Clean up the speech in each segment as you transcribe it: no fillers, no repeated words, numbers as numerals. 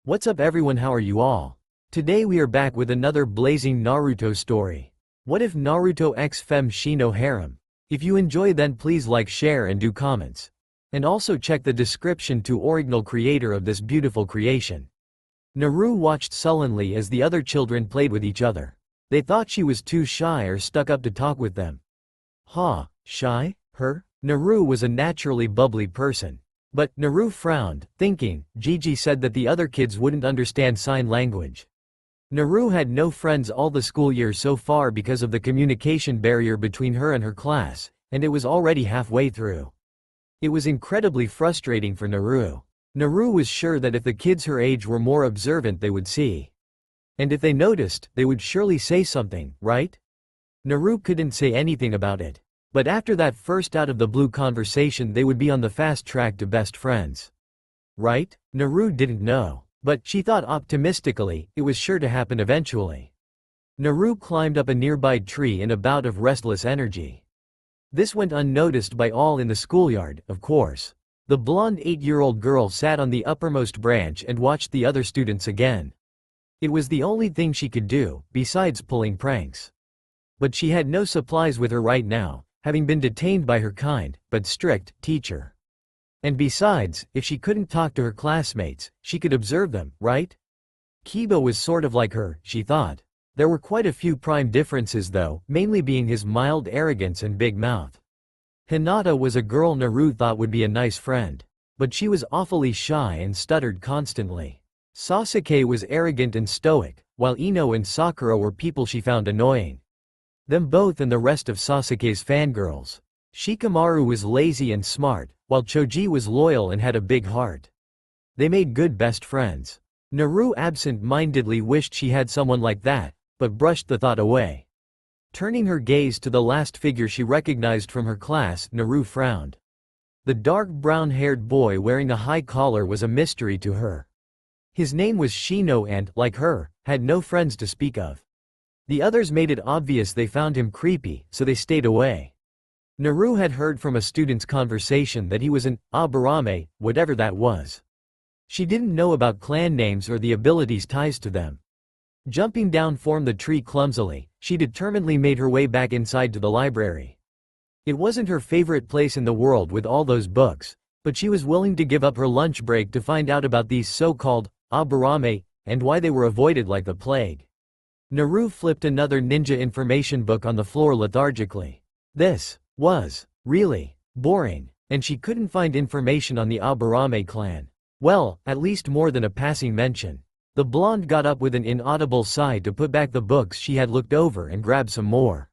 What's up everyone, how are you all? Today we are back with another blazing Naruto story. What if Naruto x Fem Shino Harem? If you enjoy then please like, share and do comments. And also check the description to original creator of this beautiful creation. Naru watched sullenly as the other children played with each other. They thought she was too shy or stuck up to talk with them. Shy? Her? Naru was a naturally bubbly person. But Naru frowned, thinking, Gigi said that the other kids wouldn't understand sign language. Naru had no friends all the school year so far because of the communication barrier between her and her class, and it was already halfway through. It was incredibly frustrating for Naru. Naru was sure that if the kids her age were more observant they would see. And if they noticed, they would surely say something, right? Naru couldn't say anything about it. But after that first out-of-the-blue conversation they would be on the fast track to best friends. Right? Naru didn't know. But she thought optimistically, it was sure to happen eventually. Naru climbed up a nearby tree in a bout of restless energy. This went unnoticed by all in the schoolyard, of course. The blonde 8-year-old girl sat on the uppermost branch and watched the other students again. It was the only thing she could do, besides pulling pranks. But she had no supplies with her right now, having been detained by her kind, but strict, teacher. And besides, if she couldn't talk to her classmates, she could observe them, right? Kiba was sort of like her, she thought. There were quite a few prime differences though, mainly being his mild arrogance and big mouth. Hinata was a girl Naru thought would be a nice friend. But she was awfully shy and stuttered constantly. Sasuke was arrogant and stoic, while Ino and Sakura were people she found annoying. Them both and the rest of Sasuke's fangirls. Shikamaru was lazy and smart, while Choji was loyal and had a big heart. They made good best friends. Naru absent-mindedly wished she had someone like that, but brushed the thought away. Turning her gaze to the last figure she recognized from her class, Naru frowned. The dark brown-haired boy wearing a high collar was a mystery to her. His name was Shino and, like her, had no friends to speak of. The others made it obvious they found him creepy, so they stayed away. Naru had heard from a student's conversation that he was an Aburame, whatever that was. She didn't know about clan names or the abilities ties to them. Jumping down from the tree clumsily, she determinedly made her way back inside to the library. It wasn't her favorite place in the world with all those books, but she was willing to give up her lunch break to find out about these so-called Aburame, and why they were avoided like the plague. Naru flipped another ninja information book on the floor lethargically. This was really boring, and she couldn't find information on the Aburame clan. Well, at least more than a passing mention. The blonde got up with an inaudible sigh to put back the books she had looked over and grab some more.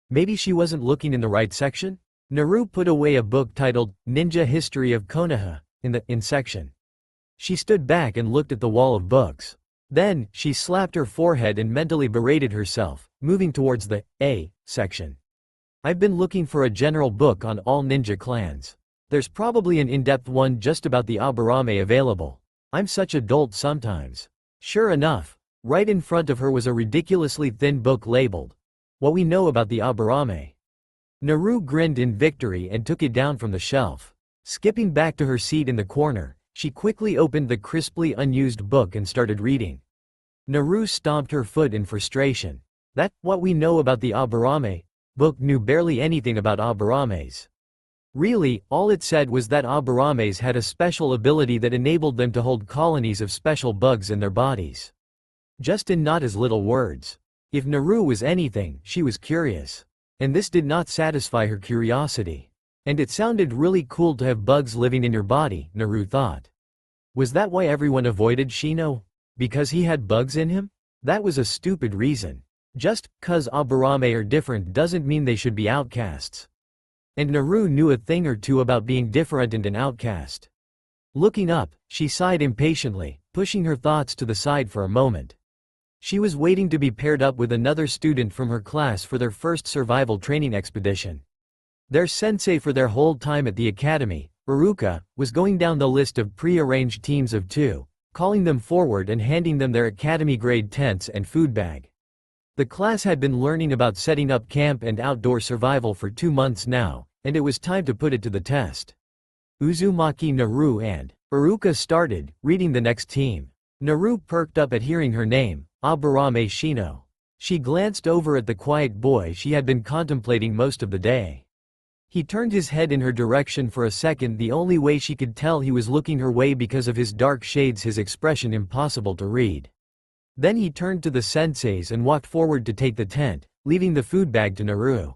Maybe she wasn't looking in the right section? Naru put away a book titled Ninja History of Konoha in the in section. She stood back and looked at the wall of books. Then, she slapped her forehead and mentally berated herself, moving towards the A section. I've been looking for a general book on all ninja clans. There's probably an in-depth one just about the Aburame available. I'm such a dolt sometimes. Sure enough, right in front of her was a ridiculously thin book labeled, What We Know About the Aburame. Naru grinned in victory and took it down from the shelf. Skipping back to her seat in the corner, she quickly opened the crisply unused book and started reading. Naru stomped her foot in frustration. That, What We Know About the Aburame, book knew barely anything about Aburames. Really, all it said was that Aburames had a special ability that enabled them to hold colonies of special bugs in their bodies. Just in not as little words. If Naru was anything, she was curious. And this did not satisfy her curiosity. And it sounded really cool to have bugs living in your body, Naru thought. Was that why everyone avoided Shino? Because he had bugs in him? That was a stupid reason. Just 'cause Aburame are different doesn't mean they should be outcasts. And Naru knew a thing or two about being different and an outcast. Looking up, she sighed impatiently, pushing her thoughts to the side for a moment. She was waiting to be paired up with another student from her class for their first survival training expedition. Their sensei for their whole time at the academy, Iruka, was going down the list of pre-arranged teams of 2, calling them forward and handing them their academy-grade tents and food bag. The class had been learning about setting up camp and outdoor survival for 2 months now, and it was time to put it to the test. Uzumaki Naru and Iruka started, reading the next team. Naru perked up at hearing her name, Aburame Shino. She glanced over at the quiet boy she had been contemplating most of the day. He turned his head in her direction for a second, the only way she could tell he was looking her way because of his dark shades, his expression impossible to read. Then he turned to the senseis and walked forward to take the tent, leaving the food bag to Naru.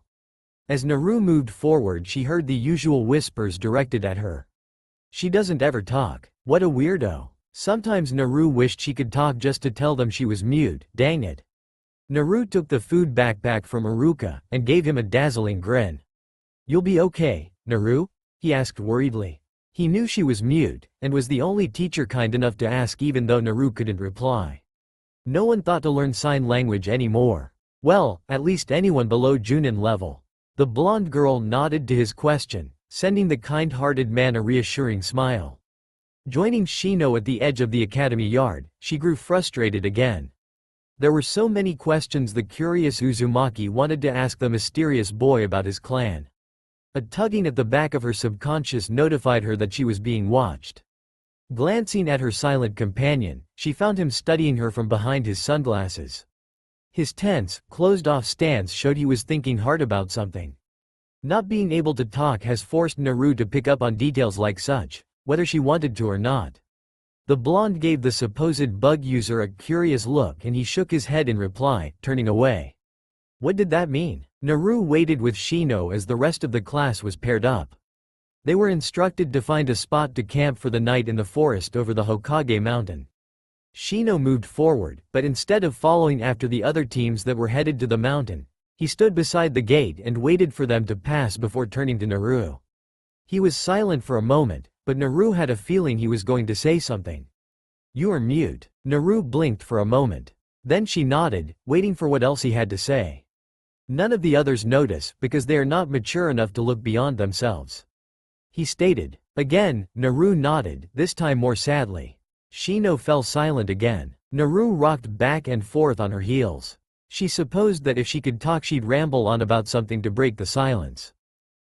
As Naru moved forward, she heard the usual whispers directed at her. She doesn't ever talk. What a weirdo. Sometimes Naru wished she could talk just to tell them she was mute, dang it. Naru took the food backpack from Iruka and gave him a dazzling grin. "You'll be okay, Naru?" he asked worriedly. He knew she was mute, and was the only teacher kind enough to ask even though Naru couldn't reply. No one thought to learn sign language anymore. Well, at least anyone below Junin level. The blonde girl nodded to his question, sending the kind-hearted man a reassuring smile. Joining Shino at the edge of the academy yard, she grew frustrated again. There were so many questions the curious Uzumaki wanted to ask the mysterious boy about his clan. A tugging at the back of her subconscious notified her that she was being watched. Glancing at her silent companion, she found him studying her from behind his sunglasses. His tense, closed-off stance showed he was thinking hard about something. Not being able to talk has forced Naru to pick up on details like such, whether she wanted to or not. The blonde gave the supposed bug user a curious look and he shook his head in reply, turning away. What did that mean? Naru waited with Shino as the rest of the class was paired up. They were instructed to find a spot to camp for the night in the forest over the Hokage mountain. Shino moved forward, but instead of following after the other teams that were headed to the mountain, he stood beside the gate and waited for them to pass before turning to Naru. He was silent for a moment, but Naru had a feeling he was going to say something. "You are mute." Naru blinked for a moment. Then she nodded, waiting for what else he had to say. None of the others notice because they are not mature enough to look beyond themselves. He stated. Again, Naru nodded, this time more sadly. Shino fell silent again. Naru rocked back and forth on her heels. She supposed that if she could talk she'd ramble on about something to break the silence.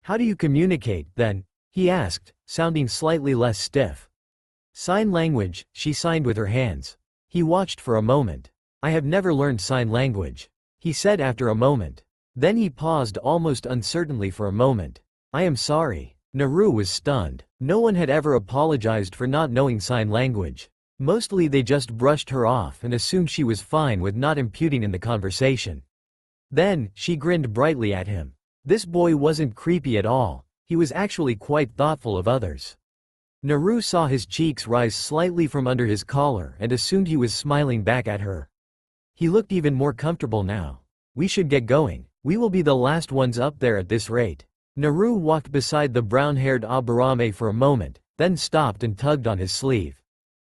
"How do you communicate, then?" he asked, sounding slightly less stiff. "Sign language," she signed with her hands. He watched for a moment. "I have never learned sign language," he said after a moment. Then he paused almost uncertainly for a moment. "I am sorry." Naru was stunned. No one had ever apologized for not knowing sign language. Mostly they just brushed her off and assumed she was fine with not imputing in the conversation. Then, she grinned brightly at him. This boy wasn't creepy at all, he was actually quite thoughtful of others. Naru saw his cheeks rise slightly from under his collar and assumed he was smiling back at her. He looked even more comfortable now. "We should get going. We will be the last ones up there at this rate." Naru walked beside the brown-haired Aburame for a moment, then stopped and tugged on his sleeve.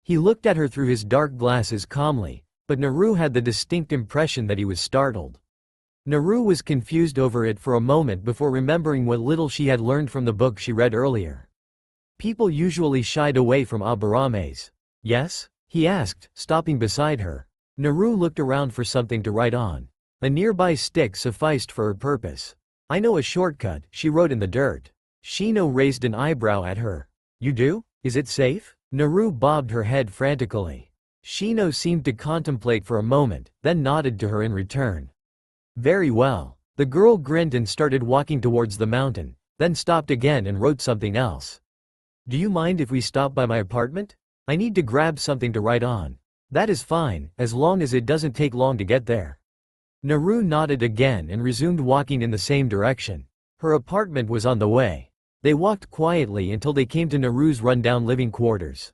He looked at her through his dark glasses calmly, but Naru had the distinct impression that he was startled. Naru was confused over it for a moment before remembering what little she had learned from the book she read earlier. People usually shied away from Aburames. "Yes?" he asked, stopping beside her. Naru looked around for something to write on. A nearby stick sufficed for her purpose. "I know a shortcut," she wrote in the dirt. Shino raised an eyebrow at her. "You do? Is it safe?" Naru bobbed her head frantically. Shino seemed to contemplate for a moment, then nodded to her in return. "Very well." The girl grinned and started walking towards the mountain, then stopped again and wrote something else. "Do you mind if we stop by my apartment? I need to grab something to write on." "That is fine, as long as it doesn't take long to get there." Naru nodded again and resumed walking in the same direction. Her apartment was on the way. They walked quietly until they came to Naru's rundown living quarters.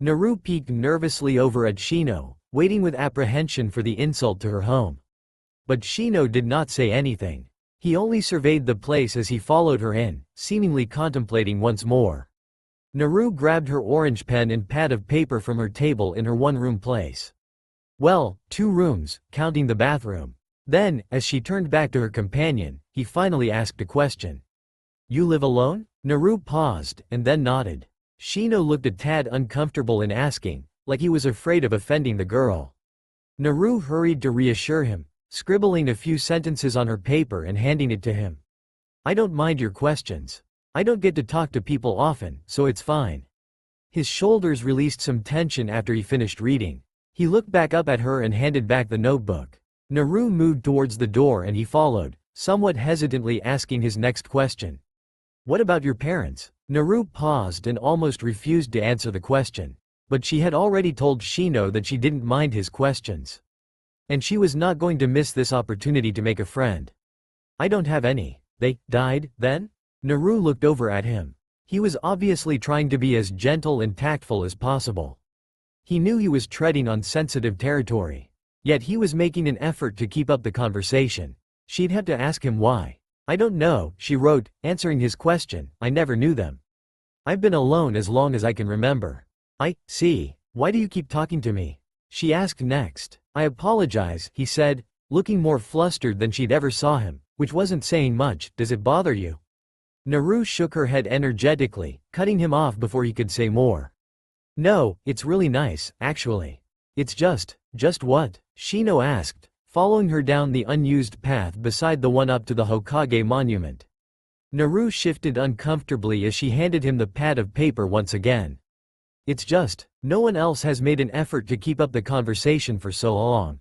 Naru peeked nervously over at Shino, waiting with apprehension for the insult to her home. But Shino did not say anything. He only surveyed the place as he followed her in, seemingly contemplating once more. Naru grabbed her orange pen and pad of paper from her table in her one-room place. Well, 2 rooms, counting the bathroom. Then, as she turned back to her companion, he finally asked a question. "You live alone?" Naru paused, and then nodded. Shino looked a tad uncomfortable in asking, like he was afraid of offending the girl. Naru hurried to reassure him, scribbling a few sentences on her paper and handing it to him. "I don't mind your questions. I don't get to talk to people often, so it's fine." His shoulders released some tension after he finished reading. He looked back up at her and handed back the notebook. Naru moved towards the door and he followed, somewhat hesitantly asking his next question. What about your parents? Naru paused and almost refused to answer the question. But she had already told Shino that she didn't mind his questions. And she was not going to miss this opportunity to make a friend. I don't have any. They died, then? Naru looked over at him. He was obviously trying to be as gentle and tactful as possible. He knew he was treading on sensitive territory. Yet he was making an effort to keep up the conversation. She'd have to ask him why. I don't know, she wrote, answering his question. I never knew them. I've been alone as long as I can remember. I see. Why do you keep talking to me? She asked next. I apologize, he said, looking more flustered than she'd ever saw him, which wasn't saying much. Does it bother you? Naru shook her head energetically, cutting him off before he could say more. No, it's really nice, actually. It's just what? Shino asked, following her down the unused path beside the one up to the Hokage monument. Naru shifted uncomfortably as she handed him the pad of paper once again. It's just, no one else has made an effort to keep up the conversation for so long.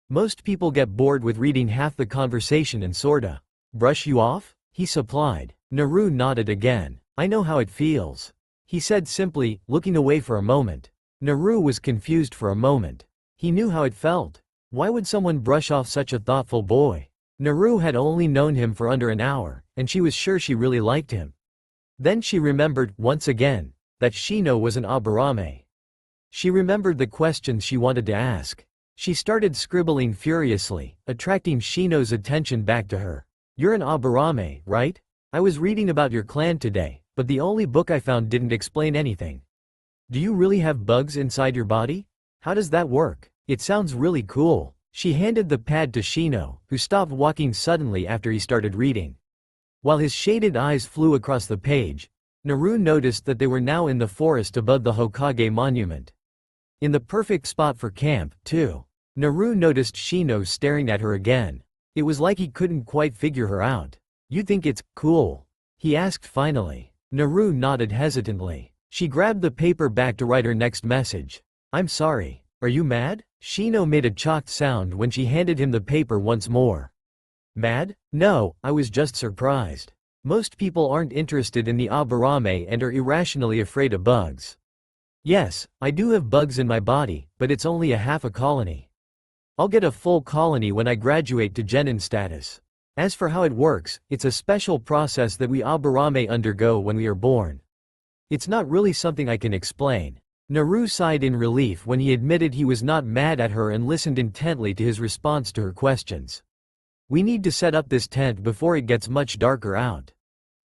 Most people get bored with reading half the conversation and sorta brush you off? He supplied. Naru nodded again. I know how it feels. He said simply, looking away for a moment. Naru was confused for a moment. He knew how it felt. Why would someone brush off such a thoughtful boy? Naru had only known him for under an hour, and she was sure she really liked him. Then she remembered, once again, that Shino was an Aburame. She remembered the questions she wanted to ask. She started scribbling furiously, attracting Shino's attention back to her. You're an Aburame, right? I was reading about your clan today, but the only book I found didn't explain anything. Do you really have bugs inside your body? How does that work? It sounds really cool. She handed the pad to Shino, who stopped walking suddenly after he started reading. While his shaded eyes flew across the page, Naru noticed that they were now in the forest above the Hokage monument. In the perfect spot for camp, too. Naru noticed Shino staring at her again. It was like he couldn't quite figure her out. You think it's cool? He asked finally. Naru nodded hesitantly. She grabbed the paper back to write her next message. I'm sorry. Are you mad? Shino made a chalked sound when she handed him the paper once more. Mad? No, I was just surprised. Most people aren't interested in the Aburame and are irrationally afraid of bugs. Yes, I do have bugs in my body, but it's only a half a colony. I'll get a full colony when I graduate to genin status. As for how it works, it's a special process that we Aburame undergo when we are born. It's not really something I can explain. Naru sighed in relief when he admitted he was not mad at her and listened intently to his response to her questions. We need to set up this tent before it gets much darker out.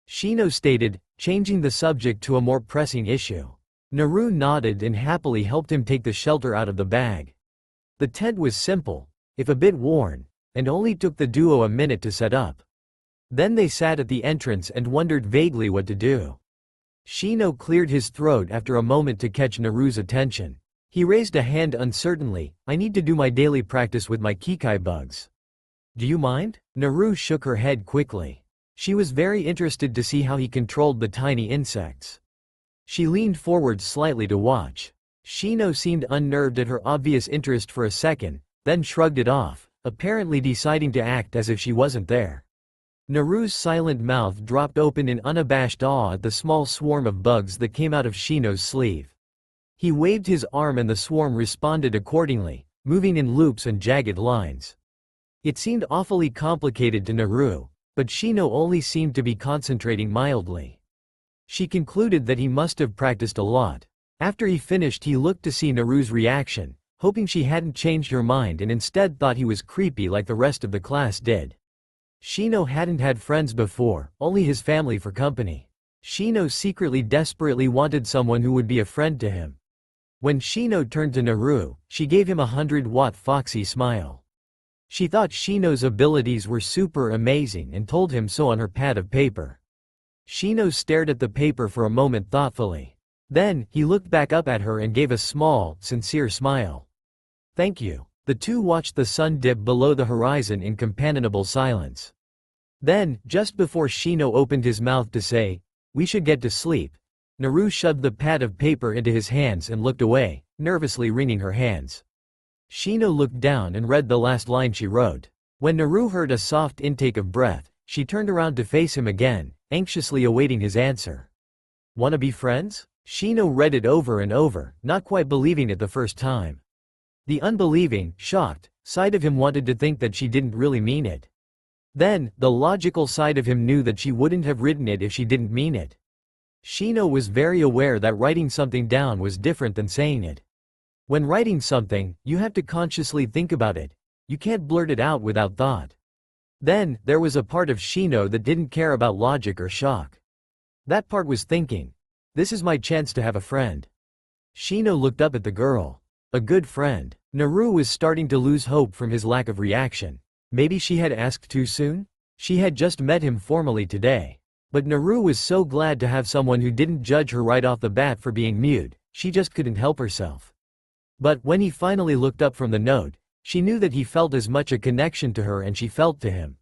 Shino stated, changing the subject to a more pressing issue. Naru nodded and happily helped him take the shelter out of the bag. The tent was simple, if a bit worn, and only took the duo a minute to set up. Then they sat at the entrance and wondered vaguely what to do. Shino cleared his throat after a moment to catch Naru's attention. He raised a hand uncertainly. I need to do my daily practice with my Kikai bugs. Do you mind? Naru shook her head quickly. She was very interested to see how he controlled the tiny insects. She leaned forward slightly to watch. Shino seemed unnerved at her obvious interest for a second, then shrugged it off, apparently deciding to act as if she wasn't there. Naru's silent mouth dropped open in unabashed awe at the small swarm of bugs that came out of Shino's sleeve. He waved his arm and the swarm responded accordingly, moving in loops and jagged lines. It seemed awfully complicated to Naru, but Shino only seemed to be concentrating mildly. She concluded that he must have practiced a lot. After he finished, he looked to see Naru's reaction, hoping she hadn't changed her mind and instead thought he was creepy like the rest of the class did. Shino hadn't had friends before, only his family for company. Shino secretly desperately wanted someone who would be a friend to him. When Shino turned to Naru, she gave him a 100-watt foxy smile. She thought Shino's abilities were super amazing and told him so on her pad of paper. Shino stared at the paper for a moment thoughtfully. Then, he looked back up at her and gave a small, sincere smile. Thank you. The two watched the sun dip below the horizon in companionable silence. Then, just before Shino opened his mouth to say, we should get to sleep, Naru shoved the pad of paper into his hands and looked away, nervously wringing her hands. Shino looked down and read the last line she wrote. When Naru heard a soft intake of breath, she turned around to face him again, anxiously awaiting his answer. "Wanna be friends?" Shino read it over and over, not quite believing it the first time. The unbelieving, shocked side of him wanted to think that she didn't really mean it. Then, the logical side of him knew that she wouldn't have written it if she didn't mean it. Shino was very aware that writing something down was different than saying it. When writing something, you have to consciously think about it. You can't blurt it out without thought. Then, there was a part of Shino that didn't care about logic or shock. That part was thinking, "This is my chance to have a friend." Shino looked up at the girl. A good friend. Naru was starting to lose hope from his lack of reaction. Maybe she had asked too soon? She had just met him formally today. But Naru was so glad to have someone who didn't judge her right off the bat for being mute, she just couldn't help herself. But when he finally looked up from the note, she knew that he felt as much a connection to her and she felt to him.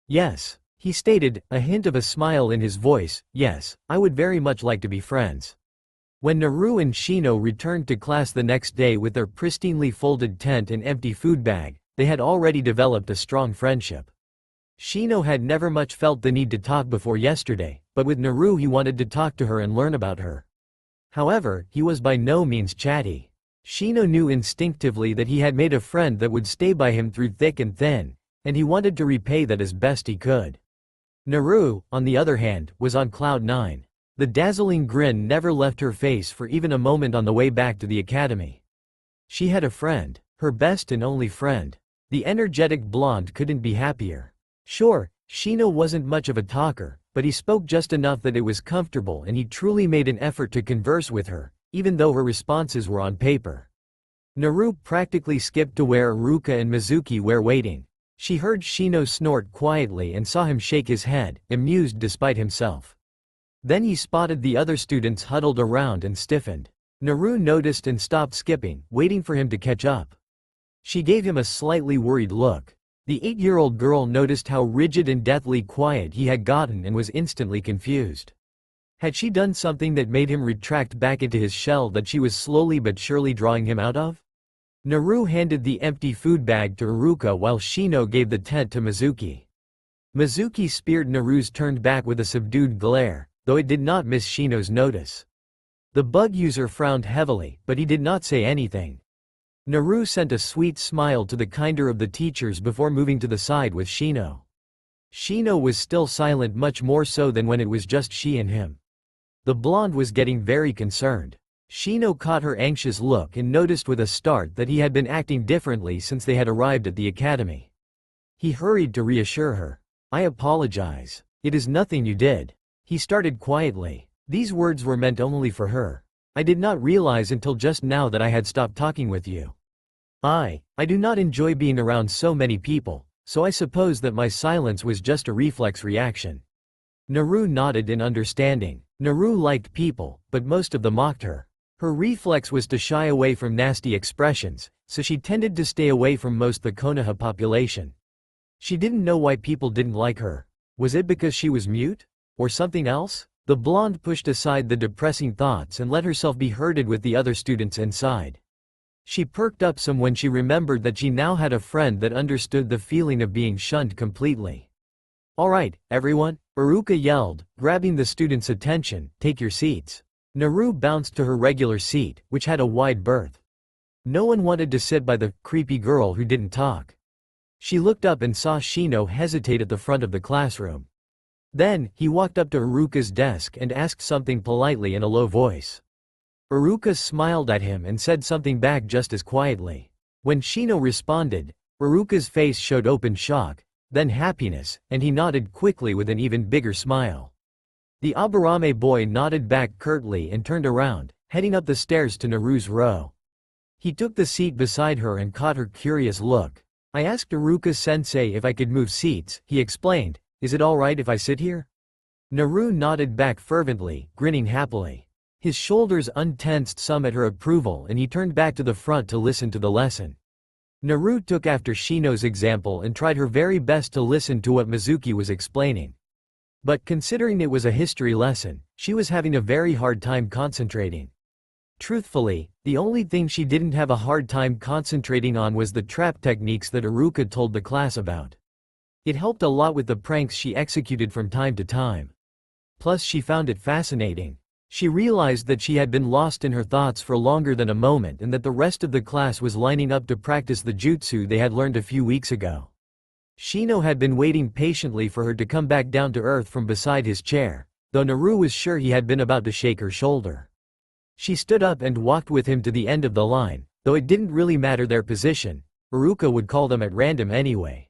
"Yes," he stated, a hint of a smile in his voice, "yes, I would very much like to be friends." When Naru and Shino returned to class the next day with their pristinely folded tent and empty food bag, they had already developed a strong friendship. Shino had never much felt the need to talk before yesterday, but with Naru he wanted to talk to her and learn about her. However, he was by no means chatty. Shino knew instinctively that he had made a friend that would stay by him through thick and thin, and he wanted to repay that as best he could. Naru, on the other hand, was on cloud nine. The dazzling grin never left her face for even a moment on the way back to the academy. She had a friend, her best and only friend. The energetic blonde couldn't be happier. Sure, Shino wasn't much of a talker, but he spoke just enough that it was comfortable and he truly made an effort to converse with her, even though her responses were on paper. Naru practically skipped to where Iruka and Mizuki were waiting. She heard Shino snort quietly and saw him shake his head, amused despite himself. Then he spotted the other students huddled around and stiffened. Naru noticed and stopped skipping, waiting for him to catch up. She gave him a slightly worried look. The 8-year-old girl noticed how rigid and deathly quiet he had gotten and was instantly confused. Had she done something that made him retract back into his shell that she was slowly but surely drawing him out of? Naru handed the empty food bag to Iruka while Shino gave the tent to Mizuki. Mizuki speared Naru's turned back with a subdued glare, though it did not miss Shino's notice. The bug user frowned heavily, but he did not say anything. Naru sent a sweet smile to the kinder of the teachers before moving to the side with Shino. Shino was still silent, much more so than when it was just she and him. The blonde was getting very concerned. Shino caught her anxious look and noticed with a start that he had been acting differently since they had arrived at the academy. He hurried to reassure her. "I apologize. It is nothing you did." He started quietly. These words were meant only for her. "I did not realize until just now that I had stopped talking with you. I do not enjoy being around so many people, so I suppose that my silence was just a reflex reaction." Naru nodded in understanding. Naru liked people, but most of them mocked her. Her reflex was to shy away from nasty expressions, so she tended to stay away from most the Konoha population. She didn't know why people didn't like her. Was it because she was mute? Or something else? The blonde pushed aside the depressing thoughts and let herself be herded with the other students inside. She perked up some when she remembered that she now had a friend that understood the feeling of being shunned completely. "All right, everyone," Iruka yelled, grabbing the students' attention, "take your seats." Naru bounced to her regular seat, which had a wide berth. No one wanted to sit by the creepy girl who didn't talk. She looked up and saw Shino hesitate at the front of the classroom. Then, he walked up to Iruka's desk and asked something politely in a low voice. Iruka smiled at him and said something back just as quietly. When Shino responded, Iruka's face showed open shock, then happiness, and he nodded quickly with an even bigger smile. The Aburame boy nodded back curtly and turned around, heading up the stairs to Naru's row. He took the seat beside her and caught her curious look. "I asked Iruka-sensei if I could move seats," he explained. "Is it alright if I sit here?" Naru nodded back fervently, grinning happily. His shoulders untensed some at her approval and he turned back to the front to listen to the lesson. Naru took after Shino's example and tried her very best to listen to what Mizuki was explaining. But considering it was a history lesson, she was having a very hard time concentrating. Truthfully, the only thing she didn't have a hard time concentrating on was the trap techniques that Iruka told the class about. It helped a lot with the pranks she executed from time to time. Plus she found it fascinating. She realized that she had been lost in her thoughts for longer than a moment and that the rest of the class was lining up to practice the jutsu they had learned a few weeks ago. Shino had been waiting patiently for her to come back down to earth from beside his chair, though Naru was sure he had been about to shake her shoulder. She stood up and walked with him to the end of the line, though it didn't really matter their position, Iruka would call them at random anyway.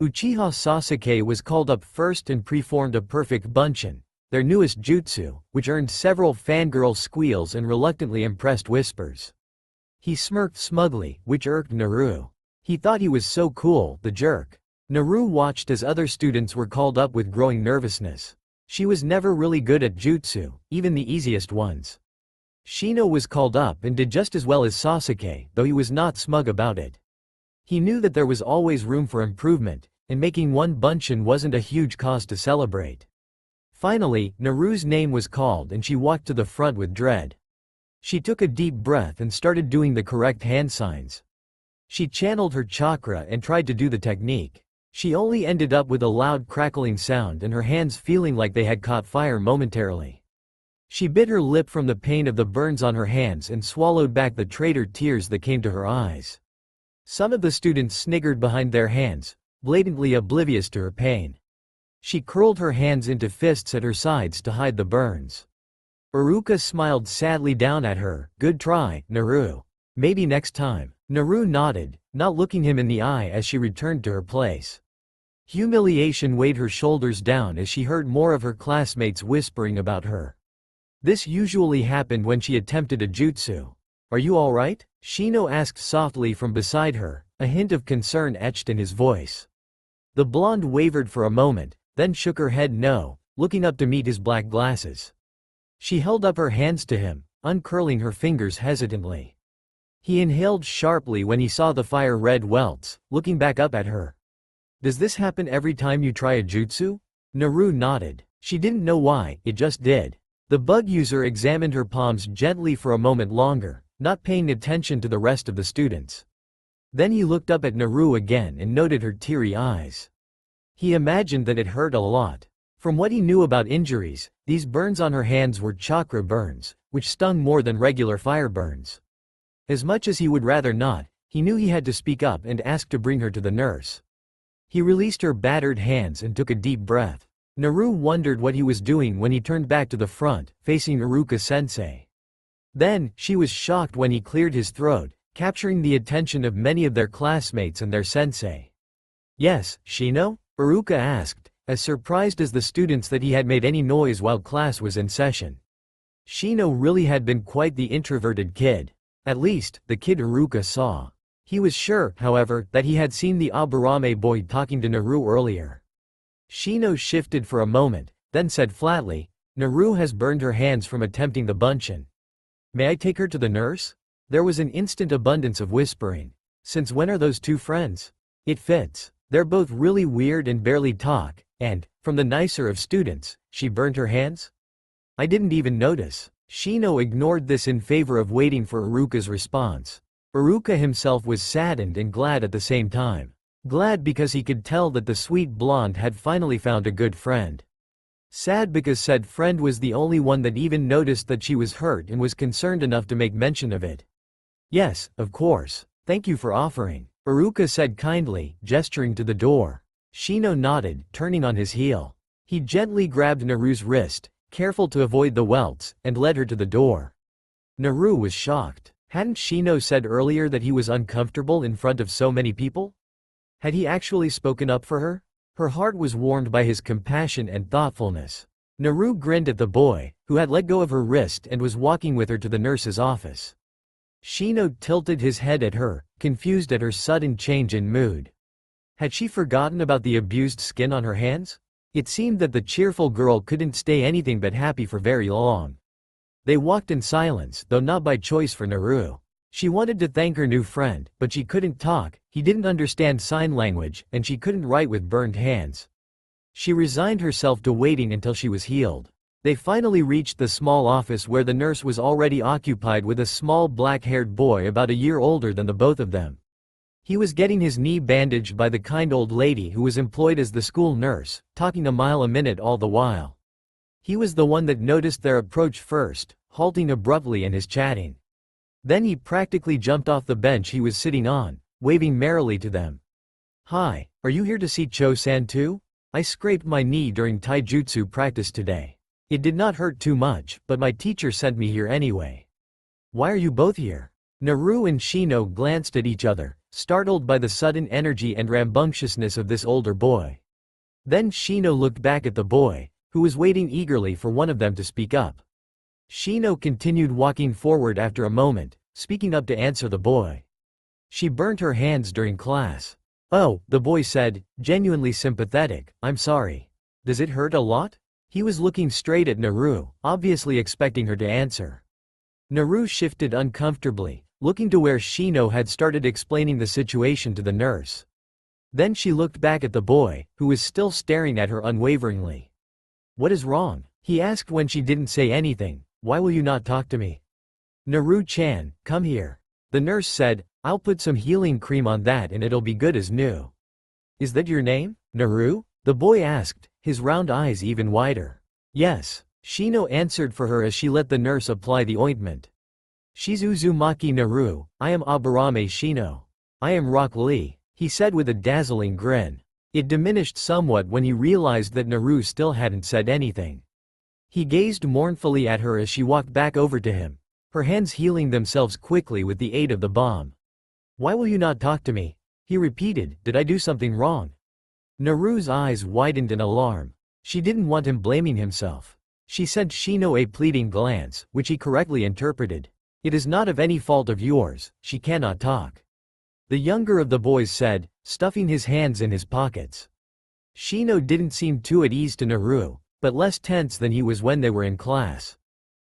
Uchiha Sasuke was called up first and preformed a perfect bunshin, their newest jutsu, which earned several fangirl squeals and reluctantly impressed whispers. He smirked smugly, which irked Naru. He thought he was so cool, the jerk. Naru watched as other students were called up with growing nervousness. She was never really good at jutsu, even the easiest ones. Shino was called up and did just as well as Sasuke, though he was not smug about it. He knew that there was always room for improvement, and making one bunshin wasn't a huge cause to celebrate. Finally, Naru's name was called and she walked to the front with dread. She took a deep breath and started doing the correct hand signs. She channeled her chakra and tried to do the technique. She only ended up with a loud crackling sound and her hands feeling like they had caught fire momentarily. She bit her lip from the pain of the burns on her hands and swallowed back the traitor tears that came to her eyes. Some of the students sniggered behind their hands, blatantly oblivious to her pain. She curled her hands into fists at her sides to hide the burns. Iruka smiled sadly down at her. Good try, Naru. Maybe next time. Naru nodded, not looking him in the eye as she returned to her place. Humiliation weighed her shoulders down as she heard more of her classmates whispering about her. This usually happened when she attempted a jutsu. Are you alright? Shino asked softly from beside her, a hint of concern etched in his voice. The blonde wavered for a moment, then shook her head no, looking up to meet his black glasses. She held up her hands to him, uncurling her fingers hesitantly. He inhaled sharply when he saw the fire-red welts, looking back up at her. Does this happen every time you try a jutsu? Naru nodded. She didn't know why, it just did. The bug user examined her palms gently for a moment longer, not paying attention to the rest of the students. Then he looked up at Naru again and noted her teary eyes. He imagined that it hurt a lot. From what he knew about injuries, these burns on her hands were chakra burns, which stung more than regular fire burns. As much as he would rather not, he knew he had to speak up and ask to bring her to the nurse. He released her battered hands and took a deep breath. Naru wondered what he was doing when he turned back to the front, facing Iruka-sensei. Then, she was shocked when he cleared his throat, capturing the attention of many of their classmates and their sensei. Yes, Shino? Iruka asked, as surprised as the students that he had made any noise while class was in session. Shino really had been quite the introverted kid. At least, the kid Iruka saw. He was sure, however, that he had seen the Aburame boy talking to Naru earlier. Shino shifted for a moment, then said flatly, Naru has burned her hands from attempting the bunshin. May I take her to the nurse? There was an instant abundance of whispering. Since when are those two friends? It fits. They're both really weird and barely talk, and, from the nicer of students, she burned her hands? I didn't even notice. Shino ignored this in favor of waiting for Iruka's response. Iruka himself was saddened and glad at the same time. Glad because he could tell that the sweet blonde had finally found a good friend. Sad because said friend was the only one that even noticed that she was hurt and was concerned enough to make mention of it. Yes, of course. Thank you for offering, Iruka said kindly, gesturing to the door. Shino nodded, turning on his heel. He gently grabbed Naru's wrist, careful to avoid the welts, and led her to the door. Naru was shocked. Hadn't Shino said earlier that he was uncomfortable in front of so many people? Had he actually spoken up for her? Her heart was warmed by his compassion and thoughtfulness. Naru grinned at the boy, who had let go of her wrist and was walking with her to the nurse's office. Shino tilted his head at her, confused at her sudden change in mood. Had she forgotten about the abused skin on her hands? It seemed that the cheerful girl couldn't stay anything but happy for very long. They walked in silence, though not by choice for Naru. She wanted to thank her new friend, but she couldn't talk, he didn't understand sign language, and she couldn't write with burned hands. She resigned herself to waiting until she was healed. They finally reached the small office where the nurse was already occupied with a small black-haired boy about a year older than the both of them. He was getting his knee bandaged by the kind old lady who was employed as the school nurse, talking a mile a minute all the while. He was the one that noticed their approach first, halting abruptly in his chatting. Then he practically jumped off the bench he was sitting on, waving merrily to them. "Hi, are you here to see Cho-san too? I scraped my knee during taijutsu practice today. It did not hurt too much, but my teacher sent me here anyway." "Why are you both here?" Naru and Shino glanced at each other, startled by the sudden energy and rambunctiousness of this older boy. Then Shino looked back at the boy, who was waiting eagerly for one of them to speak up. Shino continued walking forward after a moment, speaking up to answer the boy. "She burnt her hands during class." "Oh," the boy said, genuinely sympathetic, "I'm sorry. Does it hurt a lot?" He was looking straight at Naru, obviously expecting her to answer. Naru shifted uncomfortably, looking to where Shino had started explaining the situation to the nurse. Then she looked back at the boy, who was still staring at her unwaveringly. "What is wrong?" he asked when she didn't say anything. "Why will you not talk to me?" "Naru-chan, come here." The nurse said, "I'll put some healing cream on that and it'll be good as new." "Is that your name, Naru?" the boy asked, his round eyes even wider. "Yes," Shino answered for her as she let the nurse apply the ointment. "She's Uzumaki Naru, I am Aburame Shino. I am Rock Lee," he said with a dazzling grin. It diminished somewhat when he realized that Naru still hadn't said anything. He gazed mournfully at her as she walked back over to him, her hands healing themselves quickly with the aid of the balm. "Why will you not talk to me?" he repeated. "Did I do something wrong?" Naru's eyes widened in alarm. She didn't want him blaming himself. She sent Shino a pleading glance, which he correctly interpreted. "It is not of any fault of yours, she cannot talk," the younger of the boys said, stuffing his hands in his pockets. Shino didn't seem too at ease to Naru, but less tense than he was when they were in class.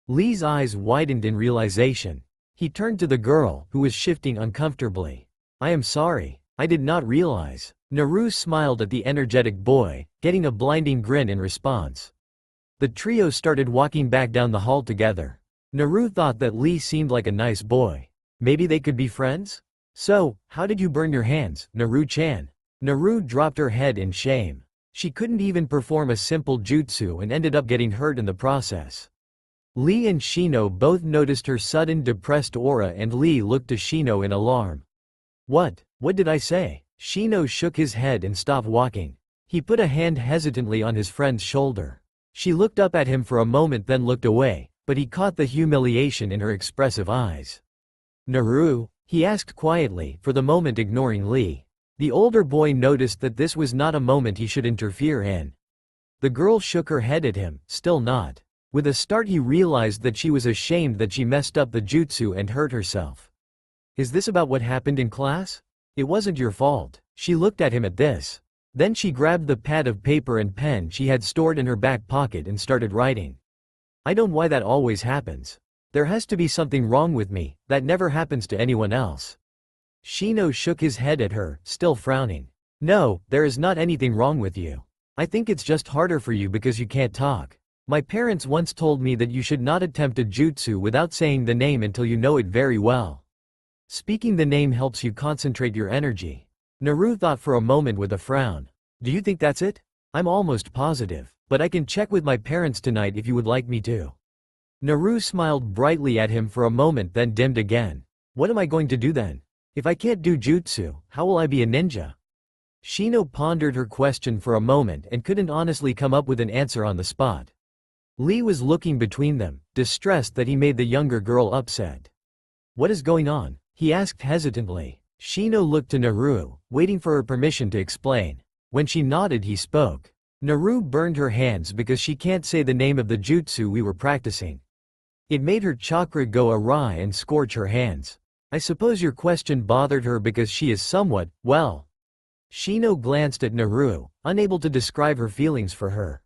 Lee's eyes widened in realization. He turned to the girl, who was shifting uncomfortably. "I am sorry, I did not realize." Naru smiled at the energetic boy, getting a blinding grin in response. The trio started walking back down the hall together. Naru thought that Lee seemed like a nice boy. Maybe they could be friends? "So, how did you burn your hands, Naru-chan?" Naru dropped her head in shame. She couldn't even perform a simple jutsu and ended up getting hurt in the process. Lee and Shino both noticed her sudden depressed aura and Lee looked to Shino in alarm. What did I say?" Shino shook his head and stopped walking. He put a hand hesitantly on his friend's shoulder. She looked up at him for a moment then looked away, but he caught the humiliation in her expressive eyes. "Naru?" he asked quietly, for the moment ignoring Lee. The older boy noticed that this was not a moment he should interfere in. The girl shook her head at him, still not. With a start he realized that she was ashamed that she messed up the jutsu and hurt herself. "Is this about what happened in class? It wasn't your fault." She looked at him at this. Then she grabbed the pad of paper and pen she had stored in her back pocket and started writing. "I don't know why that always happens. There has to be something wrong with me, that never happens to anyone else." Shino shook his head at her, still frowning. "No, there is not anything wrong with you. I think it's just harder for you because you can't talk. My parents once told me that you should not attempt a jutsu without saying the name until you know it very well. Speaking the name helps you concentrate your energy." Naru thought for a moment with a frown. "Do you think that's it?" "I'm almost positive, but I can check with my parents tonight if you would like me to." Naru smiled brightly at him for a moment then dimmed again. "What am I going to do then? If I can't do jutsu, how will I be a ninja?" Shino pondered her question for a moment and couldn't honestly come up with an answer on the spot. Lee was looking between them, distressed that he made the younger girl upset. "What is going on?" he asked hesitantly. Shino looked to Naru, waiting for her permission to explain. When she nodded he spoke. "Naru burned her hands because she can't say the name of the jutsu we were practicing. It made her chakra go awry and scorch her hands. I suppose your question bothered her because she is somewhat, well." Shino glanced at Naru, unable to describe her feelings for her.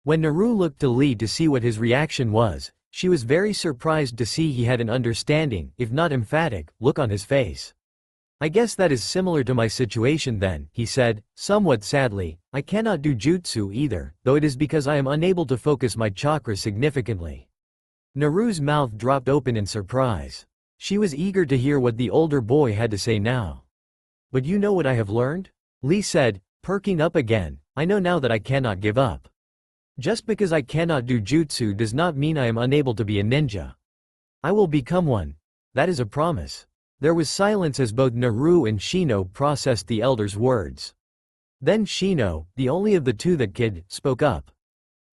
When Naru looked to Lee to see what his reaction was, she was very surprised to see he had an understanding, if not emphatic, look on his face. I guess that is similar to my situation then, he said, somewhat sadly. I cannot do jutsu either, though it is because I am unable to focus my chakra significantly. Naru's mouth dropped open in surprise. She was eager to hear what the older boy had to say now. But you know what I have learned? Lee said, perking up again. I know now that I cannot give up. Just because I cannot do jutsu does not mean I am unable to be a ninja. I will become one. That is a promise. There was silence as both Naru and Shino processed the elder's words. Then Shino, the only of the two that kid, spoke up.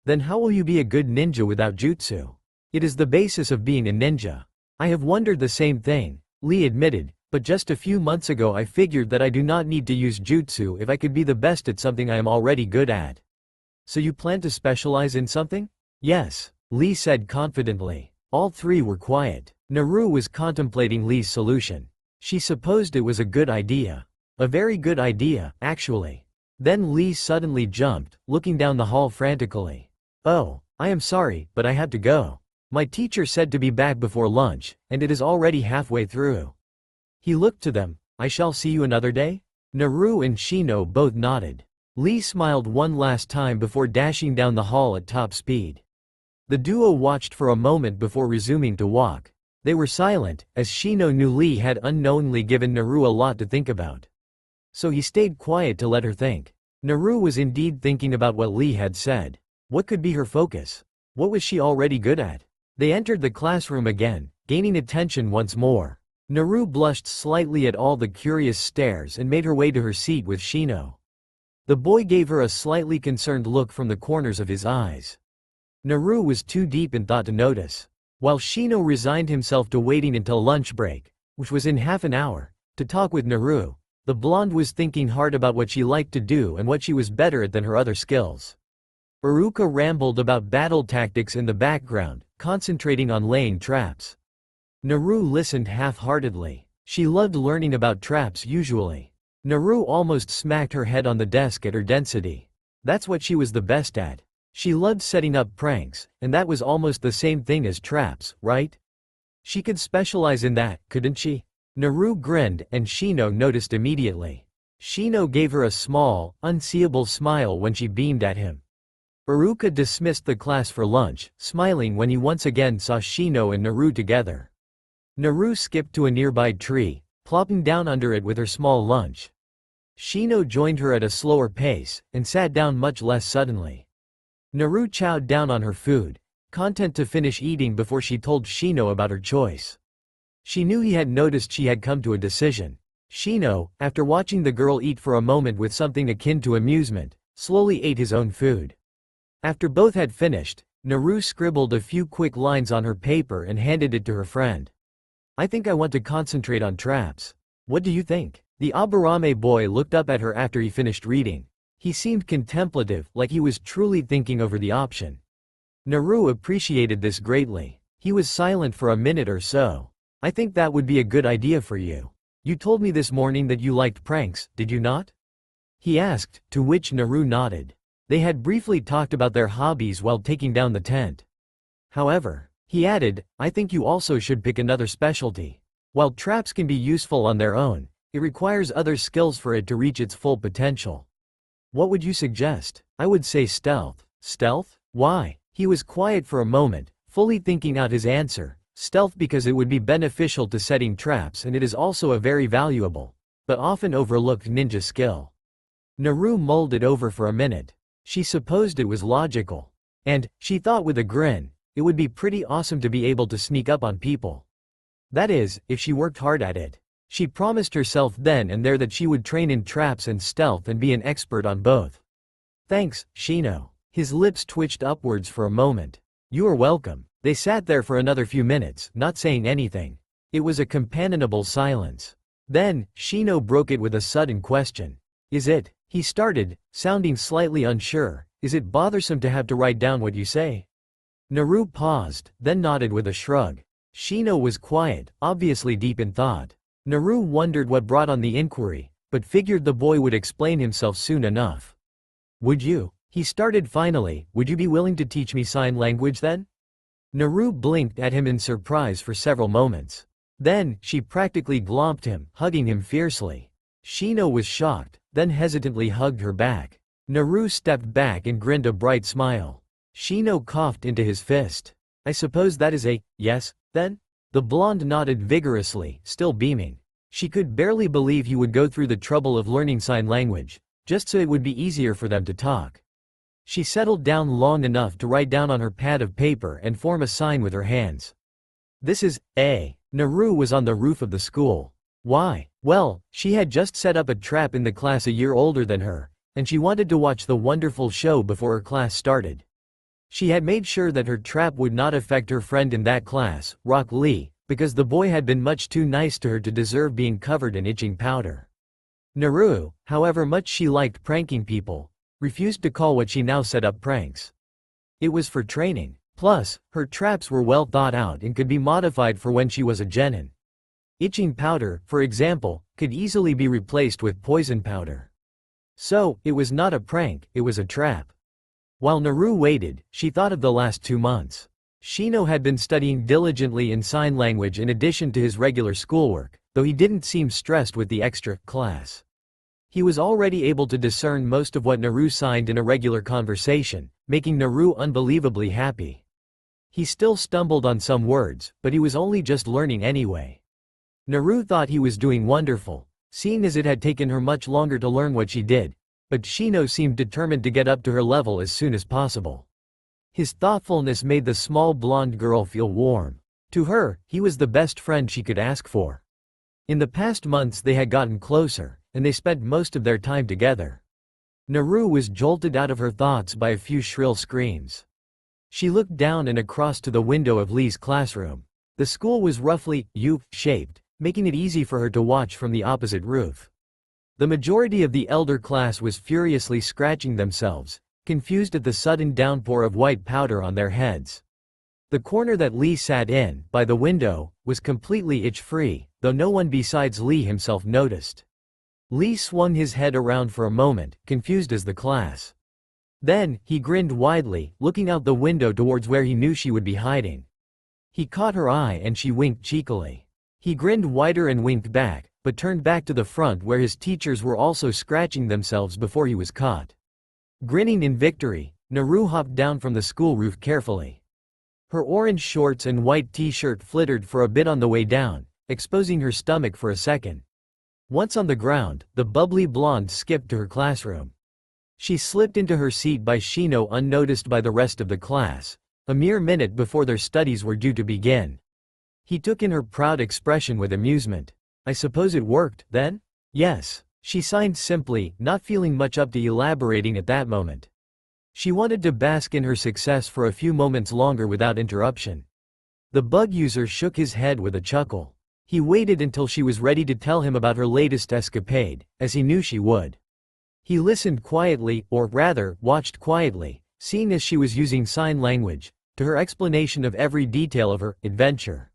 Then how will you be a good ninja without jutsu? It is the basis of being a ninja. I have wondered the same thing, Lee admitted, but just a few months ago I figured that I do not need to use jutsu if I could be the best at something I am already good at. So you plan to specialize in something? Yes, Lee said confidently. All three were quiet. Naru was contemplating Lee's solution. She supposed it was a good idea. A very good idea, actually. Then Lee suddenly jumped, looking down the hall frantically. Oh, I am sorry, but I have to go. My teacher said to be back before lunch, and it is already halfway through. He looked to them. I shall see you another day? Naru and Shino both nodded. Lee smiled one last time before dashing down the hall at top speed. The duo watched for a moment before resuming to walk. They were silent, as Shino knew Lee had unknowingly given Naru a lot to think about. So he stayed quiet to let her think. Naru was indeed thinking about what Lee had said. What could be her focus? What was she already good at? They entered the classroom again, gaining attention once more. Naru blushed slightly at all the curious stares and made her way to her seat with Shino. The boy gave her a slightly concerned look from the corners of his eyes. Naru was too deep in thought to notice. While Shino resigned himself to waiting until lunch break, which was in half an hour, to talk with Naru, the blonde was thinking hard about what she liked to do and what she was better at than her other skills. Iruka rambled about battle tactics in the background, concentrating on laying traps. Naru listened half-heartedly. She loved learning about traps usually. Naru almost smacked her head on the desk at her density. That's what she was the best at. She loved setting up pranks, and that was almost the same thing as traps, right? She could specialize in that, couldn't she? Naru grinned, and Shino noticed immediately. Shino gave her a small, unseeable smile when she beamed at him. Iruka dismissed the class for lunch, smiling when he once again saw Shino and Naru together. Naru skipped to a nearby tree, plopping down under it with her small lunch. Shino joined her at a slower pace, and sat down much less suddenly. Naru chowed down on her food, content to finish eating before she told Shino about her choice. She knew he had noticed she had come to a decision. Shino, after watching the girl eat for a moment with something akin to amusement, slowly ate his own food. After both had finished, Naru scribbled a few quick lines on her paper and handed it to her friend. I think I want to concentrate on traps. What do you think? The Aburame boy looked up at her after he finished reading. He seemed contemplative, like he was truly thinking over the option. Naru appreciated this greatly. He was silent for a minute or so. I think that would be a good idea for you. You told me this morning that you liked pranks, did you not? He asked, to which Naru nodded. They had briefly talked about their hobbies while taking down the tent. However, he added, I think you also should pick another specialty. While traps can be useful on their own, it requires other skills for it to reach its full potential. What would you suggest? I would say stealth. Stealth? Why? He was quiet for a moment, fully thinking out his answer. Stealth because it would be beneficial to setting traps, and it is also a very valuable, but often overlooked ninja skill. Naru mulled it over for a minute. She supposed it was logical. And, she thought with a grin, it would be pretty awesome to be able to sneak up on people. That is, if she worked hard at it. She promised herself then and there that she would train in traps and stealth and be an expert on both. Thanks, Shino. His lips twitched upwards for a moment. You are welcome. They sat there for another few minutes, not saying anything. It was a companionable silence. Then, Shino broke it with a sudden question. Is it? He started, sounding slightly unsure. Is it bothersome to have to write down what you say? Naru paused, then nodded with a shrug. Shino was quiet, obviously deep in thought. Naru wondered what brought on the inquiry, but figured the boy would explain himself soon enough. Would you? He started finally, would you be willing to teach me sign language then? Naru blinked at him in surprise for several moments. Then, she practically glomped him, hugging him fiercely. Shino was shocked, then hesitantly hugged her back. Naru stepped back and grinned a bright smile. Shino coughed into his fist. I suppose that is a yes, then? The blonde nodded vigorously, still beaming. She could barely believe he would go through the trouble of learning sign language, just so it would be easier for them to talk. She settled down long enough to write down on her pad of paper and form a sign with her hands. This is A. Naru was on the roof of the school. Why? Well, she had just set up a trap in the class a year older than her, and she wanted to watch the wonderful show before her class started. She had made sure that her trap would not affect her friend in that class, Rock Lee, because the boy had been much too nice to her to deserve being covered in itching powder. Naru, however much she liked pranking people, refused to call what she now set up pranks. It was for training. Plus, her traps were well thought out and could be modified for when she was a genin. Itching powder, for example, could easily be replaced with poison powder. So, it was not a prank, it was a trap. While Naru waited, she thought of the last 2 months. Shino had been studying diligently in sign language in addition to his regular schoolwork, though he didn't seem stressed with the extra class. He was already able to discern most of what Naru signed in a regular conversation, making Naru unbelievably happy. He still stumbled on some words, but he was only just learning anyway. Naru thought he was doing wonderful, seeing as it had taken her much longer to learn what she did, but Shino seemed determined to get up to her level as soon as possible. His thoughtfulness made the small blonde girl feel warm. To her, he was the best friend she could ask for. In the past months they had gotten closer, and they spent most of their time together. Naru was jolted out of her thoughts by a few shrill screams. She looked down and across to the window of Lee's classroom. The school was roughly U-shaped, making it easy for her to watch from the opposite roof. The majority of the elder class was furiously scratching themselves, confused at the sudden downpour of white powder on their heads. The corner that Lee sat in, by the window, was completely itch-free, though no one besides Lee himself noticed. Lee swung his head around for a moment, confused as the class. Then, he grinned widely, looking out the window towards where he knew she would be hiding. He caught her eye and she winked cheekily. He grinned wider and winked back, but turned back to the front where his teachers were also scratching themselves before he was caught. Grinning in victory, Naru hopped down from the school roof carefully. Her orange shorts and white t-shirt flittered for a bit on the way down, exposing her stomach for a second. Once on the ground, the bubbly blonde skipped to her classroom. She slipped into her seat by Shino unnoticed by the rest of the class, a mere minute before their studies were due to begin. He took in her proud expression with amusement. I suppose it worked, then? Yes. She signed simply, not feeling much up to elaborating at that moment. She wanted to bask in her success for a few moments longer without interruption. The bug user shook his head with a chuckle. He waited until she was ready to tell him about her latest escapade, as he knew she would. He listened quietly, or rather, watched quietly, seeing as she was using sign language, to her explanation of every detail of her adventure.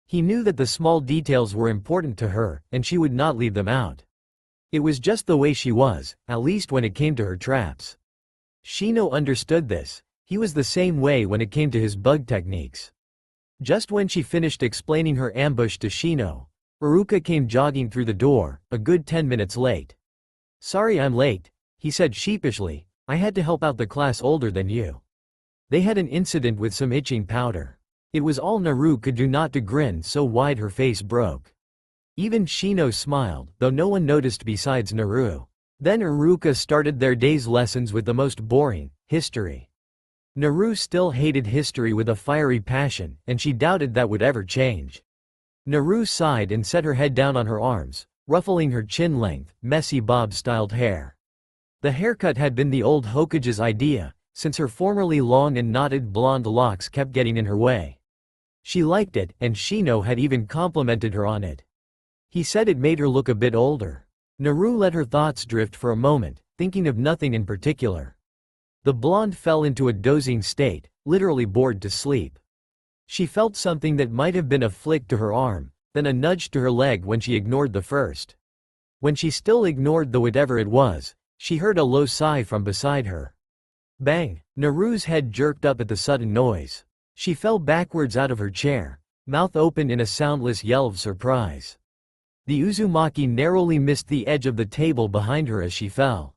He knew that the small details were important to her, and she would not leave them out. It was just the way she was, at least when it came to her traps. Shino understood this. He was the same way when it came to his bug techniques. Just when she finished explaining her ambush to Shino, Iruka came jogging through the door, a good 10 minutes late. Sorry I'm late, he said sheepishly, I had to help out the class older than you. They had an incident with some itching powder. It was all Naru could do not to grin so wide her face broke. Even Shino smiled, though no one noticed besides Naru. Then Iruka started their day's lessons with the most boring, history. Naru still hated history with a fiery passion, and she doubted that would ever change. Naru sighed and set her head down on her arms, ruffling her chin-length, messy bob-styled hair. The haircut had been the old Hokage's idea, since her formerly long and knotted blonde locks kept getting in her way. She liked it, and Shino had even complimented her on it. He said it made her look a bit older. Naru let her thoughts drift for a moment, thinking of nothing in particular. The blonde fell into a dozing state, literally bored to sleep. She felt something that might have been a flick to her arm, then a nudge to her leg when she ignored the first. When she still ignored the whatever it was, she heard a low sigh from beside her. Bang! Naru's head jerked up at the sudden noise. She fell backwards out of her chair, mouth open in a soundless yell of surprise. The Uzumaki narrowly missed the edge of the table behind her as she fell.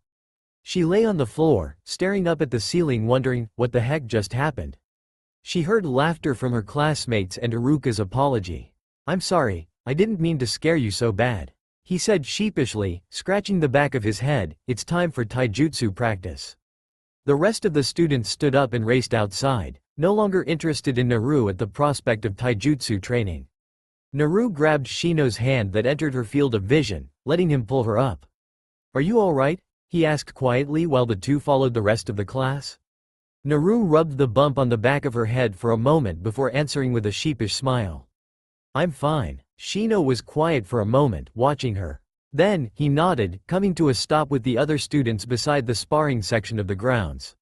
She lay on the floor, staring up at the ceiling wondering what the heck just happened. She heard laughter from her classmates and Iruka's apology. "I'm sorry, I didn't mean to scare you so bad," he said sheepishly, scratching the back of his head. "It's time for taijutsu practice." The rest of the students stood up and raced outside, no longer interested in Naru at the prospect of taijutsu training. Naru grabbed Shino's hand that entered her field of vision, letting him pull her up. "Are you alright?" he asked quietly while the two followed the rest of the class. Naru rubbed the bump on the back of her head for a moment before answering with a sheepish smile. "I'm fine." Shino was quiet for a moment, watching her. Then, he nodded, coming to a stop with the other students beside the sparring section of the grounds.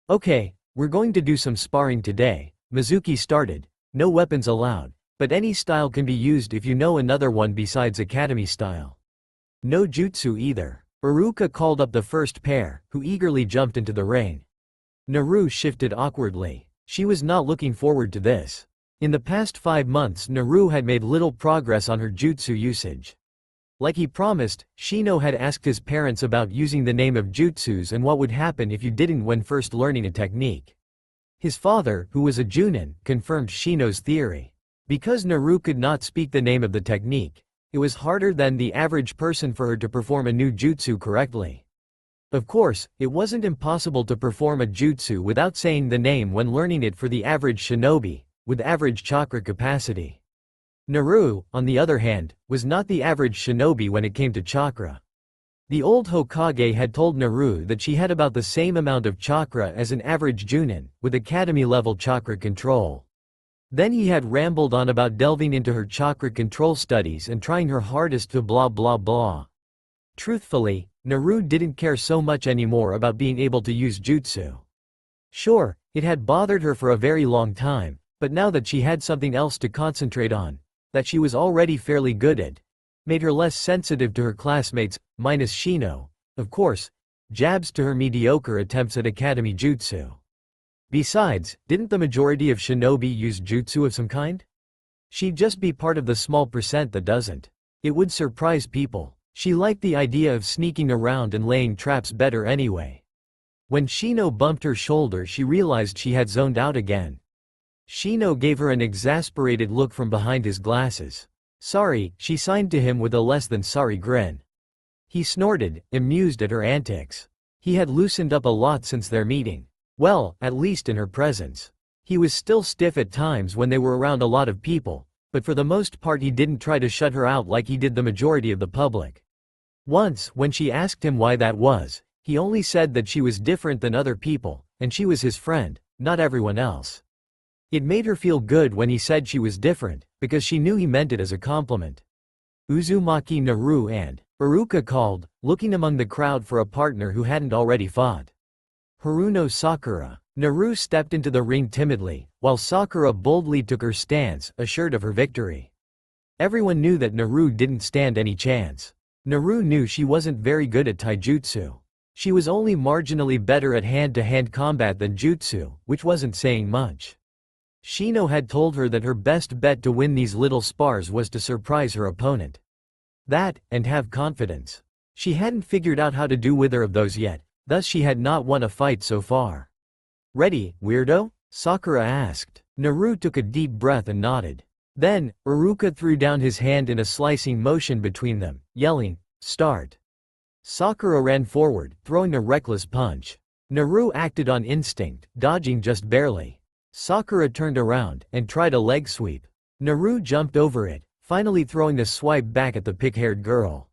"Okay, we're going to do some sparring today," Mizuki started. "No weapons allowed, but any style can be used if you know another one besides academy style. No jutsu either." Iruka called up the first pair, who eagerly jumped into the ring. Naru shifted awkwardly. She was not looking forward to this. In the past 5 months Naru had made little progress on her jutsu usage. Like he promised, Shino had asked his parents about using the name of jutsus and what would happen if you didn't when first learning a technique. His father, who was a junin, confirmed Shino's theory. Because Naru could not speak the name of the technique, it was harder than the average person for her to perform a new jutsu correctly. Of course, it wasn't impossible to perform a jutsu without saying the name when learning it for the average shinobi, with average chakra capacity. Naru, on the other hand, was not the average shinobi when it came to chakra. The old Hokage had told Naru that she had about the same amount of chakra as an average junin, with academy-level chakra control. Then he had rambled on about delving into her chakra control studies and trying her hardest to blah blah blah. Truthfully, Naru didn't care so much anymore about being able to use jutsu. Sure, it had bothered her for a very long time, but now that she had something else to concentrate on, that she was already fairly good at, made her less sensitive to her classmates, minus Shino, of course, jabs to her mediocre attempts at academy jutsu. Besides, didn't the majority of shinobi use jutsu of some kind? She'd just be part of the small percent that doesn't. It would surprise people. She liked the idea of sneaking around and laying traps better anyway. When Shino bumped her shoulder she realized she had zoned out again. Shino gave her an exasperated look from behind his glasses. "Sorry," she signed to him with a less than sorry grin. He snorted, amused at her antics. He had loosened up a lot since their meeting. Well, at least in her presence. He was still stiff at times when they were around a lot of people, but for the most part he didn't try to shut her out like he did the majority of the public. Once, when she asked him why that was, he only said that she was different than other people, and she was his friend, not everyone else. It made her feel good when he said she was different, because she knew he meant it as a compliment. Uzumaki Naru and Iruka called, looking among the crowd for a partner who hadn't already fought. Haruno Sakura. Naru stepped into the ring timidly, while Sakura boldly took her stance, assured of her victory. Everyone knew that Naru didn't stand any chance. Naru knew she wasn't very good at taijutsu. She was only marginally better at hand-to-hand combat than jutsu, which wasn't saying much. Shino had told her that her best bet to win these little spars was to surprise her opponent. That, and have confidence. She hadn't figured out how to do either of those yet, thus she had not won a fight so far. "Ready, weirdo?" Sakura asked. Naru took a deep breath and nodded. Then, Iruka threw down his hand in a slicing motion between them, yelling, "Start!" Sakura ran forward, throwing a reckless punch. Naru acted on instinct, dodging just barely. Sakura turned around and tried a leg sweep. Naru jumped over it, finally throwing a swipe back at the pink-haired girl.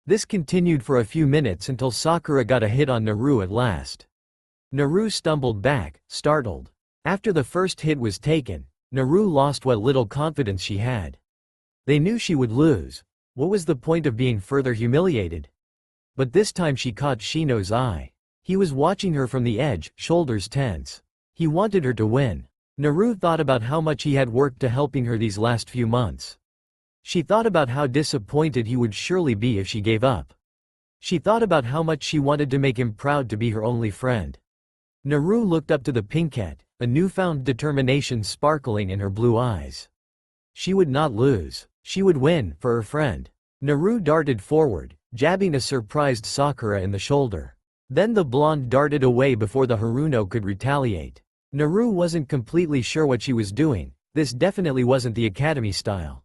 This continued for a few minutes until Sakura got a hit on Naru at last. Naru stumbled back, startled. After the first hit was taken, Naru lost what little confidence she had. They knew she would lose. What was the point of being further humiliated? But this time she caught Shino's eye. He was watching her from the edge, shoulders tense. He wanted her to win. Naru thought about how much he had worked to helping her these last few months. She thought about how disappointed he would surely be if she gave up. She thought about how much she wanted to make him proud to be her only friend. Naru looked up to the pinkette, a newfound determination sparkling in her blue eyes. She would not lose. She would win, for her friend. Naru darted forward, jabbing a surprised Sakura in the shoulder. Then the blonde darted away before the Haruno could retaliate. Naru wasn't completely sure what she was doing. This definitely wasn't the academy style.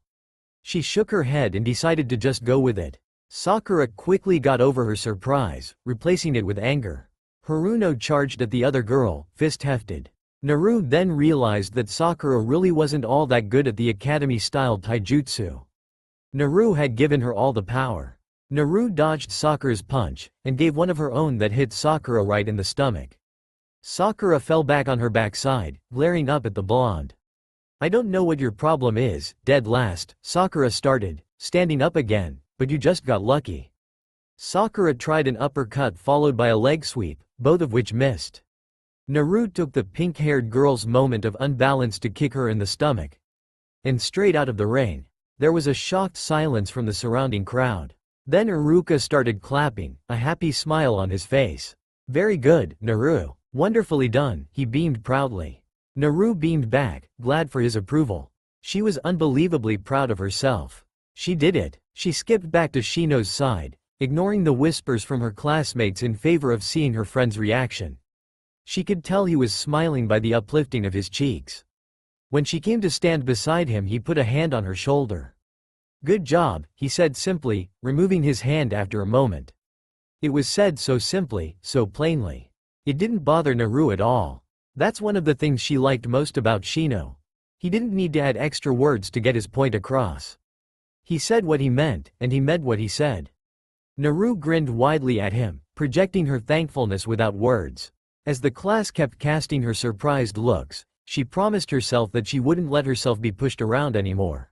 She shook her head and decided to just go with it. Sakura quickly got over her surprise, replacing it with anger. Haruno charged at the other girl, fist hefted. Naru then realized that Sakura really wasn't all that good at the academy-style taijutsu. Naru had given her all the power. Naru dodged Sakura's punch, and gave one of her own that hit Sakura right in the stomach. Sakura fell back on her backside, glaring up at the blonde. "I don't know what your problem is, dead last," Sakura started, standing up again, "but you just got lucky." Sakura tried an uppercut followed by a leg sweep, both of which missed. Naru took the pink-haired girl's moment of unbalance to kick her in the stomach. And straight out of the ring. There was a shocked silence from the surrounding crowd. Then Iruka started clapping, a happy smile on his face. "Very good, Naru. Wonderfully done," he beamed proudly. Naru beamed back, glad for his approval. She was unbelievably proud of herself. She did it. She skipped back to Shino's side, ignoring the whispers from her classmates in favor of seeing her friend's reaction. She could tell he was smiling by the uplifting of his cheeks. When she came to stand beside him, he put a hand on her shoulder. "Good job," he said simply, removing his hand after a moment. It was said so simply, so plainly. It didn't bother Naru at all. That's one of the things she liked most about Shino. He didn't need to add extra words to get his point across. He said what he meant, and he meant what he said. Naru grinned widely at him, projecting her thankfulness without words. As the class kept casting her surprised looks, she promised herself that she wouldn't let herself be pushed around anymore.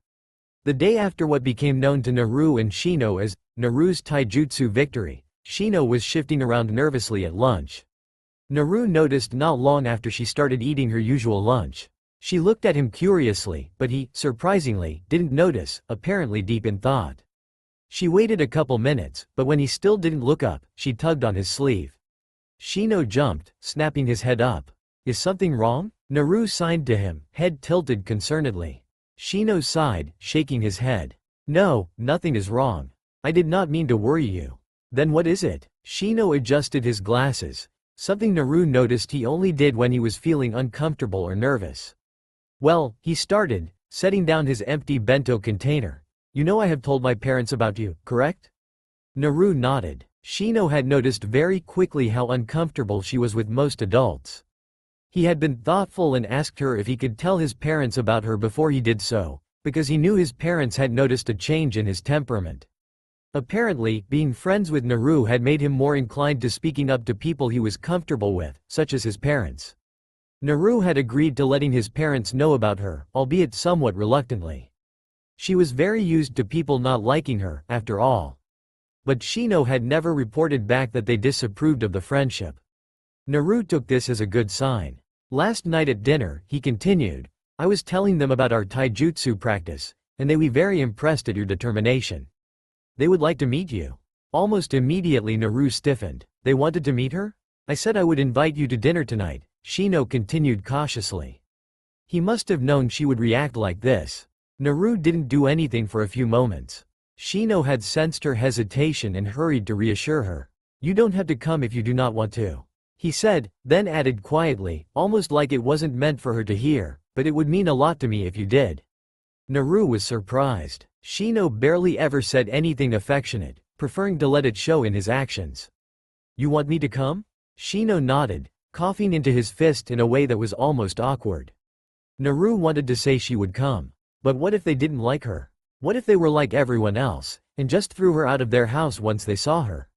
The day after what became known to Naru and Shino as Naru's taijutsu victory, Shino was shifting around nervously at lunch. Naru noticed not long after she started eating her usual lunch. She looked at him curiously, but he, surprisingly, didn't notice, apparently deep in thought. She waited a couple minutes, but when he still didn't look up, she tugged on his sleeve. Shino jumped, snapping his head up. "Is something wrong?" Naru signed to him, head tilted concernedly. Shino sighed, shaking his head. "No, nothing is wrong. I did not mean to worry you." "Then what is it?" Shino adjusted his glasses, something Naru noticed he only did when he was feeling uncomfortable or nervous. "Well," he started, setting down his empty bento container. "You know I have told my parents about you, correct?" Naru nodded. Shino had noticed very quickly how uncomfortable she was with most adults. He had been thoughtful and asked her if he could tell his parents about her before he did so, because he knew his parents had noticed a change in his temperament. Apparently, being friends with Naru had made him more inclined to speaking up to people he was comfortable with, such as his parents. Naru had agreed to letting his parents know about her, albeit somewhat reluctantly. She was very used to people not liking her, after all. But Shino had never reported back that they disapproved of the friendship. Naru took this as a good sign. "Last night at dinner," he continued, "I was telling them about our taijutsu practice, and they were very impressed at your determination. They would like to meet you." Almost immediately Naru stiffened. "They wanted to meet her?" "I said I would invite you to dinner tonight," Shino continued cautiously. He must have known she would react like this. Naru didn't do anything for a few moments. Shino had sensed her hesitation and hurried to reassure her. "You don't have to come if you do not want to," he said, then added quietly, almost like it wasn't meant for her to hear, "but it would mean a lot to me if you did." Naru was surprised. Shino barely ever said anything affectionate, preferring to let it show in his actions. "You want me to come?" Shino nodded, coughing into his fist in a way that was almost awkward. Naru wanted to say she would come. But what if they didn't like her? What if they were like everyone else, and just threw her out of their house once they saw her?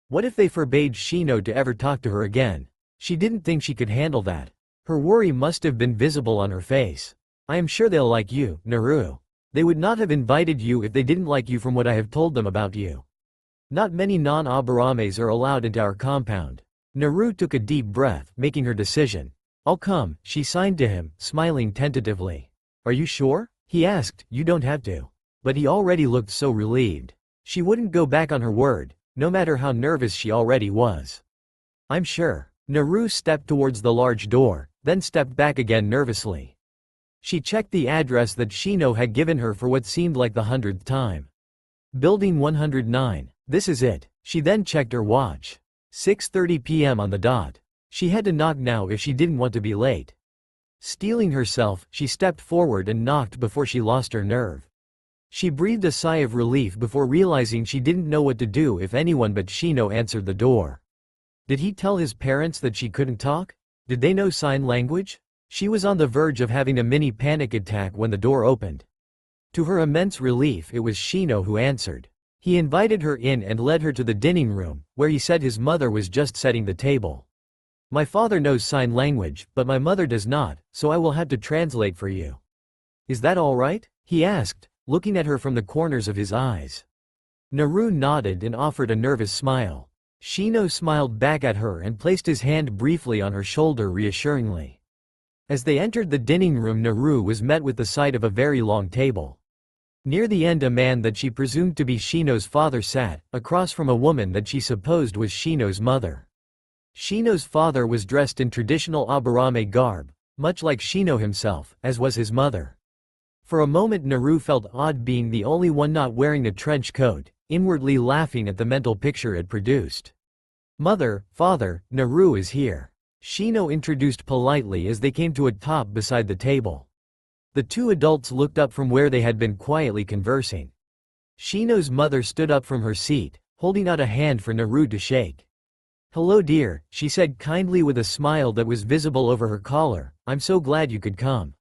What if they forbade Shino to ever talk to her again? She didn't think she could handle that. Her worry must have been visible on her face. "I am sure they'll like you, Naru. They would not have invited you if they didn't like you from what I have told them about you. Not many non-Abarames are allowed into our compound." Naru took a deep breath, making her decision. "I'll come," she signed to him, smiling tentatively. "Are you sure?" he asked. "You don't have to." But he already looked so relieved. She wouldn't go back on her word, no matter how nervous she already was. "I'm sure." Naru stepped towards the large door, then stepped back again nervously. She checked the address that Shino had given her for what seemed like the 100th time. Building 109. This is it. She then checked her watch. 6:30 p.m. on the dot. She had to knock now if she didn't want to be late. Steeling herself, she stepped forward and knocked before she lost her nerve. She breathed a sigh of relief before realizing she didn't know what to do if anyone but Shino answered the door. Did he tell his parents that she couldn't talk? Did they know sign language? She was on the verge of having a mini panic attack when the door opened. To her immense relief, it was Shino who answered. He invited her in and led her to the dining room, where he said his mother was just setting the table. My father knows sign language, but my mother does not, so I will have to translate for you. Is that all right? He asked, looking at her from the corners of his eyes. Naru nodded and offered a nervous smile. Shino smiled back at her and placed his hand briefly on her shoulder reassuringly. As they entered the dining room, Naru was met with the sight of a very long table. Near the end, a man that she presumed to be Shino's father sat, across from a woman that she supposed was Shino's mother. Shino's father was dressed in traditional Aburame garb, much like Shino himself, as was his mother. For a moment Naru felt odd being the only one not wearing a trench coat, inwardly laughing at the mental picture it produced. Mother, father, Naru is here. Shino introduced politely as they came to a top beside the table. The two adults looked up from where they had been quietly conversing. Shino's mother stood up from her seat, holding out a hand for Naru to shake. Hello dear, she said kindly with a smile that was visible over her collar. I'm so glad you could come.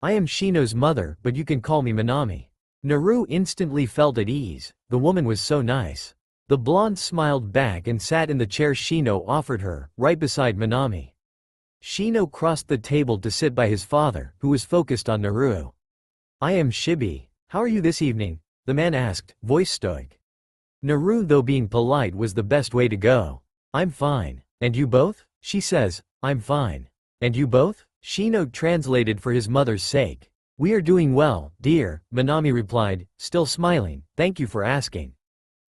I am Shino's mother, but you can call me Minami. Naru instantly felt at ease. The woman was so nice. The blonde smiled back and sat in the chair Shino offered her, right beside Minami. Shino crossed the table to sit by his father, who was focused on Naru. I am Shibi. How are you this evening? The man asked, voice stoic. Naru, though being polite was the best way to go. I'm fine. And you both? She says, I'm fine. And you both? Shino translated for his mother's sake. We are doing well, dear, Minami replied, still smiling, thank you for asking.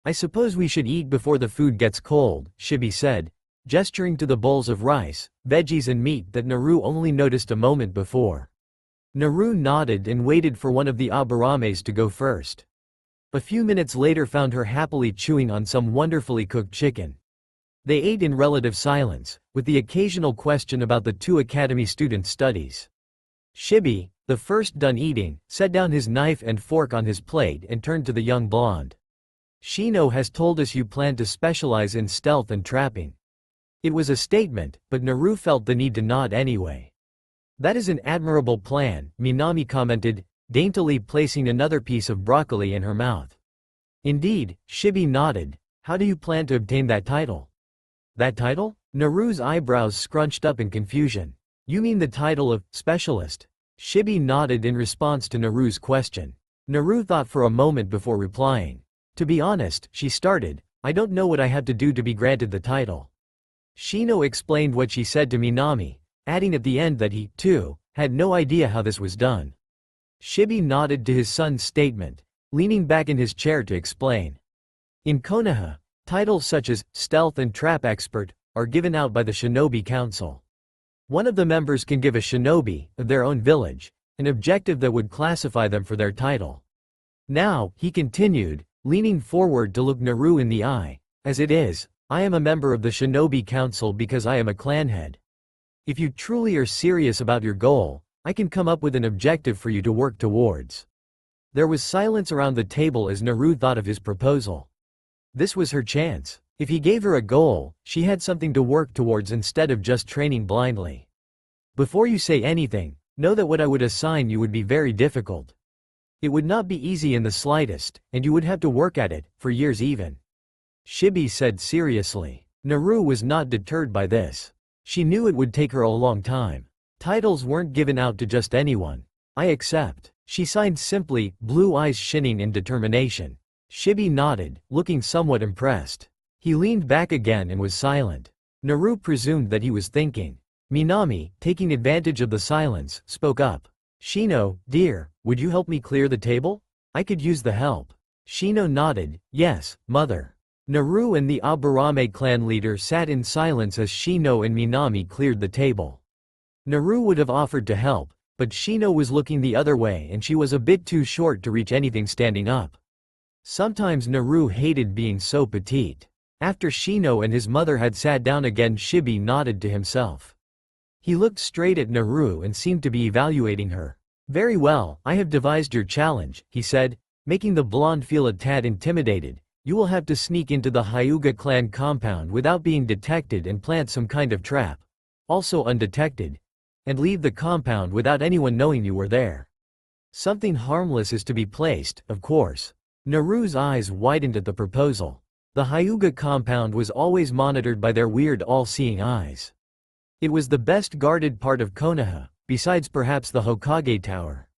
I suppose we should eat before the food gets cold, Shibi said, gesturing to the bowls of rice, veggies and meat that Naru only noticed a moment before. Naru nodded and waited for one of the Aburames to go first. A few minutes later found her happily chewing on some wonderfully cooked chicken. They ate in relative silence, with the occasional question about the two academy students' studies. Shibi, the first done eating, set down his knife and fork on his plate and turned to the young blonde. Shino has told us you plan to specialize in stealth and trapping. It was a statement, but Naru felt the need to nod anyway. That is an admirable plan, Minami commented, daintily placing another piece of broccoli in her mouth. Indeed, Shibi nodded. How do you plan to obtain that title? That title? Naru's eyebrows scrunched up in confusion. You mean the title of specialist? Shibi nodded in response to Naru's question. Naru thought for a moment before replying. To be honest, she started, I don't know what I have to do to be granted the title. Shino explained what she said to Minami, adding at the end that he, too, had no idea how this was done. Shibi nodded to his son's statement, leaning back in his chair to explain. In Konoha, titles such as stealth and trap expert are given out by the Shinobi Council. One of the members can give a shinobi of their own village an objective that would classify them for their title. Now, he continued, leaning forward to look Naru in the eye, as it is, I am a member of the Shinobi Council because I am a clan head. If you truly are serious about your goal, I can come up with an objective for you to work towards. There was silence around the table as Naru thought of his proposal. This was her chance. If he gave her a goal, she had something to work towards instead of just training blindly. Before you say anything, know that what I would assign you would be very difficult. It would not be easy in the slightest, and you would have to work at it, for years even. Shibi said seriously. Naru was not deterred by this. She knew it would take her a long time. Titles weren't given out to just anyone. I accept. She signed simply, blue eyes shining in determination. Shibi nodded, looking somewhat impressed. He leaned back again and was silent. Naru presumed that he was thinking. Minami, taking advantage of the silence, spoke up. Shino, dear, would you help me clear the table? I could use the help. Shino nodded, yes, mother. Naru and the Aburame clan leader sat in silence as Shino and Minami cleared the table. Naru would have offered to help, But Shino was looking the other way and she was a bit too short to reach anything standing up. Sometimes Naru hated being so petite. After Shino and his mother had sat down again, Shibi nodded to himself. He looked straight at Naru and seemed to be evaluating her. "Very well, I have devised your challenge," he said, making the blonde feel a tad intimidated. "You will have to sneak into the Hyuga clan compound without being detected and plant some kind of trap, also undetected, and leave the compound without anyone knowing you were there. Something harmless is to be placed, of course." Naru's eyes widened at the proposal. The Hyuga compound was always monitored by their weird all-seeing eyes. It was the best guarded part of Konoha, besides perhaps the Hokage Tower.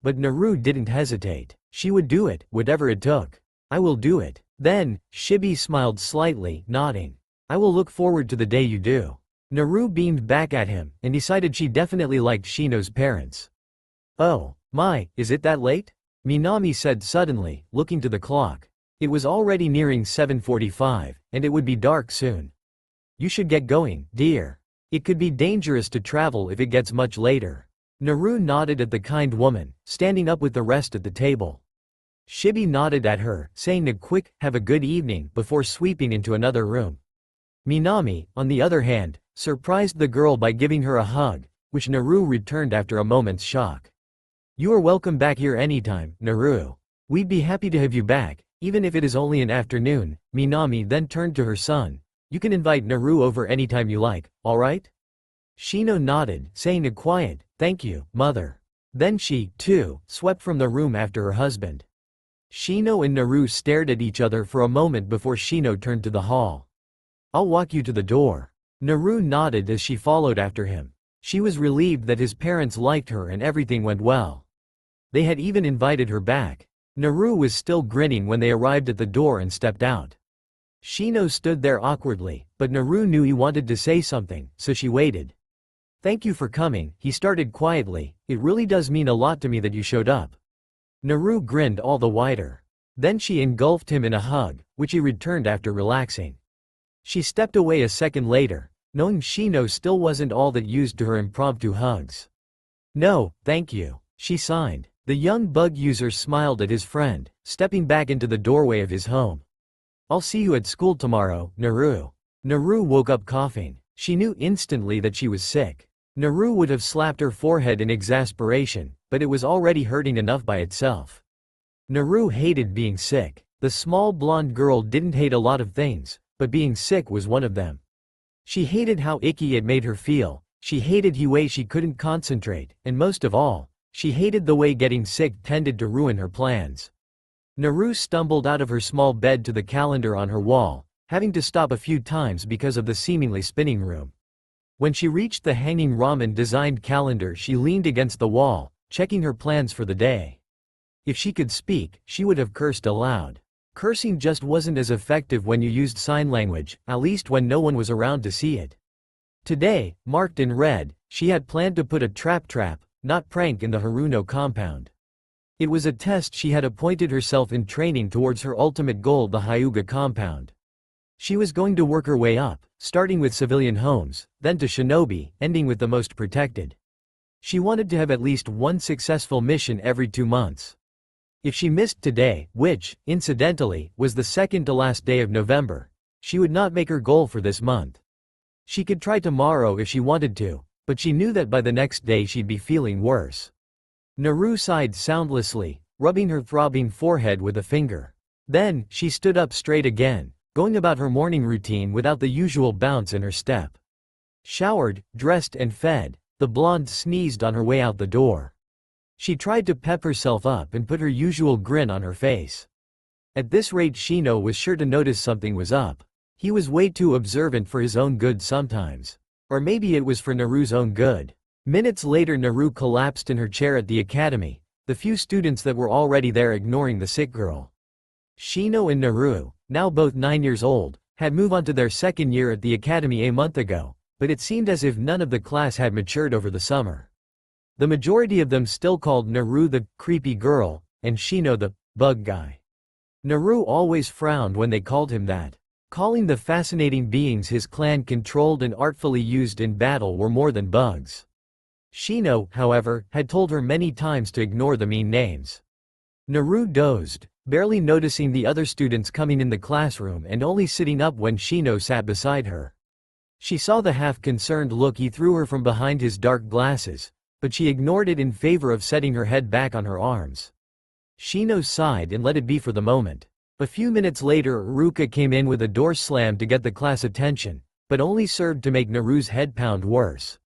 But Naru didn't hesitate. She would do it, whatever it took. "I will do it." Then, Shibi smiled slightly, nodding. "I will look forward to the day you do." Naru beamed back at him, and decided she definitely liked Shino's parents. "Oh, my, is it that late?" Minami said suddenly, looking to the clock. It was already nearing 7:45, and it would be dark soon. "You should get going, dear. It could be dangerous to travel if it gets much later." Naru nodded at the kind woman, standing up with the rest at the table. Shibi nodded at her, saying a quick, "Have a good evening," before sweeping into another room. Minami, on the other hand, surprised the girl by giving her a hug, which Naru returned after a moment's shock. "You are welcome back here anytime, Naru. We'd be happy to have you back, even if it is only an afternoon." Minami then turned to her son. "You can invite Naru over anytime you like, alright?" Shino nodded, saying a quiet, "Thank you, mother." Then she, too, swept from the room after her husband. Shino and Naru stared at each other for a moment before Shino turned to the hall. "I'll walk you to the door." Naru nodded as she followed after him. She was relieved that his parents liked her and everything went well. They had even invited her back. Naru was still grinning when they arrived at the door and stepped out. Shino stood there awkwardly, but Naru knew he wanted to say something, so she waited. "Thank you for coming," he started quietly. "It really does mean a lot to me that you showed up." Naru grinned all the wider. Then she engulfed him in a hug, which he returned after relaxing. She stepped away a second later, knowing Shino still wasn't all that used to her impromptu hugs. "No, thank you," she signed. The young bug user smiled at his friend, stepping back into the doorway of his home. "I'll see you at school tomorrow, Naru." Naru woke up coughing. She knew instantly that she was sick. Naru would have slapped her forehead in exasperation, but it was already hurting enough by itself. Naru hated being sick. The small blonde girl didn't hate a lot of things, but being sick was one of them. She hated how icky it made her feel, she hated the way she couldn't concentrate, and most of all, she hated the way getting sick tended to ruin her plans. Naru stumbled out of her small bed to the calendar on her wall, having to stop a few times because of the seemingly spinning room. When she reached the hanging ramen-designed calendar, she leaned against the wall, checking her plans for the day. If she could speak, she would have cursed aloud. Cursing just wasn't as effective when you used sign language, at least when no one was around to see it. Today, marked in red, she had planned to put a trap, not prank, in the Haruno compound. It was a test she had appointed herself in training towards her ultimate goal, the Hyuga compound. She was going to work her way up, starting with civilian homes, then to shinobi, ending with the most protected. She wanted to have at least one successful mission every 2 months. If she missed today, which, incidentally, was the second to last day of November, she would not make her goal for this month. She could try tomorrow if she wanted to, but she knew that by the next day she'd be feeling worse. Naru sighed soundlessly, rubbing her throbbing forehead with a finger. Then, she stood up straight again, going about her morning routine without the usual bounce in her step. Showered, dressed and fed, the blonde sneezed on her way out the door. She tried to pep herself up and put her usual grin on her face. At this rate, Shino was sure to notice something was up. He was way too observant for his own good sometimes. Or maybe it was for Naru's own good. Minutes later, Naru collapsed in her chair at the academy, the few students that were already there ignoring the sick girl. Shino and Naru, now both 9 years old, had moved on to their second year at the academy a month ago, but it seemed as if none of the class had matured over the summer. The majority of them still called Naru the creepy girl, and Shino the bug guy. Naru always frowned when they called him that. Calling the fascinating beings his clan controlled and artfully used in battle were more than bugs. Shino, however, had told her many times to ignore the mean names. Naru dozed, barely noticing the other students coming in the classroom and only sitting up when Shino sat beside her. She saw the half-concerned look he threw her from behind his dark glasses, but she ignored it in favor of setting her head back on her arms. Shino sighed and let it be for the moment. A few minutes later Ruka came in with a door slam to get the class attention, but only served to make Naru's head pound worse.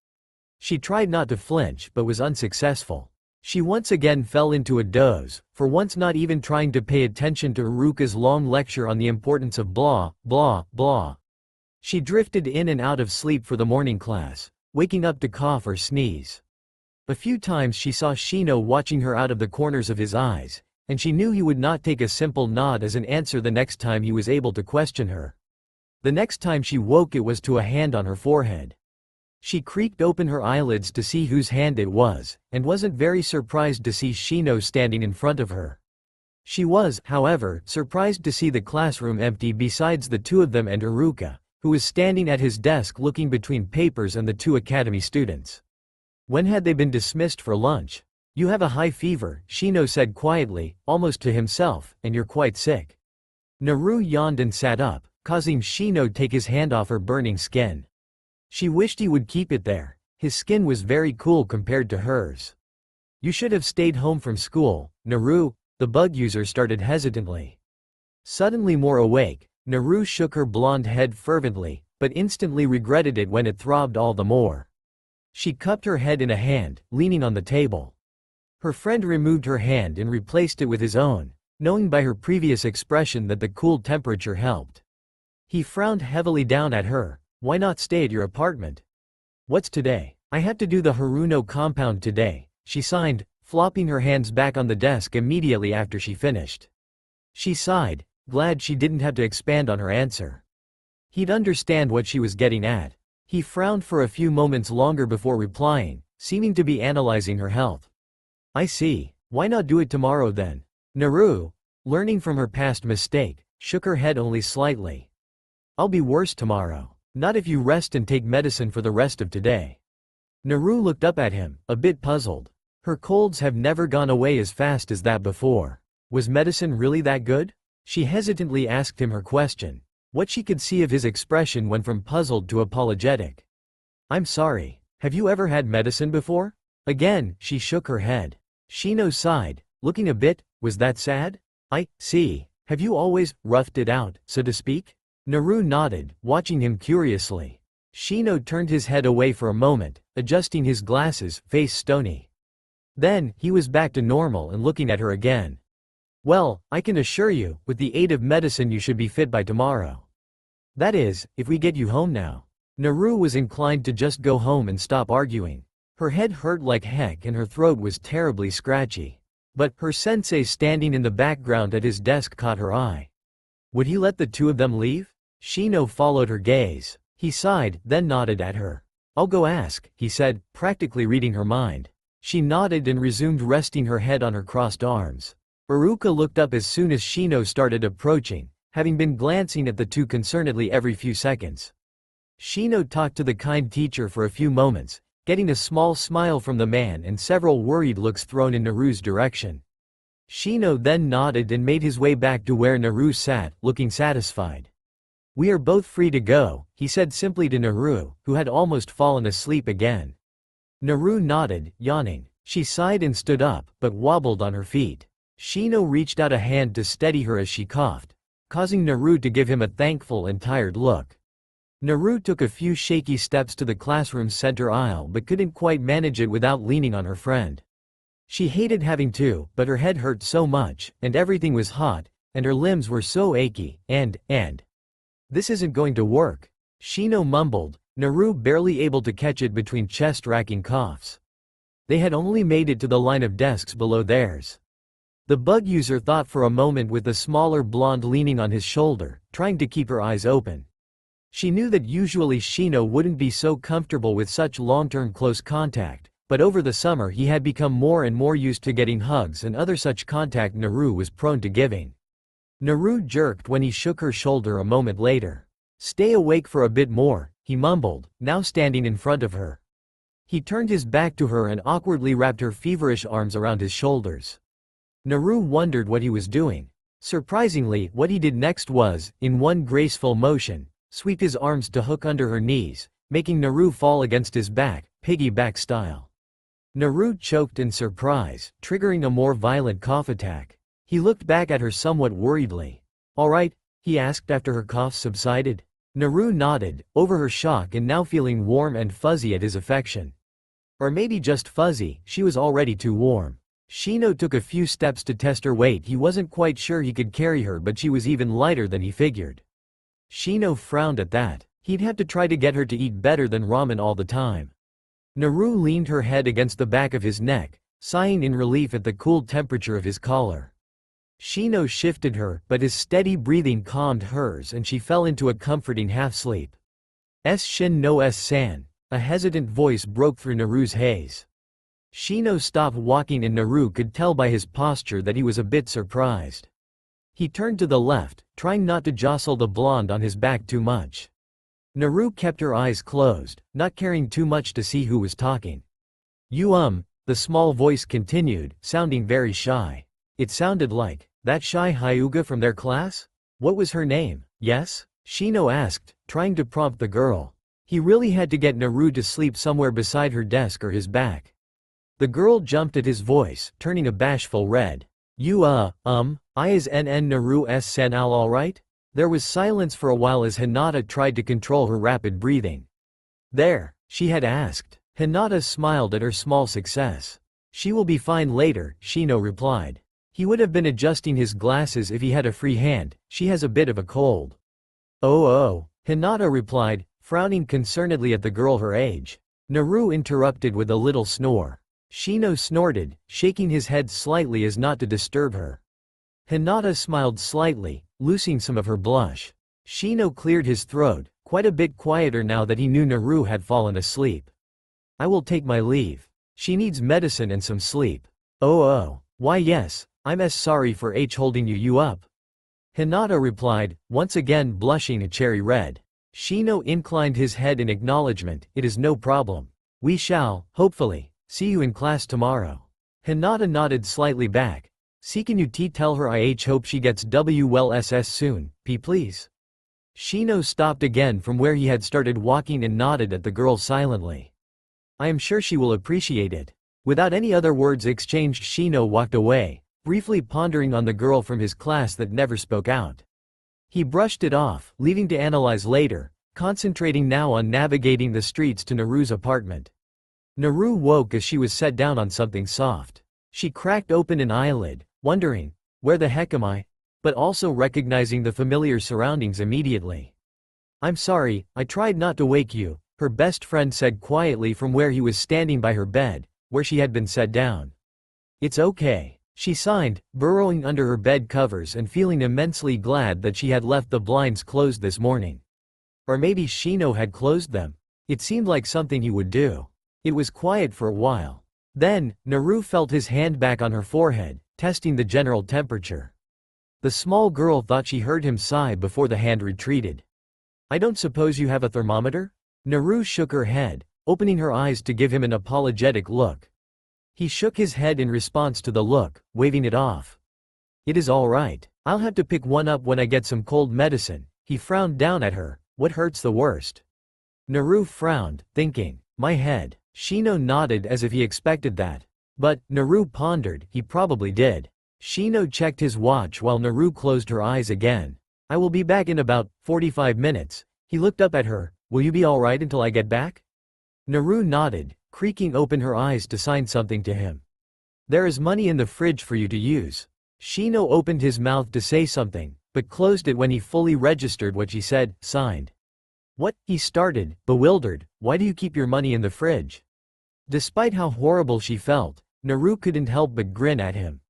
She tried not to flinch but was unsuccessful. She once again fell into a doze, for once not even trying to pay attention to Ruka's long lecture on the importance of blah, blah, blah. She drifted in and out of sleep for the morning class, waking up to cough or sneeze. A few times she saw Shino watching her out of the corners of his eyes, and she knew he would not take a simple nod as an answer the next time he was able to question her. The next time she woke it was to a hand on her forehead. She creaked open her eyelids to see whose hand it was, and wasn't very surprised to see Shino standing in front of her. She was, however, surprised to see the classroom empty besides the two of them and Haruka, who was standing at his desk looking between papers and the two academy students. When had they been dismissed for lunch? "You have a high fever," Shino said quietly, almost to himself, "and you're quite sick." Naru yawned and sat up, causing Shino take his hand off her burning skin. She wished he would keep it there. His skin was very cool compared to hers. "You should have stayed home from school, Naru," the bug user started hesitantly. Suddenly more awake, Naru shook her blonde head fervently, but instantly regretted it when it throbbed all the more. She cupped her head in a hand, leaning on the table. Her friend removed her hand and replaced it with his own, knowing by her previous expression that the cool temperature helped. He frowned heavily down at her. "Why not stay at your apartment?" "What's today?" "I have to do the Haruno compound today," she signed, flopping her hands back on the desk immediately after she finished. She sighed, glad she didn't have to expand on her answer. He'd understand what she was getting at. He frowned for a few moments longer before replying, seeming to be analyzing her health. "I see. Why not do it tomorrow then?" Naru, learning from her past mistake, shook her head only slightly. "I'll be worse tomorrow. Not if you rest and take medicine for the rest of today." Naru looked up at him, a bit puzzled. Her colds have never gone away as fast as that before. Was medicine really that good? She hesitantly asked him her question. What she could see of his expression went from puzzled to apologetic. "I'm sorry. Have you ever had medicine before?" Again, she shook her head. Shino sighed, looking a bit, "Was that sad?" "I see. Have you always roughed it out, so to speak?" Naru nodded, watching him curiously. Shino turned his head away for a moment, adjusting his glasses, face stony. Then, he was back to normal and looking at her again. "Well, I can assure you, with the aid of medicine you should be fit by tomorrow. That is, if we get you home now." Naru was inclined to just go home and stop arguing. Her head hurt like heck and her throat was terribly scratchy. But her sensei standing in the background at his desk caught her eye. Would he let the two of them leave? Shino followed her gaze. He sighed, then nodded at her. "I'll go ask," he said, practically reading her mind. She nodded and resumed resting her head on her crossed arms. Haruka looked up as soon as Shino started approaching, having been glancing at the two concernedly every few seconds. Shino talked to the kind teacher for a few moments, getting a small smile from the man and several worried looks thrown in Naru's direction. Shino then nodded and made his way back to where Naru sat, looking satisfied. "We are both free to go," he said simply to Naru, who had almost fallen asleep again. Naru nodded, yawning. She sighed and stood up, but wobbled on her feet. Shino reached out a hand to steady her as she coughed, causing Naru to give him a thankful and tired look. Naru took a few shaky steps to the classroom's center aisle but couldn't quite manage it without leaning on her friend. She hated having to, but her head hurt so much, and everything was hot, and her limbs were so achy, and "This isn't going to work," Shino mumbled, Naru barely able to catch it between chest-racking coughs. They had only made it to the line of desks below theirs. The bug user thought for a moment with the smaller blonde leaning on his shoulder, trying to keep her eyes open. She knew that usually Shino wouldn't be so comfortable with such long-term close contact, but over the summer he had become more and more used to getting hugs and other such contact Naru was prone to giving. Naru jerked when he shook her shoulder a moment later. "Stay awake for a bit more," he mumbled, now standing in front of her. He turned his back to her and awkwardly wrapped her feverish arms around his shoulders. Naru wondered what he was doing. Surprisingly, what he did next was, in one graceful motion, sweep his arms to hook under her knees, making Naru fall against his back, piggyback style. Naru choked in surprise, triggering a more violent cough attack. He looked back at her somewhat worriedly. "All right?" he asked after her cough subsided. Naru nodded, over her shock and now feeling warm and fuzzy at his affection. Or maybe just fuzzy, she was already too warm. Shino took a few steps to test her weight. He wasn't quite sure he could carry her, but she was even lighter than he figured. Shino frowned at that. He'd have to try to get her to eat better than ramen all the time. Naru leaned her head against the back of his neck, sighing in relief at the cool temperature of his collar. Shino shifted her, but his steady breathing calmed hers and she fell into a comforting half-sleep. Shin no S-san, a hesitant voice broke through Naru's haze. Shino stopped walking and Naru could tell by his posture that he was a bit surprised. He turned to the left, trying not to jostle the blonde on his back too much. Naru kept her eyes closed, not caring too much to see who was talking. The small voice continued, sounding very shy. It sounded like, that shy Hyuga from their class? What was her name? Yes? Shino asked, trying to prompt the girl. He really had to get Naru to sleep somewhere beside her desk or his back. The girl jumped at his voice, turning a bashful red. Is Naru S-san alright? There was silence for a while as Hinata tried to control her rapid breathing. There, she had asked. Hinata smiled at her small success. She will be fine later, Shino replied. He would have been adjusting his glasses if he had a free hand. She has a bit of a cold. Oh, Hinata replied, frowning concernedly at the girl her age. Naru interrupted with a little snore. Shino snorted, shaking his head slightly as not to disturb her. Hinata smiled slightly, loosing some of her blush. Shino cleared his throat, quite a bit quieter now that he knew Naru had fallen asleep. I will take my leave. She needs medicine and some sleep. Oh, why yes, I'm sorry for holding you up. Hinata replied, once again blushing a cherry red. Shino inclined his head in acknowledgement. It is no problem. We shall, hopefully, see you in class tomorrow. Hinata nodded slightly back. Can you tell her I hope she gets WLSS soon, please? Shino stopped again from where he had started walking and nodded at the girl silently. I am sure she will appreciate it. Without any other words exchanged, Shino walked away, briefly pondering on the girl from his class that never spoke out. He brushed it off, leaving to analyze later, concentrating now on navigating the streets to Naru's apartment. Naru woke as she was set down on something soft. She cracked open an eyelid, wondering, where the heck am I? But also recognizing the familiar surroundings immediately. I'm sorry, I tried not to wake you, her best friend said quietly from where he was standing by her bed, where she had been set down. It's okay, she sighed, burrowing under her bed covers and feeling immensely glad that she had left the blinds closed this morning. Or maybe Shino had closed them. It seemed like something he would do. It was quiet for a while. Then, Naru felt his hand back on her forehead, testing the general temperature. The small girl thought she heard him sigh before the hand retreated. I don't suppose you have a thermometer? Naru shook her head, opening her eyes to give him an apologetic look. He shook his head in response to the look, waving it off. It is all right. I'll have to pick one up when I get some cold medicine. He frowned down at her. What hurts the worst? Naru frowned, thinking, my head. Shino nodded as if he expected that. But, Naru pondered, he probably did. Shino checked his watch while Naru closed her eyes again. I will be back in about 45 minutes. He looked up at her. Will you be alright until I get back? Naru nodded, creaking open her eyes to sign something to him. There is money in the fridge for you to use. Shino opened his mouth to say something, but closed it when he fully registered what she said, signed. What? He started, bewildered. Why do you keep your money in the fridge? Despite how horrible she felt, Naru couldn't help but grin at him.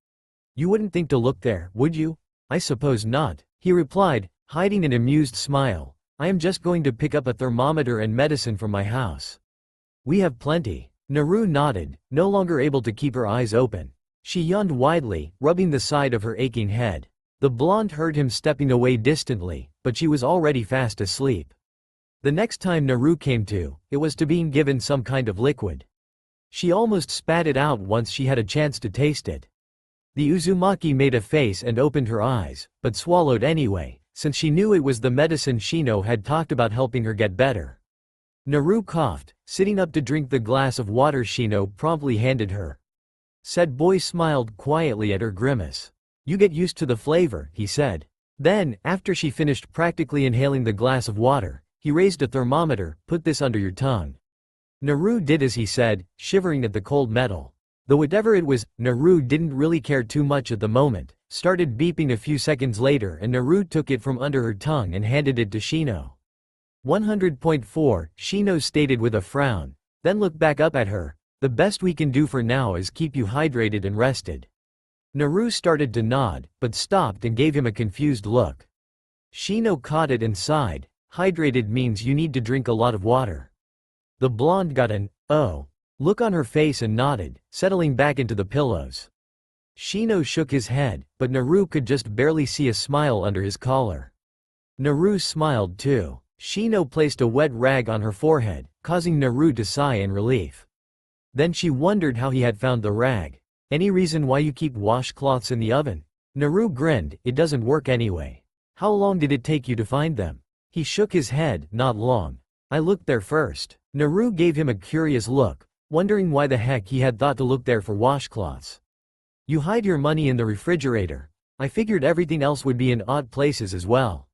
You wouldn't think to look there, would you? I suppose not, he replied, hiding an amused smile. I am just going to pick up a thermometer and medicine from my house. We have plenty. Naru nodded, no longer able to keep her eyes open. She yawned widely, rubbing the side of her aching head. The blonde heard him stepping away distantly, but she was already fast asleep. The next time Naru came to, it was to being given some kind of liquid. She almost spat it out once she had a chance to taste it. The Uzumaki made a face and opened her eyes, but swallowed anyway, since she knew it was the medicine Shino had talked about helping her get better. Naru coughed, sitting up to drink the glass of water Shino promptly handed her. Said boy smiled quietly at her grimace. You get used to the flavor, he said. Then, after she finished practically inhaling the glass of water, he raised a thermometer, put this under your tongue. Naru did as he said, shivering at the cold metal. Though whatever it was, Naru didn't really care too much at the moment, started beeping a few seconds later and Naru took it from under her tongue and handed it to Shino. 100.4, Shino stated with a frown, then looked back up at her. The best we can do for now is keep you hydrated and rested. Naru started to nod, but stopped and gave him a confused look. Shino caught it and sighed. Hydrated means you need to drink a lot of water. The blonde got an, oh, look on her face and nodded, settling back into the pillows. Shino shook his head, but Naru could just barely see a smile under his collar. Naru smiled too. Shino placed a wet rag on her forehead, causing Naru to sigh in relief. Then she wondered how he had found the rag. Any reason why you keep washcloths in the oven? Naru grinned, it doesn't work anyway. How long did it take you to find them? He shook his head, not long. I looked there first. Naru gave him a curious look, wondering why the heck he had thought to look there for washcloths. You hide your money in the refrigerator. I figured everything else would be in odd places as well.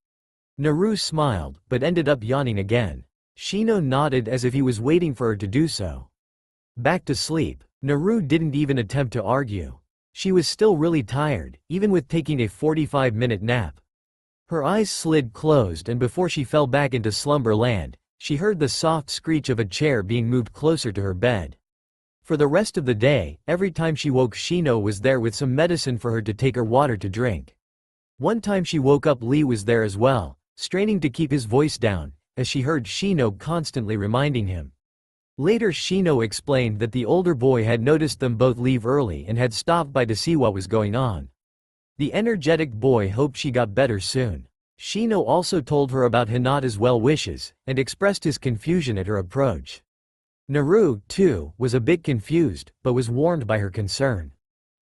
Naru smiled, but ended up yawning again. Shino nodded as if he was waiting for her to do so. Back to sleep. Naru didn't even attempt to argue. She was still really tired, even with taking a 45-minute nap. Her eyes slid closed and before she fell back into slumberland, she heard the soft screech of a chair being moved closer to her bed. For the rest of the day, every time she woke Shino was there with some medicine for her to take or water to drink. One time she woke up Lee was there as well, straining to keep his voice down, as she heard Shino constantly reminding him. Later Shino explained that the older boy had noticed them both leave early and had stopped by to see what was going on. The energetic boy hoped she got better soon. Shino also told her about Hinata's well wishes, and expressed his confusion at her approach. Naru, too, was a bit confused, but was warned by her concern.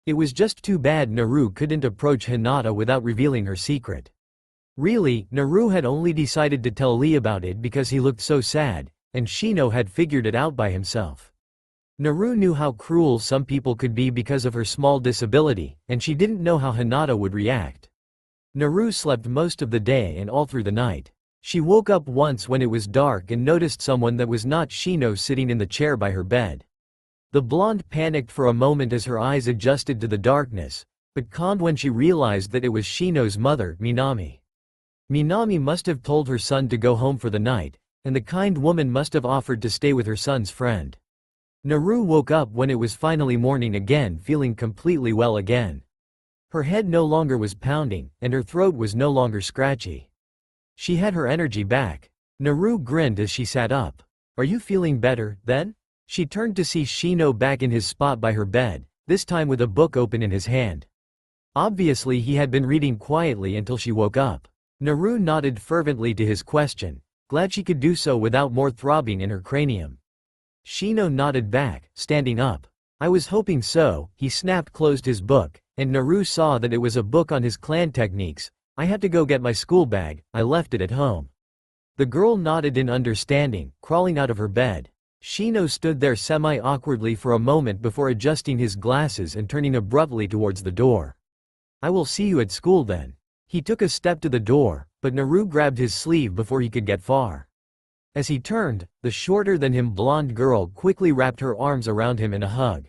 It was just too bad Naru couldn't approach Hinata without revealing her secret. Really, Naru had only decided to tell Lee about it because he looked so sad, and Shino had figured it out by himself. Naru knew how cruel some people could be because of her small disability, and she didn't know how Hinata would react. Naru slept most of the day and all through the night. She woke up once when it was dark and noticed someone that was not Shino sitting in the chair by her bed. The blonde panicked for a moment as her eyes adjusted to the darkness, but calmed when she realized that it was Shino's mother, Minami. Minami must have told her son to go home for the night, and the kind woman must have offered to stay with her son's friend. Naru woke up when it was finally morning again, feeling completely well again. Her head no longer was pounding, and her throat was no longer scratchy. She had her energy back. Naru grinned as she sat up. Are you feeling better, then? She turned to see Shino back in his spot by her bed, this time with a book open in his hand. Obviously he had been reading quietly until she woke up. Naru nodded fervently to his question, glad she could do so without more throbbing in her cranium. Shino nodded back, standing up. I was hoping so. He snapped closed his book, and Naru saw that it was a book on his clan techniques. I had to go get my school bag, I left it at home. The girl nodded in understanding, crawling out of her bed. Shino stood there semi-awkwardly for a moment before adjusting his glasses and turning abruptly towards the door. I will see you at school then. He took a step to the door, but Naru grabbed his sleeve before he could get far. As he turned, the shorter-than-him blonde girl quickly wrapped her arms around him in a hug.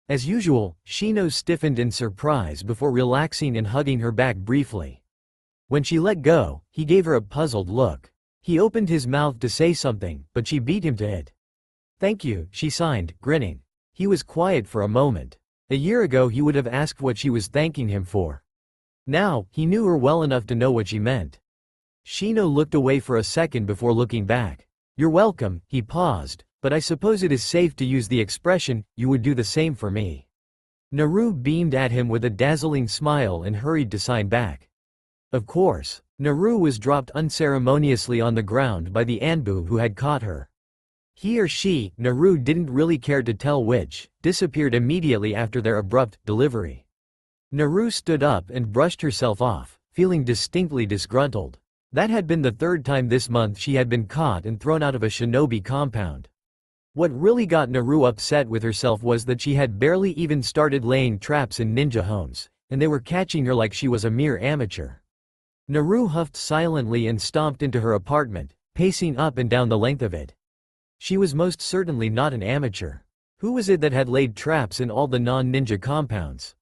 As usual, Shino stiffened in surprise before relaxing and hugging her back briefly. When she let go, he gave her a puzzled look. He opened his mouth to say something, but she beat him to it. Thank you, she signed, grinning. He was quiet for a moment. A year ago he would have asked what she was thanking him for. Now, he knew her well enough to know what she meant. Shino looked away for a second before looking back. You're welcome, he paused, but I suppose it is safe to use the expression, you would do the same for me. Naru beamed at him with a dazzling smile and hurried to sign back. Of course. Naru was dropped unceremoniously on the ground by the Anbu who had caught her. He or she, Naru didn't really care to tell which, disappeared immediately after their abrupt delivery. Naru stood up and brushed herself off, feeling distinctly disgruntled. That had been the third time this month she had been caught and thrown out of a shinobi compound. What really got Naru upset with herself was that she had barely even started laying traps in ninja homes, and they were catching her like she was a mere amateur. Naru huffed silently and stomped into her apartment, pacing up and down the length of it. She was most certainly not an amateur. Who was it that had laid traps in all the non-ninja compounds?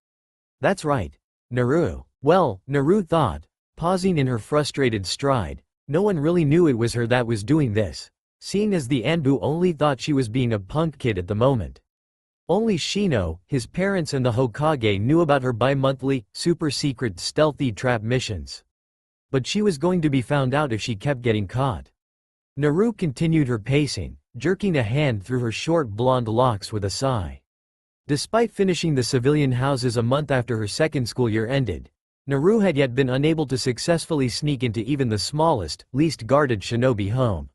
That's right. Naru. Well, Naru thought, pausing in her frustrated stride, no one really knew it was her that was doing this, seeing as the Anbu only thought she was being a punk kid at the moment. Only Shino, his parents and the Hokage knew about her bi-monthly, super-secret stealthy trap missions. But she was going to be found out if she kept getting caught. Naru continued her pacing, jerking a hand through her short blonde locks with a sigh. Despite finishing the civilian houses a month after her second school year ended, Naru had yet been unable to successfully sneak into even the smallest, least guarded shinobi home.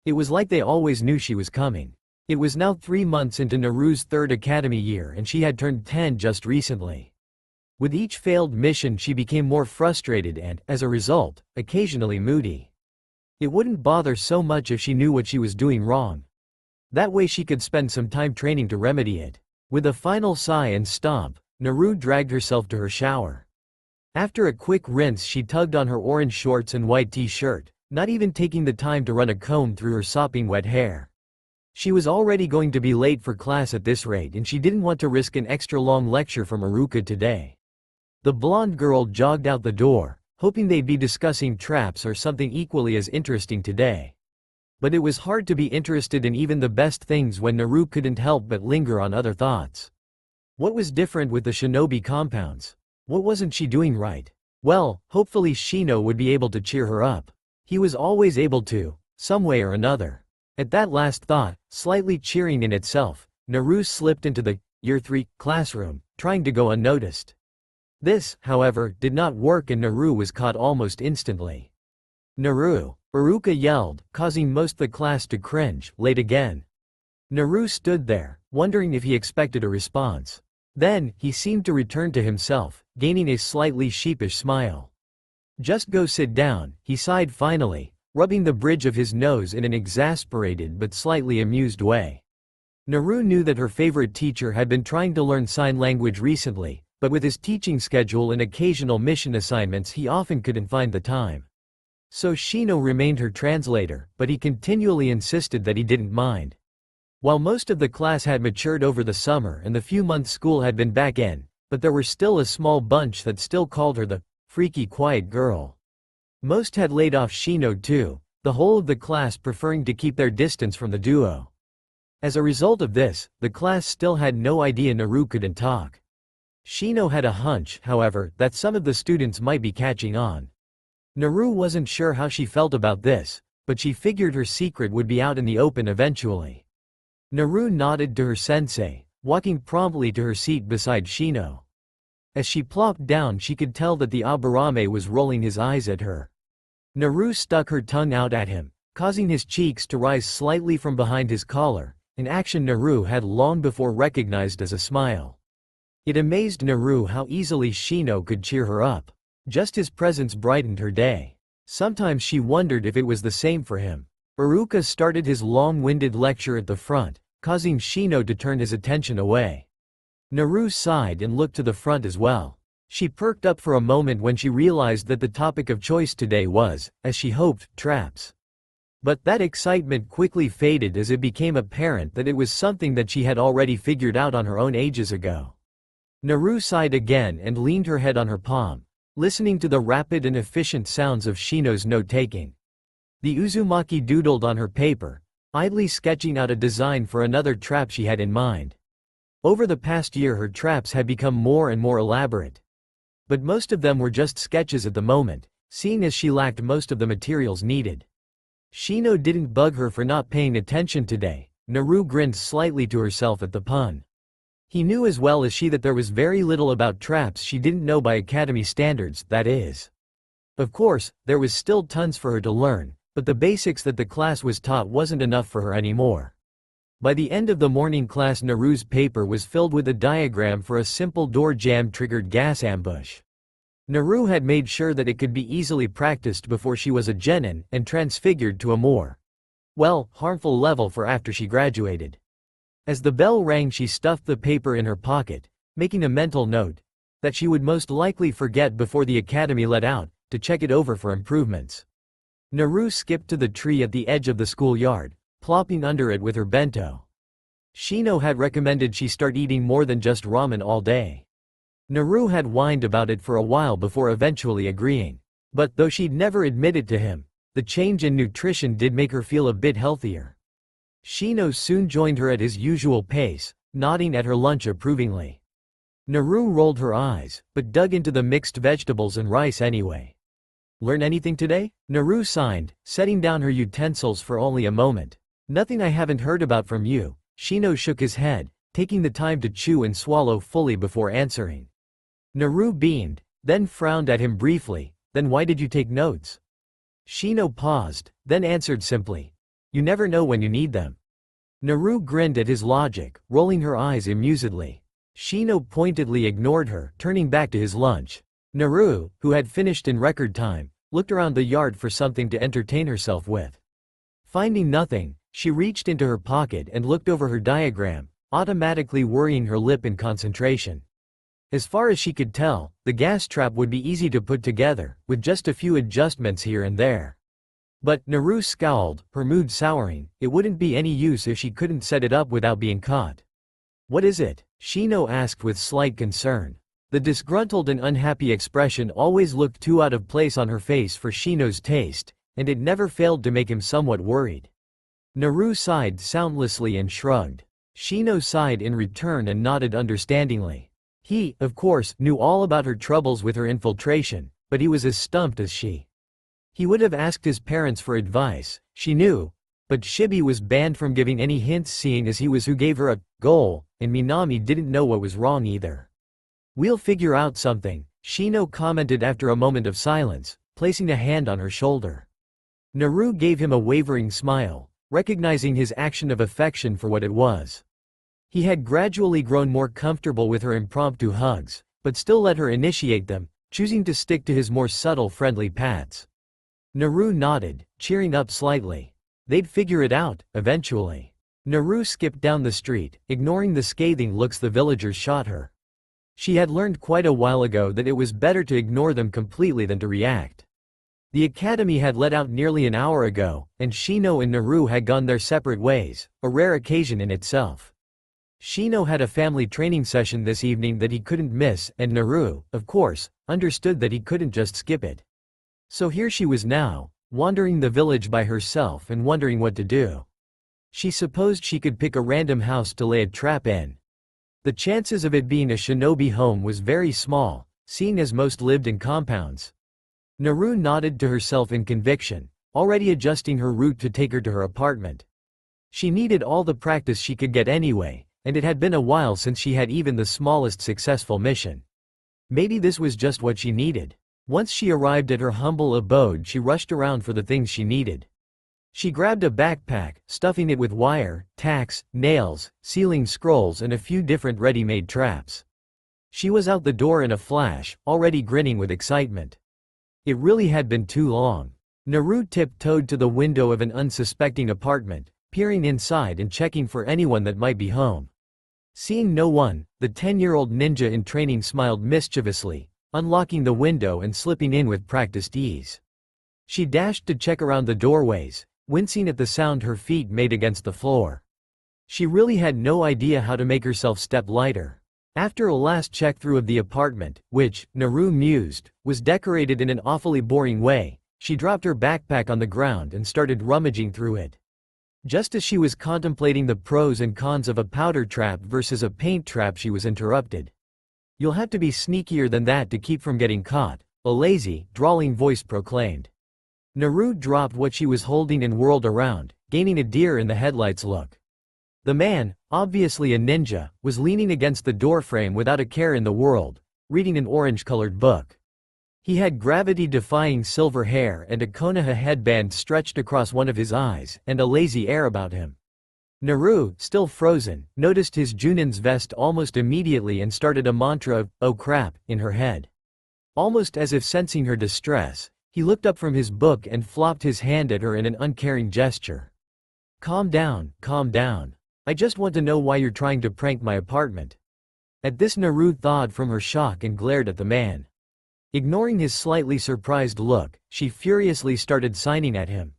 It was like they always knew she was coming. It was now 3 months into Naru's third academy year and she had turned 10 just recently. With each failed mission she became more frustrated and, as a result, occasionally moody. It wouldn't bother so much if she knew what she was doing wrong. That way she could spend some time training to remedy it. With a final sigh and stomp, Naru dragged herself to her shower. After a quick rinse she tugged on her orange shorts and white t-shirt, not even taking the time to run a comb through her sopping wet hair. She was already going to be late for class at this rate and she didn't want to risk an extra long lecture from Iruka today. The blonde girl jogged out the door, hoping they'd be discussing traps or something equally as interesting today. But it was hard to be interested in even the best things when Naru couldn't help but linger on other thoughts. What was different with the shinobi compounds? What wasn't she doing right? Well, hopefully Shino would be able to cheer her up. He was always able to, some way or another. At that last thought, slightly cheering in itself, Naru slipped into the Year 3 classroom, trying to go unnoticed. This, however, did not work and Naru was caught almost instantly. Naru! Iruka yelled, causing most of the class to cringe. Late again. Naru stood there, wondering if he expected a response. Then, he seemed to return to himself, gaining a slightly sheepish smile. Just go sit down, he sighed finally, rubbing the bridge of his nose in an exasperated but slightly amused way. Naru knew that her favorite teacher had been trying to learn sign language recently, but with his teaching schedule and occasional mission assignments he often couldn't find the time. So Shino remained her translator, but he continually insisted that he didn't mind. While most of the class had matured over the summer and the few months school had been back in, but there were still a small bunch that still called her the freaky quiet girl. Most had laid off Shino too, the whole of the class preferring to keep their distance from the duo. As a result of this, the class still had no idea Naru couldn't talk. Shino had a hunch, however, that some of the students might be catching on. Naru wasn't sure how she felt about this, but she figured her secret would be out in the open eventually. Naru nodded to her sensei, walking promptly to her seat beside Shino. As she plopped down she could tell that the Aburame was rolling his eyes at her. Naru stuck her tongue out at him, causing his cheeks to rise slightly from behind his collar, an action Naru had long before recognized as a smile. It amazed Naru how easily Shino could cheer her up. Just his presence brightened her day. Sometimes she wondered if it was the same for him. Iruka started his long-winded lecture at the front, causing Shino to turn his attention away. Naru sighed and looked to the front as well. She perked up for a moment when she realized that the topic of choice today was, as she hoped, traps. But that excitement quickly faded as it became apparent that it was something that she had already figured out on her own ages ago. Naru sighed again and leaned her head on her palm, listening to the rapid and efficient sounds of Shino's note-taking. The Uzumaki doodled on her paper, idly sketching out a design for another trap she had in mind. Over the past year her traps had become more and more elaborate. But most of them were just sketches at the moment, seeing as she lacked most of the materials needed. Shino didn't bug her for not paying attention today. Naru grinned slightly to herself at the pun. He knew as well as she that there was very little about traps she didn't know by academy standards, that is. Of course, there was still tons for her to learn, but the basics that the class was taught wasn't enough for her anymore. By the end of the morning class, Naru's paper was filled with a diagram for a simple door jam-triggered gas ambush. Naru had made sure that it could be easily practiced before she was a genin and transfigured to a more, well, harmful level for after she graduated. As the bell rang, she stuffed the paper in her pocket, making a mental note that she would most likely forget before the academy let out, to check it over for improvements. Naru skipped to the tree at the edge of the schoolyard, plopping under it with her bento. Shino had recommended she start eating more than just ramen all day. Naru had whined about it for a while before eventually agreeing. But though she'd never admit it to him, the change in nutrition did make her feel a bit healthier. Shino soon joined her at his usual pace, nodding at her lunch approvingly. Naru rolled her eyes, but dug into the mixed vegetables and rice anyway. Learn anything today? Naru sighed, setting down her utensils for only a moment. Nothing I haven't heard about from you. Shino shook his head, taking the time to chew and swallow fully before answering. Naru beamed, then frowned at him briefly. Then why did you take notes? Shino paused, then answered simply. You never know when you need them. Naru grinned at his logic, rolling her eyes amusedly. Shino pointedly ignored her, turning back to his lunch. Naru, who had finished in record time, looked around the yard for something to entertain herself with. Finding nothing, she reached into her pocket and looked over her diagram, automatically worrying her lip in concentration. As far as she could tell, the gas trap would be easy to put together, with just a few adjustments here and there. But, Naru scowled, her mood souring, it wouldn't be any use if she couldn't set it up without being caught. What is it? Shino asked with slight concern. The disgruntled and unhappy expression always looked too out of place on her face for Shino's taste, and it never failed to make him somewhat worried. Naru sighed soundlessly and shrugged. Shino sighed in return and nodded understandingly. He, of course, knew all about her troubles with her infiltration, but he was as stumped as she. He would have asked his parents for advice, she knew, but Shibi was banned from giving any hints seeing as he was who gave her a goal, and Minami didn't know what was wrong either. We'll figure out something, Shino commented after a moment of silence, placing a hand on her shoulder. Naru gave him a wavering smile, recognizing his action of affection for what it was. He had gradually grown more comfortable with her impromptu hugs, but still let her initiate them, choosing to stick to his more subtle friendly pats. Naru nodded, cheering up slightly. They'd figure it out, eventually. Naru skipped down the street, ignoring the scathing looks the villagers shot her. She had learned quite a while ago that it was better to ignore them completely than to react. The academy had let out nearly an hour ago, and Shino and Naru had gone their separate ways, a rare occasion in itself. Shino had a family training session this evening that he couldn't miss, and Naru, of course, understood that he couldn't just skip it. So here she was now, wandering the village by herself and wondering what to do. She supposed she could pick a random house to lay a trap in. The chances of it being a shinobi home was very small, seeing as most lived in compounds. Naru nodded to herself in conviction, already adjusting her route to take her to her apartment. She needed all the practice she could get anyway, and it had been a while since she had even the smallest successful mission. Maybe this was just what she needed. Once she arrived at her humble abode, she rushed around for the things she needed. She grabbed a backpack, stuffing it with wire, tacks, nails, sealing scrolls and a few different ready-made traps. She was out the door in a flash, already grinning with excitement. It really had been too long. Naru tiptoed to the window of an unsuspecting apartment, peering inside and checking for anyone that might be home. Seeing no one, the 10-year-old ninja in training smiled mischievously, unlocking the window and slipping in with practiced ease. She dashed to check around the doorways, wincing at the sound her feet made against the floor. She really had no idea how to make herself step lighter. After a last check through of the apartment, which, Naru mused, was decorated in an awfully boring way, she dropped her backpack on the ground and started rummaging through it. Just as she was contemplating the pros and cons of a powder trap versus a paint trap, she was interrupted. You'll have to be sneakier than that to keep from getting caught, a lazy, drawling voice proclaimed. Naru dropped what she was holding and whirled around, gaining a deer in the headlights look. The man, obviously a ninja, was leaning against the doorframe without a care in the world, reading an orange-colored book. He had gravity-defying silver hair and a Konoha headband stretched across one of his eyes, and a lazy air about him. Naru, still frozen, noticed his Junin's vest almost immediately and started a mantra of, "Oh crap," in her head. Almost as if sensing her distress, he looked up from his book and flopped his hand at her in an uncaring gesture. Calm down, calm down. I just want to know why you're trying to prank my apartment." At this Naru thawed from her shock and glared at the man. Ignoring his slightly surprised look, she furiously started signing at him.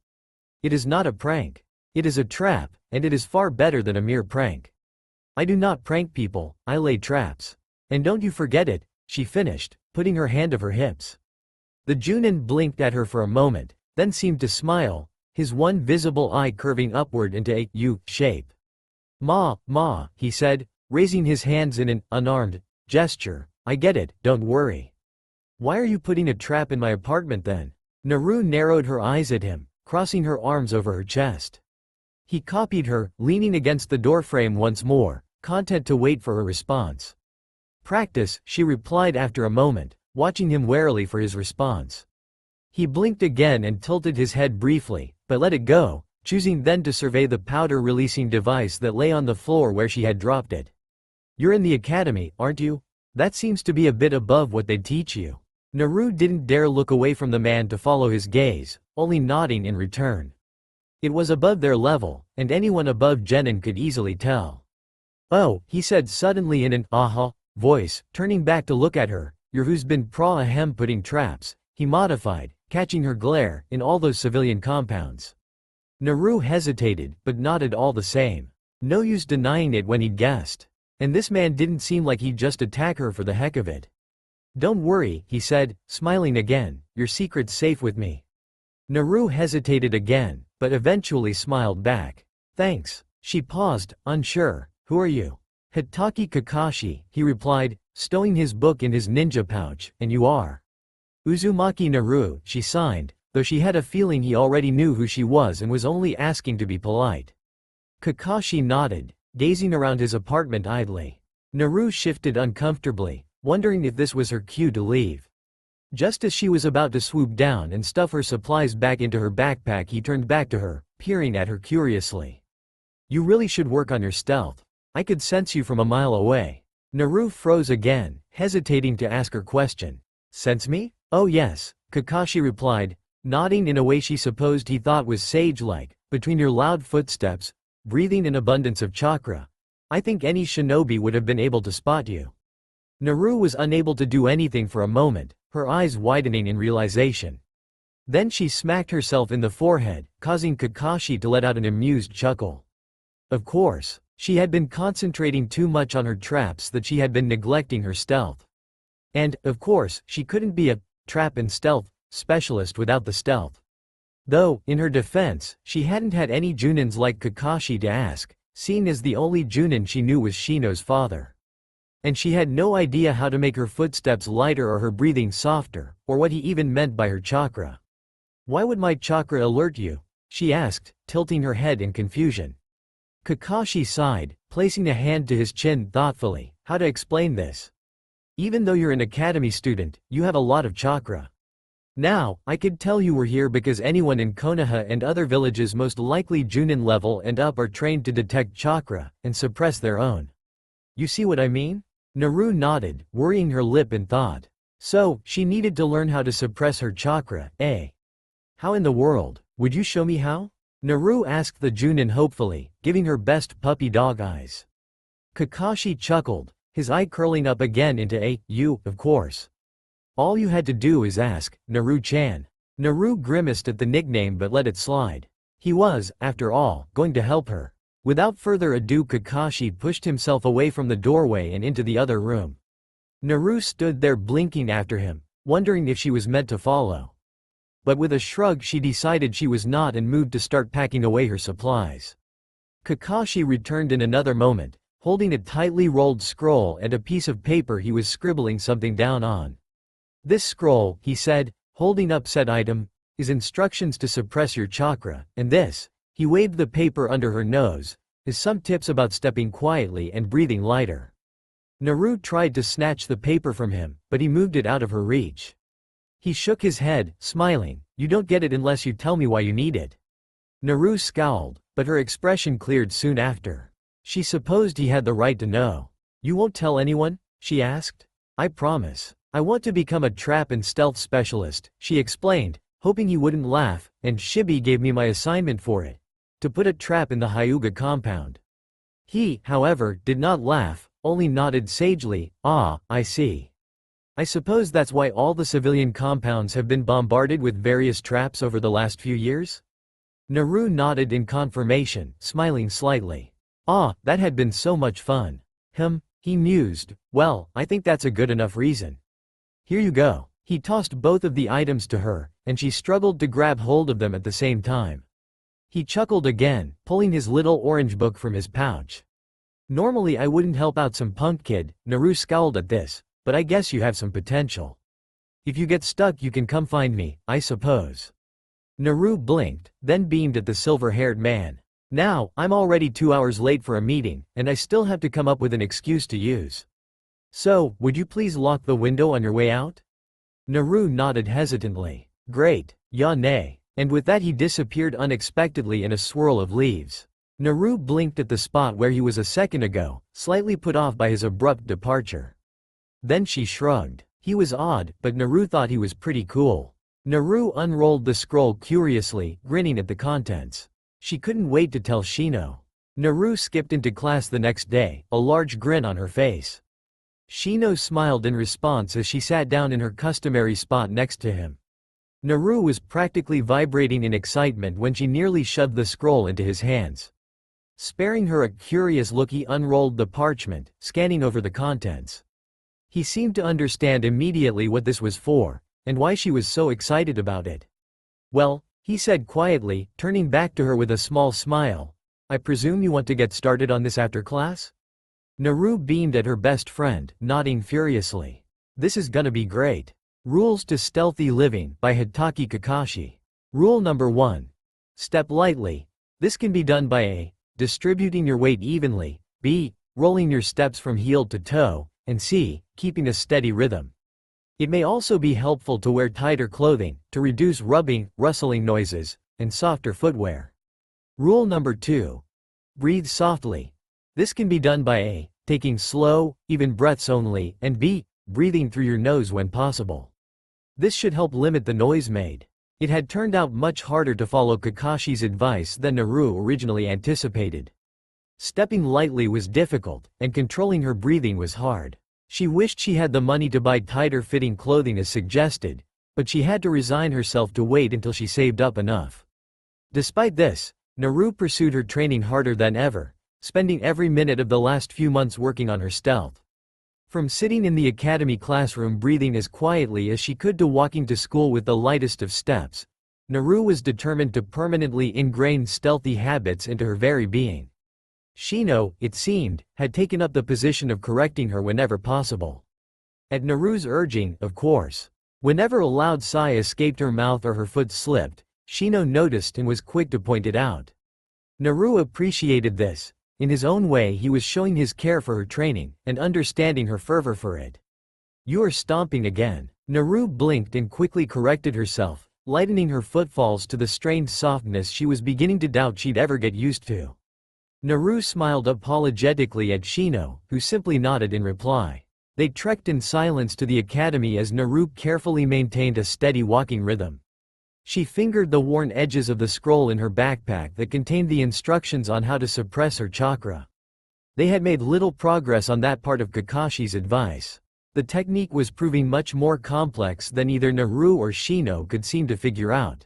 "It is not a prank. It is a trap, and it is far better than a mere prank. I do not prank people, I lay traps. And don't you forget it," she finished, putting her hand of her hips. The Junin blinked at her for a moment, then seemed to smile, his one visible eye curving upward into a U shape. Ma, he said, raising his hands in an unarmed gesture. "I get it, don't worry. Why are you putting a trap in my apartment then?" Naru narrowed her eyes at him, crossing her arms over her chest. He copied her, leaning against the doorframe once more, content to wait for her response. "Practice," she replied after a moment, watching him warily for his response. He blinked again and tilted his head briefly, but let it go, choosing then to survey the powder-releasing device that lay on the floor where she had dropped it. "You're in the academy, aren't you? That seems to be a bit above what they'd teach you." Naru didn't dare look away from the man to follow his gaze, only nodding in return. It was above their level, and anyone above Genin could easily tell. "Oh," he said suddenly in an aha voice, turning back to look at her, "You're who's been pra-ahem putting traps," he modified, catching her glare, "in all those civilian compounds." Naru hesitated, but nodded all the same. No use denying it when he'd guessed. And this man didn't seem like he'd just attack her for the heck of it. "Don't worry," he said, smiling again, "your secret's safe with me." Naru hesitated again, but eventually smiled back. "Thanks." She paused, unsure. "Who are you?" "Hitaki Kakashi," he replied, stowing his book in his ninja pouch. "And you are?" "Uzumaki Naru," she signed, though she had a feeling he already knew who she was and was only asking to be polite. Kakashi nodded, gazing around his apartment idly. Naru shifted uncomfortably, wondering if this was her cue to leave. Just as she was about to swoop down and stuff her supplies back into her backpack, he turned back to her, peering at her curiously. "You really should work on your stealth. I could sense you from a mile away." Naru froze again, hesitating to ask her question. "Sense me?" "Oh yes," Kakashi replied, nodding in a way she supposed he thought was sage-like, "between your loud footsteps, breathing an abundance of chakra. I think any shinobi would have been able to spot you." Naru was unable to do anything for a moment, her eyes widening in realization. Then she smacked herself in the forehead, causing Kakashi to let out an amused chuckle. Of course, she had been concentrating too much on her traps that she had been neglecting her stealth. And, of course, she couldn't be a trap and stealth specialist without the stealth. Though, in her defense, she hadn't had any Junins like Kakashi to ask, seeing as the only Junin she knew was Shino's father. And she had no idea how to make her footsteps lighter or her breathing softer, or what he even meant by her chakra. "Why would my chakra alert you?" she asked, tilting her head in confusion. Kakashi sighed, placing a hand to his chin thoughtfully. "How to explain this? Even though you're an academy student, you have a lot of chakra. Now, I could tell you were here because anyone in Konoha and other villages most likely Junin level and up are trained to detect chakra, and suppress their own. You see what I mean?" Naru nodded, worrying her lip in thought. So, she needed to learn how to suppress her chakra, eh? "How in the world? Would you show me how?" Naru asked the Junin hopefully, giving her best puppy dog eyes. Kakashi chuckled, his eye curling up again into a, "You, of course. All you had to do is ask, Naru-chan." Naru grimaced at the nickname but let it slide. He was, after all, going to help her. Without further ado, Kakashi pushed himself away from the doorway and into the other room. Naru stood there blinking after him, wondering if she was meant to follow. But with a shrug she decided she was not and moved to start packing away her supplies. Kakashi returned in another moment, holding a tightly rolled scroll and a piece of paper he was scribbling something down on. "This scroll," he said, holding up said item, "is instructions to suppress your chakra, and this," he waved the paper under her nose, "is some tips about stepping quietly and breathing lighter." Naru tried to snatch the paper from him, but he moved it out of her reach. He shook his head, smiling. You don't get it unless you tell me why you need it. Naru scowled, but her expression cleared soon after. She supposed he had the right to know. You won't tell anyone? She asked. I promise. I want to become a trap and stealth specialist, she explained, hoping he wouldn't laugh, and Shibi gave me my assignment for it. To put a trap in the Hyuga compound. He, however, did not laugh, only nodded sagely. Ah, I see. I suppose that's why all the civilian compounds have been bombarded with various traps over the last few years? Naru nodded in confirmation, smiling slightly. Ah, that had been so much fun. He mused. Well, I think that's a good enough reason. Here you go. He tossed both of the items to her, and she struggled to grab hold of them at the same time. He chuckled again, pulling his little orange book from his pouch. Normally I wouldn't help out some punk kid, Naru scowled at this, but I guess you have some potential. If you get stuck you can come find me, I suppose. Naru blinked, then beamed at the silver-haired man. Now, I'm already 2 hours late for a meeting, and I still have to come up with an excuse to use. So, would you please lock the window on your way out? Naru nodded hesitantly. Great, ya nay. And with that he disappeared unexpectedly in a swirl of leaves. Naru blinked at the spot where he was a second ago, slightly put off by his abrupt departure. Then she shrugged. He was odd, but Naru thought he was pretty cool. Naru unrolled the scroll curiously, grinning at the contents. She couldn't wait to tell Shino. Naru skipped into class the next day, a large grin on her face. Shino smiled in response as she sat down in her customary spot next to him. Naru was practically vibrating in excitement when she nearly shoved the scroll into his hands. Sparing her a curious look, he unrolled the parchment, scanning over the contents. He seemed to understand immediately what this was for, and why she was so excited about it. Well, he said quietly, turning back to her with a small smile. I presume you want to get started on this after class? Naru beamed at her best friend, nodding furiously. This is gonna be great. Rules to Stealthy Living by Hitaki Kakashi. Rule number 1. Step lightly. This can be done by A. Distributing your weight evenly, B. Rolling your steps from heel to toe, and C. Keeping a steady rhythm. It may also be helpful to wear tighter clothing, to reduce rubbing, rustling noises, and softer footwear. Rule number 2. Breathe softly. This can be done by A. Taking slow, even breaths only, and B. Breathing through your nose when possible. This should help limit the noise made. It had turned out much harder to follow Kakashi's advice than Naru originally anticipated. Stepping lightly was difficult, and controlling her breathing was hard. She wished she had the money to buy tighter-fitting clothing as suggested, but she had to resign herself to wait until she saved up enough. Despite this, Naru pursued her training harder than ever, spending every minute of the last few months working on her stealth. From sitting in the academy classroom breathing as quietly as she could to walking to school with the lightest of steps, Naru was determined to permanently ingrain stealthy habits into her very being. Shino, it seemed, had taken up the position of correcting her whenever possible. At Naru's urging, of course. Whenever a loud sigh escaped her mouth or her foot slipped, Shino noticed and was quick to point it out. Naru appreciated this. In his own way he was showing his care for her training, and understanding her fervor for it. You are stomping again. Naru blinked and quickly corrected herself, lightening her footfalls to the strained softness she was beginning to doubt she'd ever get used to. Naru smiled apologetically at Shino, who simply nodded in reply. They trekked in silence to the academy as Naru carefully maintained a steady walking rhythm. She fingered the worn edges of the scroll in her backpack that contained the instructions on how to suppress her chakra. They had made little progress on that part of Kakashi's advice. The technique was proving much more complex than either Naru or Shino could seem to figure out.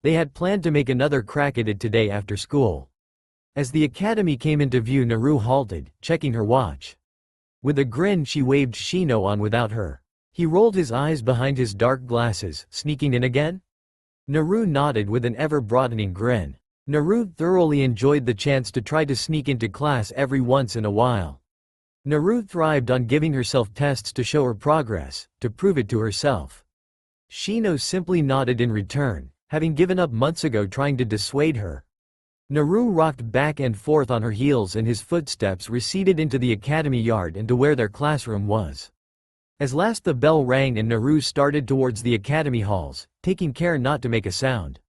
They had planned to make another crack at it today after school. As the academy came into view, Naru halted, checking her watch. With a grin she waved Shino on without her. He rolled his eyes behind his dark glasses, sneaking in again? Naru nodded with an ever-broadening grin. Naru thoroughly enjoyed the chance to try to sneak into class every once in a while. Naru thrived on giving herself tests to show her progress, to prove it to herself. Shino simply nodded in return, having given up months ago trying to dissuade her. Naru rocked back and forth on her heels and his footsteps receded into the academy yard and to where their classroom was. As last the bell rang and Naru started towards the academy halls, taking care not to make a sound.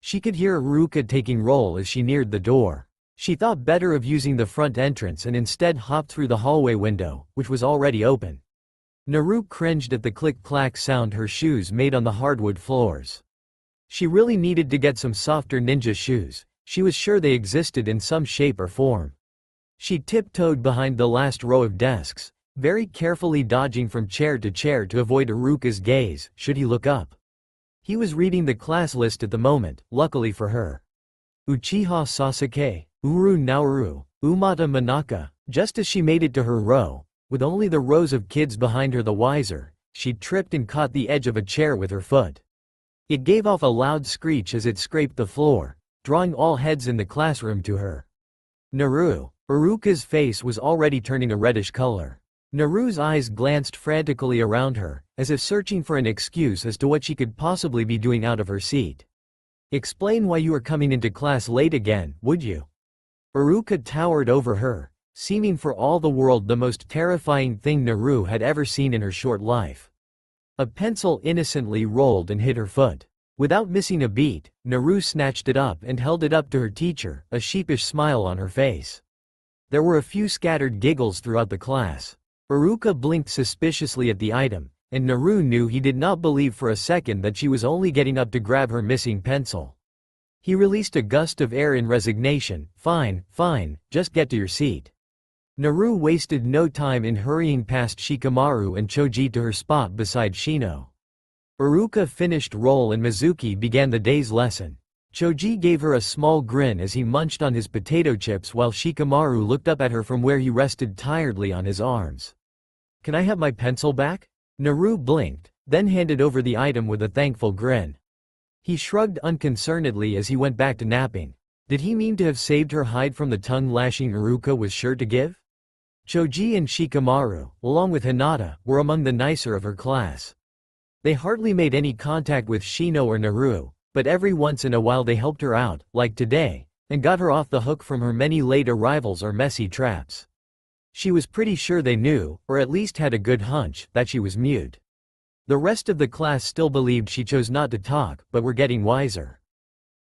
She could hear Iruka taking roll as she neared the door. She thought better of using the front entrance and instead hopped through the hallway window, which was already open. Naru cringed at the click-clack sound her shoes made on the hardwood floors. She really needed to get some softer ninja shoes. She was sure they existed in some shape or form. She tiptoed behind the last row of desks, very carefully dodging from chair to chair to avoid Iruka's gaze, should he look up. He was reading the class list at the moment, luckily for her. Uchiha Sasuke, Uru Naoru, Umata Manaka. Just as she made it to her row, with only the rows of kids behind her the wiser, she tripped and caught the edge of a chair with her foot. It gave off a loud screech as it scraped the floor, drawing all heads in the classroom to her. Naru. Iruka's face was already turning a reddish color. Naru's eyes glanced frantically around her, as if searching for an excuse as to what she could possibly be doing out of her seat. Explain why you are coming into class late again, would you? Iruka towered over her, seeming for all the world the most terrifying thing Naru had ever seen in her short life. A pencil innocently rolled and hit her foot. Without missing a beat, Naru snatched it up and held it up to her teacher, a sheepish smile on her face. There were a few scattered giggles throughout the class. Iruka blinked suspiciously at the item, and Naru knew he did not believe for a second that she was only getting up to grab her missing pencil. He released a gust of air in resignation. Fine, fine, just get to your seat. Naru wasted no time in hurrying past Shikamaru and Choji to her spot beside Shino. Iruka finished roll and Mizuki began the day's lesson. Choji gave her a small grin as he munched on his potato chips while Shikamaru looked up at her from where he rested tiredly on his arms. Can I have my pencil back? Naru blinked, then handed over the item with a thankful grin. He shrugged unconcernedly as he went back to napping. Did he mean to have saved her hide from the tongue-lashing Iruka was sure to give? Choji and Shikamaru, along with Hinata, were among the nicer of her class. They hardly made any contact with Shino or Naru, but every once in a while they helped her out, like today, and got her off the hook from her many late arrivals or messy traps. She was pretty sure they knew, or at least had a good hunch, that she was mute. The rest of the class still believed she chose not to talk, but were getting wiser.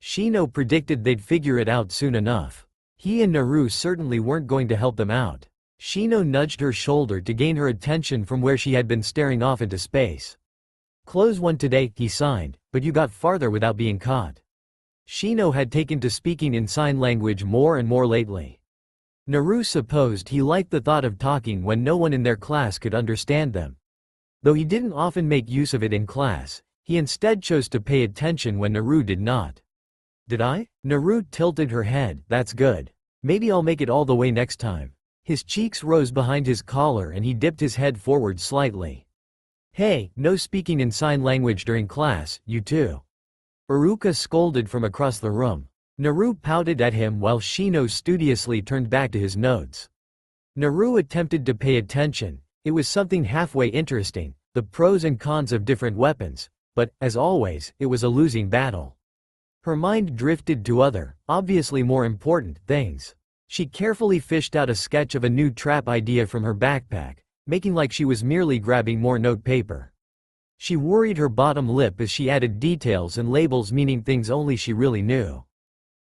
Shino predicted they'd figure it out soon enough. He and Naru certainly weren't going to help them out. Shino nudged her shoulder to gain her attention from where she had been staring off into space. Close one today, he signed, but you got farther without being caught. Shino had taken to speaking in sign language more and more lately. Naru supposed he liked the thought of talking when no one in their class could understand them. Though he didn't often make use of it in class, he instead chose to pay attention when Naru did not. Did I? Naru tilted her head. That's good. Maybe I'll make it all the way next time. His cheeks rose behind his collar and he dipped his head forward slightly. Hey, no speaking in sign language during class, you too. Iruka scolded from across the room. Naru pouted at him while Shino studiously turned back to his notes. Naru attempted to pay attention. It was something halfway interesting, the pros and cons of different weapons, but, as always, it was a losing battle. Her mind drifted to other, obviously more important, things. She carefully fished out a sketch of a new trap idea from her backpack, making like she was merely grabbing more note paper. She worried her bottom lip as she added details and labels meaning things only she really knew.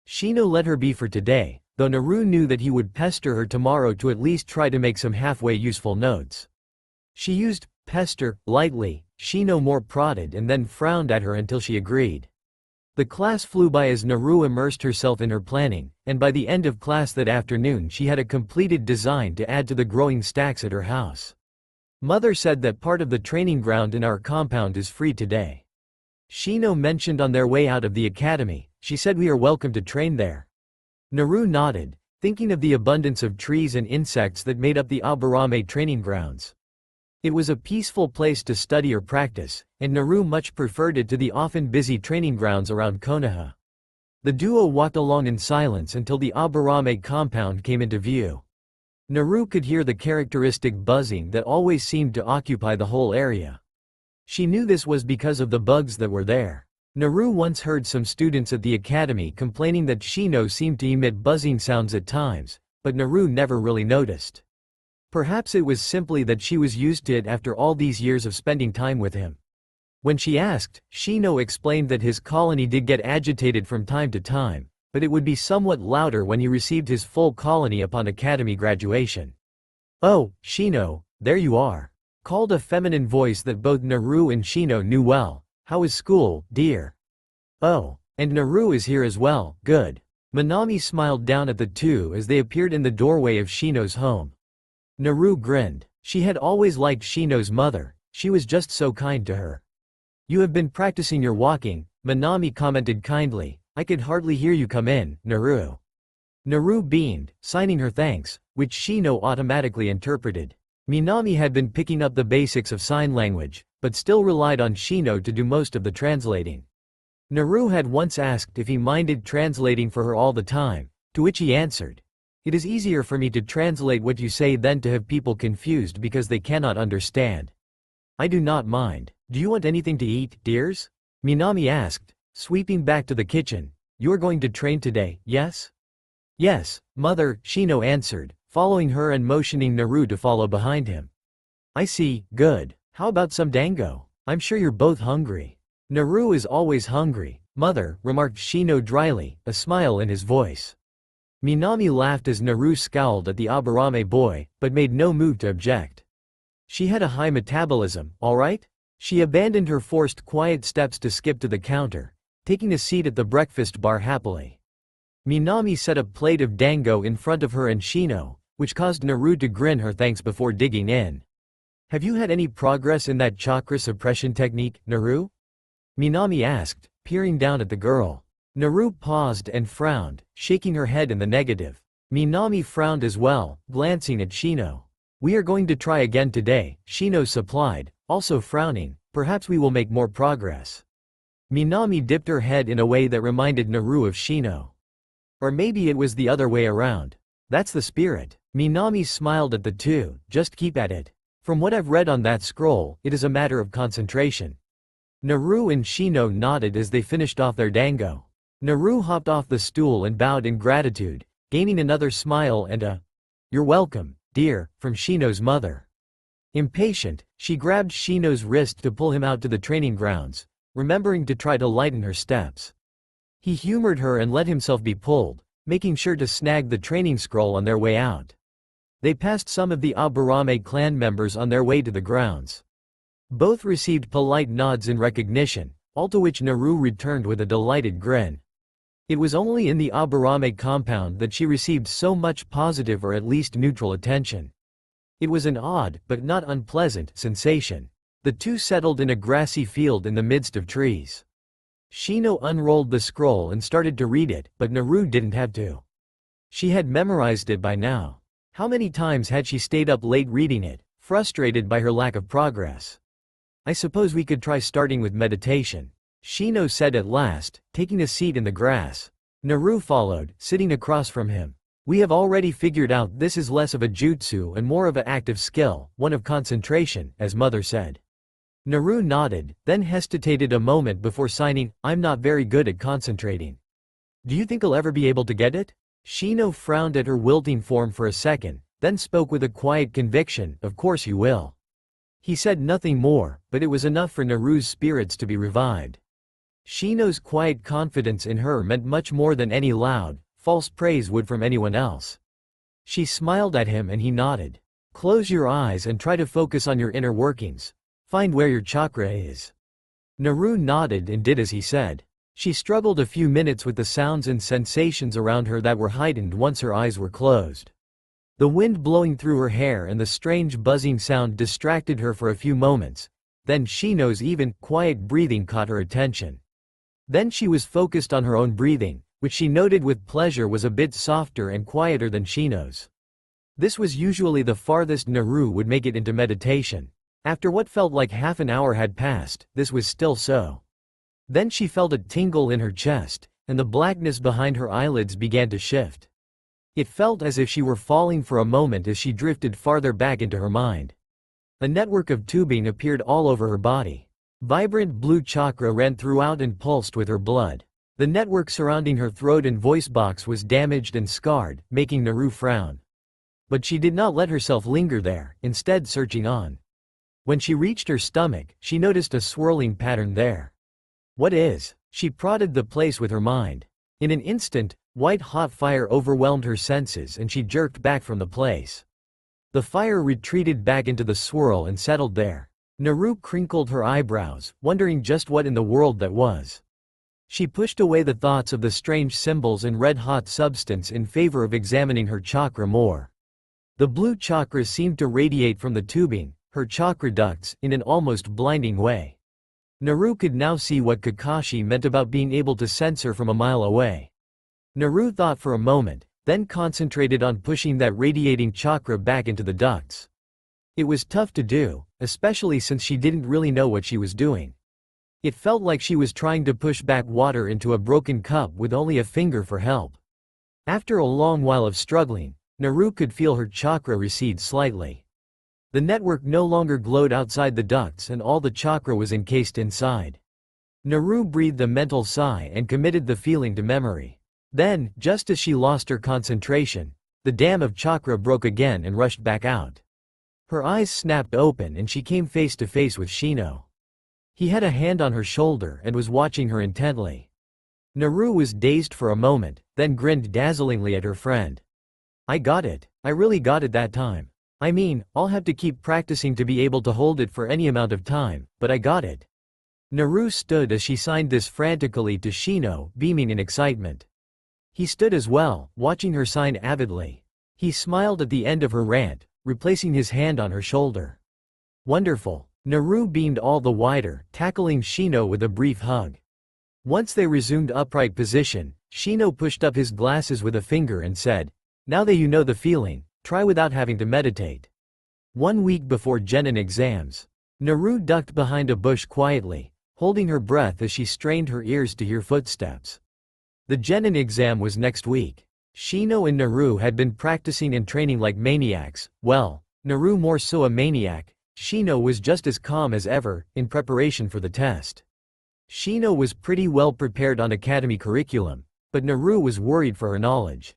Shino let her be for today, though Naru knew that he would pester her tomorrow to at least try to make some halfway useful notes. She used pester lightly. Shino more prodded and then frowned at her until she agreed. The class flew by as Naru immersed herself in her planning, and by the end of class that afternoon she had a completed design to add to the growing stacks at her house. Mother said that part of the training ground in our compound is free today. Shino mentioned on their way out of the academy. She said we are welcome to train there. Naru nodded, thinking of the abundance of trees and insects that made up the Aburame training grounds. It was a peaceful place to study or practice, and Naru much preferred it to the often busy training grounds around Konoha. The duo walked along in silence until the Aburame compound came into view. Naru could hear the characteristic buzzing that always seemed to occupy the whole area. She knew this was because of the bugs that were there. Naru once heard some students at the academy complaining that Shino seemed to emit buzzing sounds at times, but Naru never really noticed. Perhaps it was simply that she was used to it after all these years of spending time with him. When she asked, Shino explained that his colony did get agitated from time to time, but it would be somewhat louder when he received his full colony upon academy graduation. "Oh, Shino, there you are," called a feminine voice that both Naru and Shino knew well. "How is school, dear?" "Oh, and Naru is here as well, good." Minami smiled down at the two as they appeared in the doorway of Shino's home. Naru grinned. She had always liked Shino's mother, she was just so kind to her. "You have been practicing your walking," Minami commented kindly. "I could hardly hear you come in, Naru." Naru beamed, signing her thanks, which Shino automatically interpreted. Minami had been picking up the basics of sign language, but still relied on Shino to do most of the translating. Naru had once asked if he minded translating for her all the time, to which he answered, "It is easier for me to translate what you say than to have people confused because they cannot understand." "I do not mind. Do you want anything to eat, dears?" Minami asked, sweeping back to the kitchen. "You are going to train today, yes?" "Yes, mother," Shino answered, following her and motioning Naru to follow behind him. "I see, good. How about some dango? I'm sure you're both hungry." "Naru is always hungry, mother," remarked Shino dryly, a smile in his voice. Minami laughed as Naru scowled at the Aburame boy, but made no move to object. She had a high metabolism, all right? She abandoned her forced quiet steps to skip to the counter, taking a seat at the breakfast bar happily. Minami set a plate of dango in front of her and Shino, which caused Naru to grin her thanks before digging in. "Have you had any progress in that chakra suppression technique, Naru?" Minami asked, peering down at the girl. Naru paused and frowned, shaking her head in the negative. Minami frowned as well, glancing at Shino. "We are going to try again today," Shino supplied, also frowning. "Perhaps we will make more progress." Minami dipped her head in a way that reminded Naru of Shino. Or maybe it was the other way around. "That's the spirit." Minami smiled at the two. "Just keep at it. From what I've read on that scroll, it is a matter of concentration." Naru and Shino nodded as they finished off their dango. Naru hopped off the stool and bowed in gratitude, gaining another smile and a "You're welcome, dear," from Shino's mother. Impatient, she grabbed Shino's wrist to pull him out to the training grounds, remembering to try to lighten her steps. He humored her and let himself be pulled, making sure to snag the training scroll on their way out. They passed some of the Aburame clan members on their way to the grounds. Both received polite nods in recognition, all to which Naru returned with a delighted grin. It was only in the Aburame compound that she received so much positive or at least neutral attention. It was an odd, but not unpleasant, sensation. The two settled in a grassy field in the midst of trees. Shino unrolled the scroll and started to read it, but Naru didn't have to. She had memorized it by now. How many times had she stayed up late reading it, frustrated by her lack of progress? "I suppose we could try starting with meditation," Shino said at last, taking a seat in the grass. Naru followed, sitting across from him. "We have already figured out this is less of a jutsu and more of an active skill, one of concentration," as mother said. Naru nodded, then hesitated a moment before signing, "I'm not very good at concentrating." "Do you think I'll ever be able to get it?" Shino frowned at her wilting form for a second, then spoke with a quiet conviction, "Of course you will." He said nothing more, but it was enough for Naru's spirits to be revived. Shino's quiet confidence in her meant much more than any loud, false praise would from anyone else. She smiled at him and he nodded. "Close your eyes and try to focus on your inner workings. Find where your chakra is." Naru nodded and did as he said. She struggled a few minutes with the sounds and sensations around her that were heightened once her eyes were closed. The wind blowing through her hair and the strange buzzing sound distracted her for a few moments. Then Shino's even, quiet breathing caught her attention. Then she was focused on her own breathing, which she noted with pleasure was a bit softer and quieter than Shino's. This was usually the farthest Naru would make it into meditation. After what felt like half an hour had passed, this was still so. Then she felt a tingle in her chest, and the blackness behind her eyelids began to shift. It felt as if she were falling for a moment as she drifted farther back into her mind. A network of tubing appeared all over her body. Vibrant blue chakra ran throughout and pulsed with her blood. The network surrounding her throat and voice box was damaged and scarred, making Naru frown. But she did not let herself linger there, instead searching on. When she reached her stomach, she noticed a swirling pattern there. What is? She prodded the place with her mind. In an instant, white-hot fire overwhelmed her senses and she jerked back from the place. The fire retreated back into the swirl and settled there. Naru crinkled her eyebrows, wondering just what in the world that was. She pushed away the thoughts of the strange symbols and red-hot substance in favor of examining her chakra more. The blue chakra seemed to radiate from the tubing, her chakra ducts, in an almost blinding way. Naru could now see what Kakashi meant about being able to sense her from a mile away. Naru thought for a moment, then concentrated on pushing that radiating chakra back into the ducts. It was tough to do, especially since she didn't really know what she was doing. It felt like she was trying to push back water into a broken cup with only a finger for help. After a long while of struggling, Naru could feel her chakra recede slightly. The network no longer glowed outside the ducts and all the chakra was encased inside. Naru breathed a mental sigh and committed the feeling to memory. Then, just as she lost her concentration, the dam of chakra broke again and rushed back out. Her eyes snapped open and she came face to face with Shino. He had a hand on her shoulder and was watching her intently. Naru was dazed for a moment, then grinned dazzlingly at her friend. I got it. I really got it that time. I mean, I'll have to keep practicing to be able to hold it for any amount of time, but I got it. Naru stood as she signed this frantically to Shino, beaming in excitement. He stood as well, watching her sign avidly. He smiled at the end of her rant, replacing his hand on her shoulder. Wonderful. Naru beamed all the wider, tackling Shino with a brief hug. Once they resumed upright position, Shino pushed up his glasses with a finger and said, now that you know the feeling, try without having to meditate. 1 week before Genin exams. Naru ducked behind a bush quietly, holding her breath as she strained her ears to hear footsteps. The Genin exam was next week. Shino and Naru had been practicing and training like maniacs. Well, Naru more so a maniac. Shino was just as calm as ever, in preparation for the test. Shino was pretty well prepared on academy curriculum, but Naru was worried for her knowledge.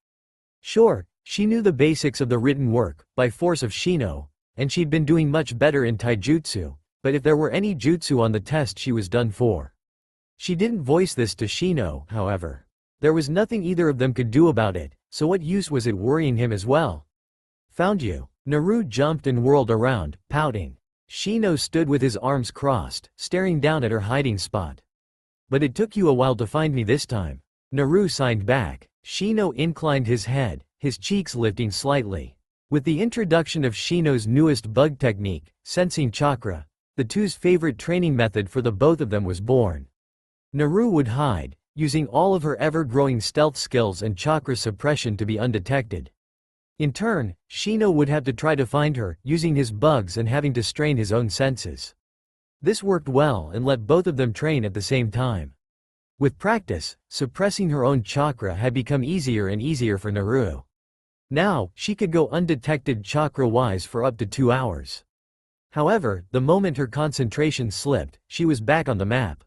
Sure, she knew the basics of the written work, by force of Shino, and she'd been doing much better in taijutsu, but if there were any jutsu on the test she was done for. She didn't voice this to Shino, however. There was nothing either of them could do about it, so what use was it worrying him as well? Found you. Naru jumped and whirled around, pouting. Shino stood with his arms crossed, staring down at her hiding spot. But it took you a while to find me this time. Naru signed back. Shino inclined his head, his cheeks lifting slightly. With the introduction of Shino's newest bug technique, sensing chakra, the two's favorite training method for the both of them was born. Naru would hide, using all of her ever-growing stealth skills and chakra suppression to be undetected. In turn, Shino would have to try to find her, using his bugs and having to strain his own senses. This worked well and let both of them train at the same time. With practice, suppressing her own chakra had become easier and easier for Naru. Now, she could go undetected chakra-wise for up to 2 hours. However, the moment her concentration slipped, she was back on the map.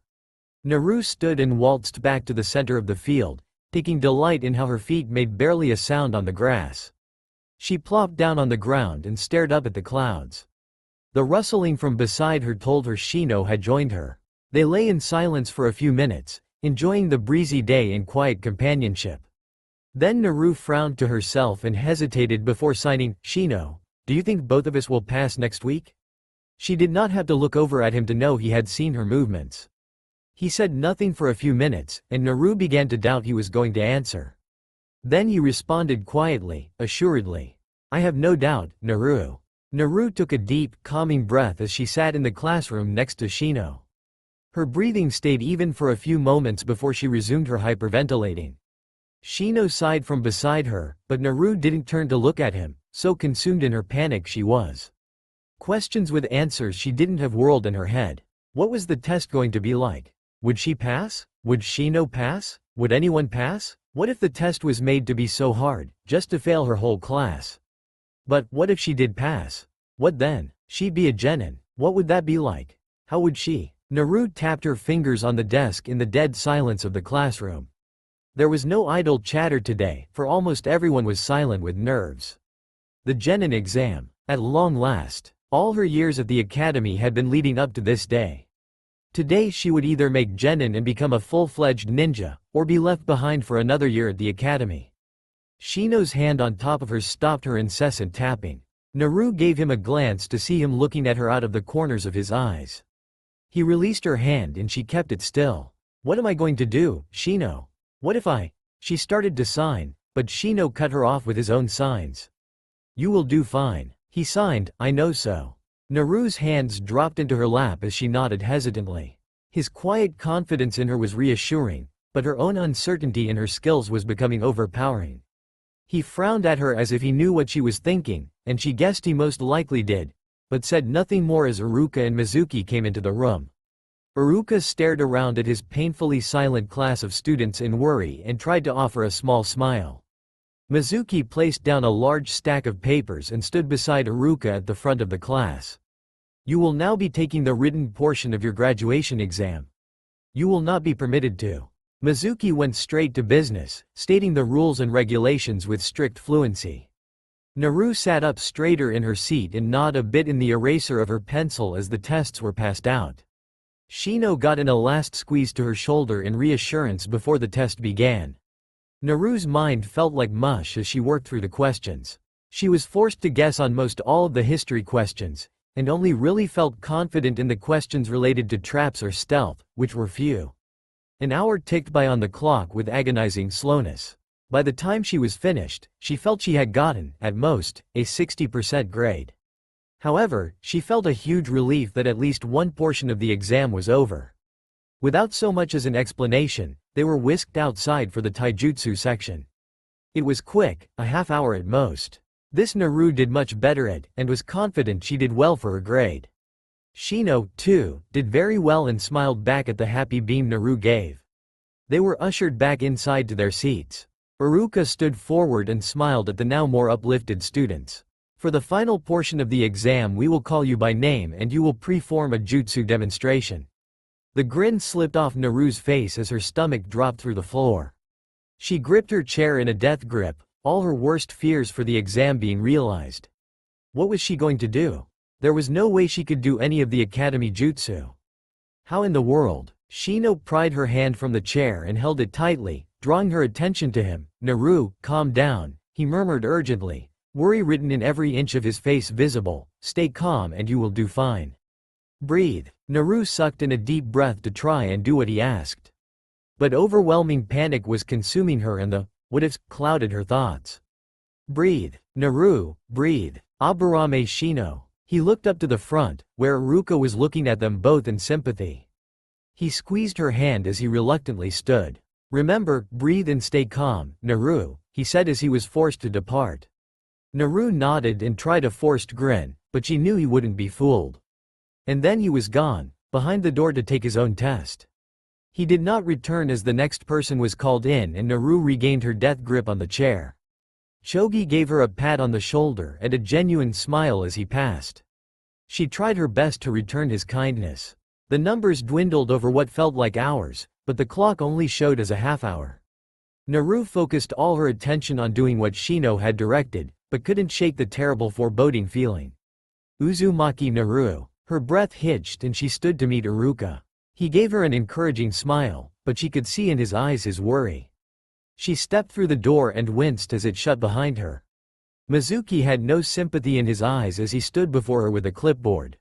Naru stood and waltzed back to the center of the field, taking delight in how her feet made barely a sound on the grass. She plopped down on the ground and stared up at the clouds. The rustling from beside her told her Shino had joined her. They lay in silence for a few minutes, enjoying the breezy day in quiet companionship. Then Naru frowned to herself and hesitated before signing, Shino, do you think both of us will pass next week? She did not have to look over at him to know he had seen her movements. He said nothing for a few minutes, and Naru began to doubt he was going to answer. Then he responded quietly, assuredly. I have no doubt, Naru. Naru took a deep, calming breath as she sat in the classroom next to Shino. Her breathing stayed even for a few moments before she resumed her hyperventilating. Shino sighed from beside her, but Naru didn't turn to look at him, so consumed in her panic she was. Questions with answers she didn't have whirled in her head. What was the test going to be like? Would she pass? Would Shino pass? Would anyone pass? What if the test was made to be so hard, just to fail her whole class? But, what if she did pass? What then? She'd be a genin. What would that be like? How would she? Naru tapped her fingers on the desk in the dead silence of the classroom. There was no idle chatter today, for almost everyone was silent with nerves. The Genin exam. At long last. All her years at the academy had been leading up to this day. Today she would either make Genin and become a full-fledged ninja, or be left behind for another year at the academy. Shino's hand on top of hers stopped her incessant tapping. Naru gave him a glance to see him looking at her out of the corners of his eyes. He released her hand and she kept it still. What am I going to do, Shino? What if I? She started to sign, but Shino cut her off with his own signs. You will do fine. He signed, I know so. Naru's hands dropped into her lap as she nodded hesitantly. His quiet confidence in her was reassuring, but her own uncertainty in her skills was becoming overpowering. He frowned at her as if he knew what she was thinking, and she guessed he most likely did, but said nothing more as Iruka and Mizuki came into the room. Iruka stared around at his painfully silent class of students in worry and tried to offer a small smile. Mizuki placed down a large stack of papers and stood beside Iruka at the front of the class. You will now be taking the written portion of your graduation exam. You will not be permitted to. Mizuki went straight to business, stating the rules and regulations with strict fluency. Naru sat up straighter in her seat and gnawed a bit in the eraser of her pencil as the tests were passed out. Shino got in a last squeeze to her shoulder in reassurance before the test began. Naru's mind felt like mush as she worked through the questions. She was forced to guess on most all of the history questions, and only really felt confident in the questions related to traps or stealth, which were few. An hour ticked by on the clock with agonizing slowness. By the time she was finished, she felt she had gotten, at most, a 60% grade. However, she felt a huge relief that at least one portion of the exam was over. Without so much as an explanation, they were whisked outside for the taijutsu section. It was quick, a half hour at most. This Naru did much better at, and was confident she did well for her grade. Shino, too, did very well and smiled back at the happy beam Naru gave. They were ushered back inside to their seats. Iruka stood forward and smiled at the now more uplifted students. For the final portion of the exam we will call you by name and you will perform a jutsu demonstration. The grin slipped off Naru's face as her stomach dropped through the floor. She gripped her chair in a death grip, all her worst fears for the exam being realized. What was she going to do? There was no way she could do any of the academy jutsu. How in the world? Shino pried her hand from the chair and held it tightly, drawing her attention to him. Naru, calm down, he murmured urgently, worry written in every inch of his face visible. Stay calm and you will do fine. Breathe. Naru sucked in a deep breath to try and do what he asked. But overwhelming panic was consuming her and the what-ifs clouded her thoughts. Breathe. Naru, breathe. Aburame Shino. He looked up to the front, where Iruka was looking at them both in sympathy. He squeezed her hand as he reluctantly stood. Remember, breathe and stay calm, Naru, he said as he was forced to depart. Naru nodded and tried a forced grin, but she knew he wouldn't be fooled. And then he was gone, behind the door to take his own test. He did not return as the next person was called in and Naru regained her death grip on the chair. Chogi gave her a pat on the shoulder and a genuine smile as he passed. She tried her best to return his kindness. The numbers dwindled over what felt like hours, but the clock only showed as a half hour. Naru focused all her attention on doing what Shino had directed, but couldn't shake the terrible foreboding feeling. Uzumaki Naru. Her breath hitched and she stood to meet Iruka. He gave her an encouraging smile, but she could see in his eyes his worry. She stepped through the door and winced as it shut behind her. Mizuki had no sympathy in his eyes as he stood before her with a clipboard.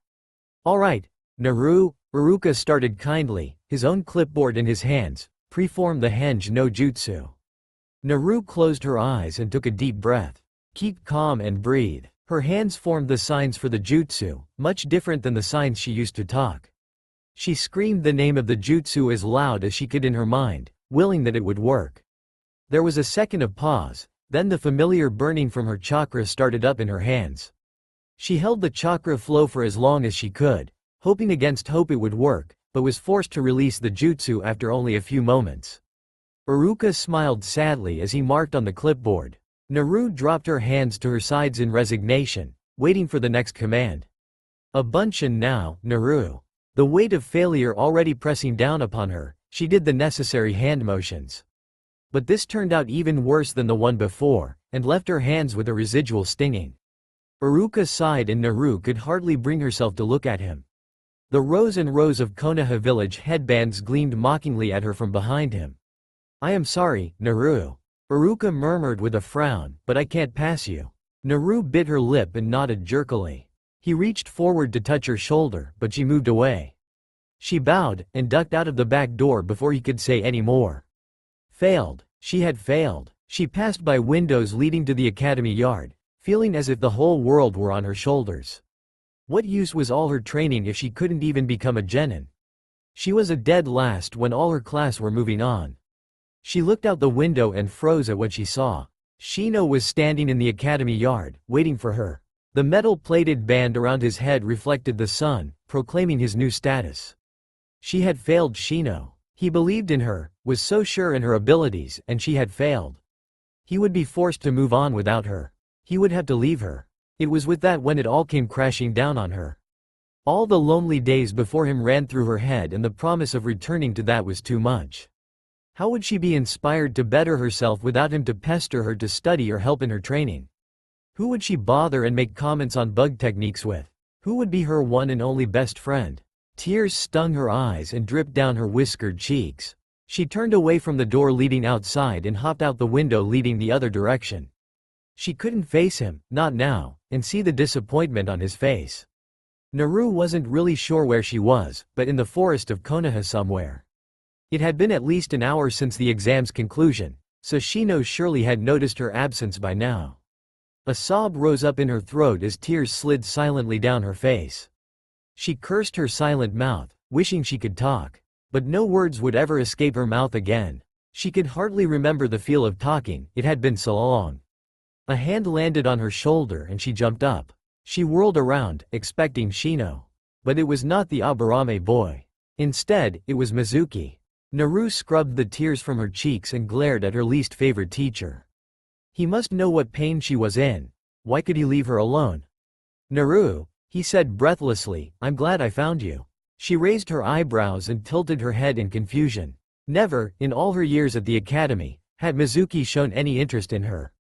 All right, Naru, Iruka started kindly, his own clipboard in his hands, preform the henge no jutsu. Naru closed her eyes and took a deep breath. Keep calm and breathe. Her hands formed the signs for the jutsu, much different than the signs she used to talk. She screamed the name of the jutsu as loud as she could in her mind, willing that it would work. There was a second of pause, then the familiar burning from her chakra started up in her hands. She held the chakra flow for as long as she could, hoping against hope it would work, but was forced to release the jutsu after only a few moments. Iruka smiled sadly as he marked on the clipboard. Naru dropped her hands to her sides in resignation, waiting for the next command. A bunchen now, Naru. The weight of failure already pressing down upon her, she did the necessary hand motions. But this turned out even worse than the one before, and left her hands with a residual stinging. Iruka sighed and Naru could hardly bring herself to look at him. The rows and rows of Konoha village headbands gleamed mockingly at her from behind him. I am sorry, Naru. Iruka murmured with a frown, but I can't pass you. Naru bit her lip and nodded jerkily. He reached forward to touch her shoulder, but she moved away. She bowed, and ducked out of the back door before he could say any more. Failed. She had failed. She passed by windows leading to the academy yard, feeling as if the whole world were on her shoulders. What use was all her training if she couldn't even become a genin? She was a dead last when all her class were moving on. She looked out the window and froze at what she saw. Shino was standing in the academy yard, waiting for her. The metal-plated band around his head reflected the sun, proclaiming his new status. She had failed Shino. He believed in her, was so sure in her abilities, and she had failed. He would be forced to move on without her. He would have to leave her. It was with that when it all came crashing down on her. All the lonely days before him ran through her head and the promise of returning to that was too much. How would she be inspired to better herself without him to pester her to study or help in her training? Who would she bother and make comments on bug techniques with? Who would be her one and only best friend? Tears stung her eyes and dripped down her whiskered cheeks. She turned away from the door leading outside and hopped out the window leading the other direction. She couldn't face him, not now, and see the disappointment on his face. Naru wasn't really sure where she was, but in the forest of Konoha somewhere. It had been at least an hour since the exam's conclusion, so Shino surely had noticed her absence by now. A sob rose up in her throat as tears slid silently down her face. She cursed her silent mouth, wishing she could talk. But no words would ever escape her mouth again. She could hardly remember the feel of talking, it had been so long. A hand landed on her shoulder and she jumped up. She whirled around, expecting Shino. But it was not the Aburame boy. Instead, it was Mizuki. Naru scrubbed the tears from her cheeks and glared at her least favorite teacher. He must know what pain she was in. Why could he leave her alone? Naru, he said breathlessly, I'm glad I found you. She raised her eyebrows and tilted her head in confusion. Never, in all her years at the academy, had Mizuki shown any interest in her.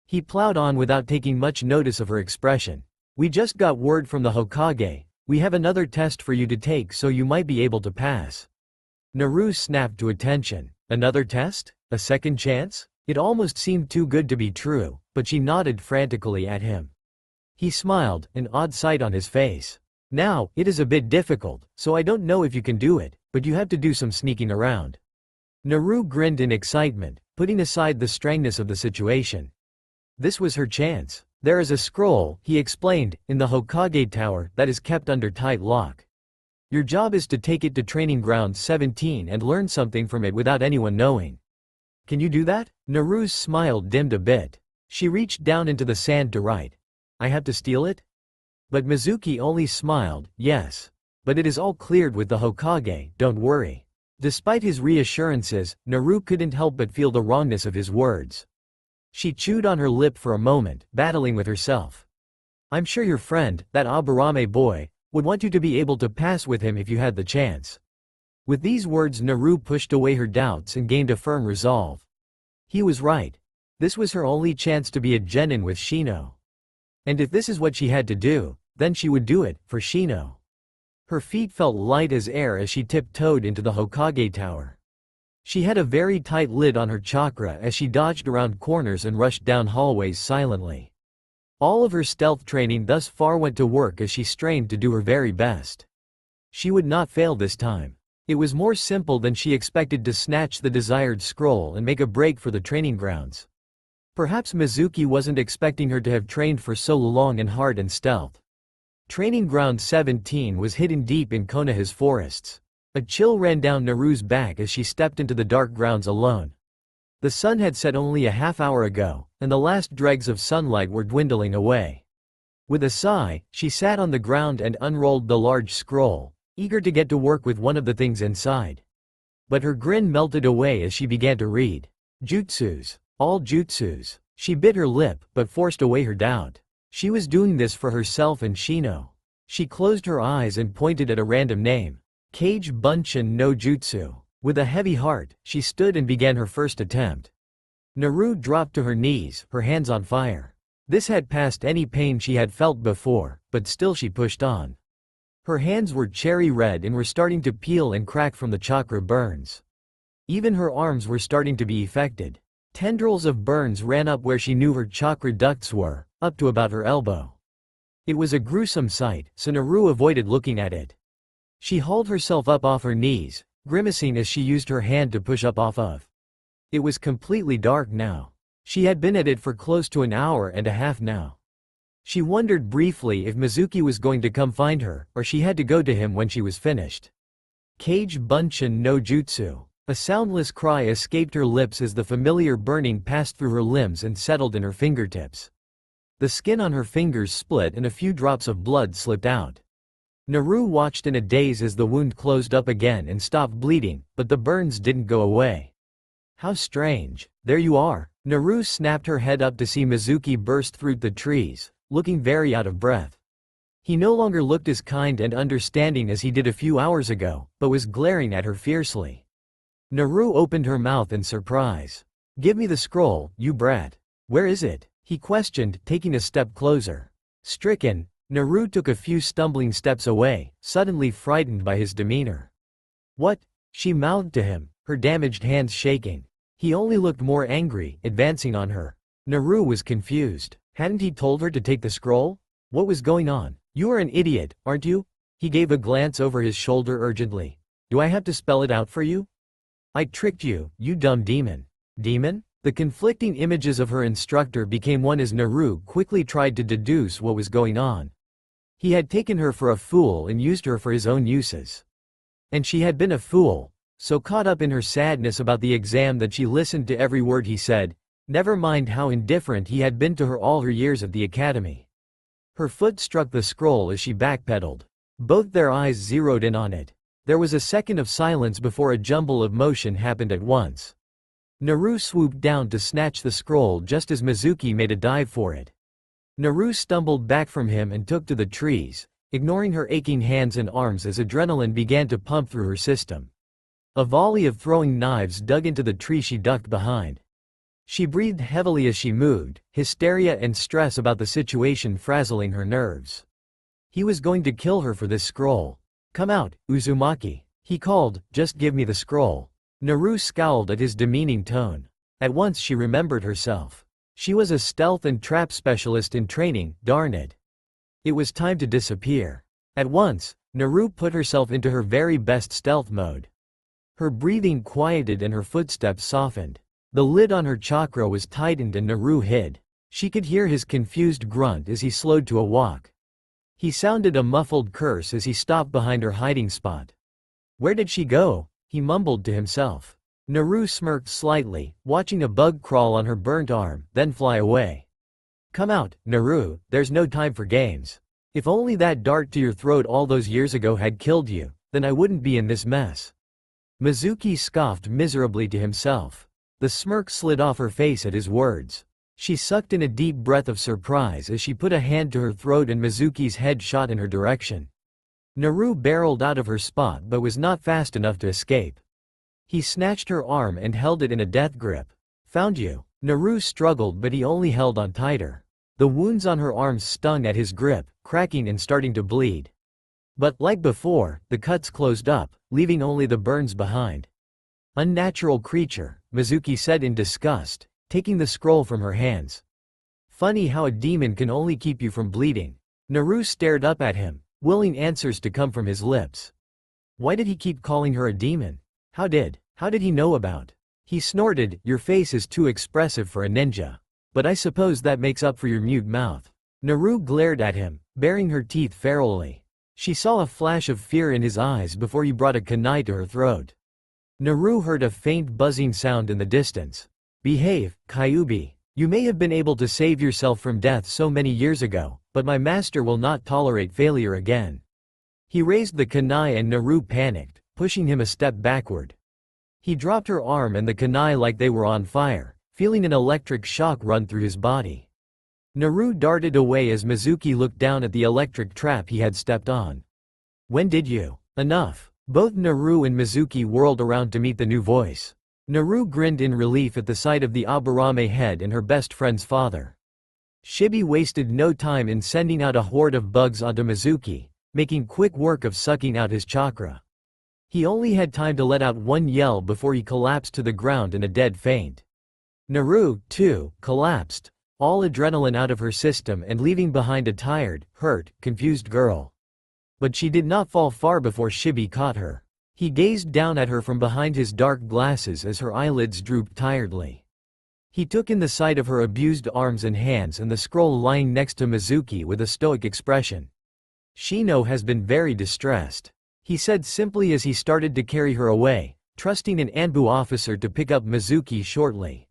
He plowed on without taking much notice of her expression. We just got word from the Hokage. We have another test for you to take so you might be able to pass. Naru snapped to attention. Another test? A second chance? It almost seemed too good to be true, but she nodded frantically at him. He smiled, an odd sight on his face. Now, it is a bit difficult, so I don't know if you can do it, but you have to do some sneaking around. Naru grinned in excitement, putting aside the strangeness of the situation. This was her chance. There is a scroll, he explained, in the Hokage Tower that is kept under tight lock. Your job is to take it to Training Ground 17 and learn something from it without anyone knowing. Can you do that? Naru's smile dimmed a bit. She reached down into the sand to write. I have to steal it? But Mizuki only smiled, yes. But it is all cleared with the Hokage, don't worry. Despite his reassurances, Naru couldn't help but feel the wrongness of his words. She chewed on her lip for a moment, battling with herself. I'm sure your friend, that Aburame boy, would want you to be able to pass with him if you had the chance. With these words Naru pushed away her doubts and gained a firm resolve. He was right. This was her only chance to be a genin with Shino. And if this is what she had to do, then she would do it, for Shino. Her feet felt light as air as she tiptoed into the Hokage Tower. She had a very tight lid on her chakra as she dodged around corners and rushed down hallways silently. All of her stealth training thus far went to work as she strained to do her very best. She would not fail this time. It was more simple than she expected to snatch the desired scroll and make a break for the training grounds. Perhaps Mizuki wasn't expecting her to have trained for so long and hard in stealth. Training Ground 17 was hidden deep in Konoha's forests. A chill ran down Naru's back as she stepped into the dark grounds alone. The sun had set only a half hour ago, and the last dregs of sunlight were dwindling away. With a sigh, she sat on the ground and unrolled the large scroll, eager to get to work with one of the things inside. But her grin melted away as she began to read. Jutsus. All jutsus. She bit her lip, but forced away her doubt. She was doing this for herself and Shino. She closed her eyes and pointed at a random name. Kage Bunshin no Jutsu. With a heavy heart, she stood and began her first attempt. Naru dropped to her knees, her hands on fire. This had passed any pain she had felt before, but still she pushed on. Her hands were cherry red and were starting to peel and crack from the chakra burns. Even her arms were starting to be affected. Tendrils of burns ran up where she knew her chakra ducts were, up to about her elbow. It was a gruesome sight, so Naru avoided looking at it. She hauled herself up off her knees, grimacing as she used her hand to push up off of. It was completely dark now. She had been at it for close to an hour and a half now. She wondered briefly if Mizuki was going to come find her, or she had to go to him when she was finished. Kage Bunshin no Jutsu. A soundless cry escaped her lips as the familiar burning passed through her limbs and settled in her fingertips. The skin on her fingers split and a few drops of blood slipped out. Naru watched in a daze as the wound closed up again and stopped bleeding, but the burns didn't go away. How strange. There you are. Naru snapped her head up to see Mizuki burst through the trees, looking very out of breath. He no longer looked as kind and understanding as he did a few hours ago, but was glaring at her fiercely. Naru opened her mouth in surprise. "Give me the scroll, you brat." "Where is it?" he questioned, taking a step closer. Stricken, Naru took a few stumbling steps away, suddenly frightened by his demeanor. "What?" she mouthed to him, her damaged hands shaking. He only looked more angry, advancing on her. Naru was confused. Hadn't he told her to take the scroll? What was going on? "You are an idiot, aren't you?" He gave a glance over his shoulder urgently. "Do I have to spell it out for you?" "I tricked you, you dumb demon." Demon? The conflicting images of her instructor became one as Naru quickly tried to deduce what was going on. He had taken her for a fool and used her for his own uses. And she had been a fool, so caught up in her sadness about the exam that she listened to every word he said, never mind how indifferent he had been to her all her years at the academy. Her foot struck the scroll as she backpedaled. Both their eyes zeroed in on it. There was a second of silence before a jumble of motion happened at once. Naru swooped down to snatch the scroll just as Mizuki made a dive for it. Naru stumbled back from him and took to the trees, ignoring her aching hands and arms as adrenaline began to pump through her system. A volley of throwing knives dug into the tree she ducked behind. She breathed heavily as she moved, hysteria and stress about the situation frazzling her nerves. He was going to kill her for this scroll. "Come out, Uzumaki," he called, "just give me the scroll." Naru scowled at his demeaning tone. At once she remembered herself. She was a stealth and trap specialist in training, darn it. It was time to disappear. At once, Naru put herself into her very best stealth mode. Her breathing quieted and her footsteps softened. The lid on her chakra was tightened and Naru hid. She could hear his confused grunt as he slowed to a walk. He sounded a muffled curse as he stopped behind her hiding spot. "Where did she go?" he mumbled to himself. Naru smirked slightly, watching a bug crawl on her burnt arm, then fly away. "Come out, Naru, there's no time for games. If only that dart to your throat all those years ago had killed you, then I wouldn't be in this mess." Mizuki scoffed miserably to himself. The smirk slid off her face at his words. She sucked in a deep breath of surprise as she put a hand to her throat and Mizuki's head shot in her direction. Naru barreled out of her spot but was not fast enough to escape. He snatched her arm and held it in a death grip. "Found you." Naru struggled but he only held on tighter. The wounds on her arms stung at his grip, cracking and starting to bleed. But, like before, the cuts closed up, leaving only the burns behind. "Unnatural creature," Mizuki said in disgust, taking the scroll from her hands. "Funny how a demon can only keep you from bleeding." Naru stared up at him, willing answers to come from his lips. Why did he keep calling her a demon? How did he know about? He snorted, "Your face is too expressive for a ninja. But I suppose that makes up for your mute mouth." Naru glared at him, baring her teeth ferally. She saw a flash of fear in his eyes before he brought a kunai to her throat. Naru heard a faint buzzing sound in the distance. "Behave, Kyubi. You may have been able to save yourself from death so many years ago, but my master will not tolerate failure again." He raised the kunai and Naru panicked, pushing him a step backward. He dropped her arm and the kunai like they were on fire, feeling an electric shock run through his body. Naru darted away as Mizuki looked down at the electric trap he had stepped on. "When did you?" "Enough." Both Naru and Mizuki whirled around to meet the new voice. Naru grinned in relief at the sight of the Aburame head and her best friend's father. Shibi wasted no time in sending out a horde of bugs onto Mizuki, making quick work of sucking out his chakra. He only had time to let out one yell before he collapsed to the ground in a dead faint. Naru, too, collapsed, all adrenaline out of her system and leaving behind a tired, hurt, confused girl. But she did not fall far before Shibi caught her. He gazed down at her from behind his dark glasses as her eyelids drooped tiredly. He took in the sight of her abused arms and hands and the scroll lying next to Mizuki with a stoic expression. Shino has been very distressed, he said simply as he started to carry her away, trusting an Anbu officer to pick up Mizuki shortly.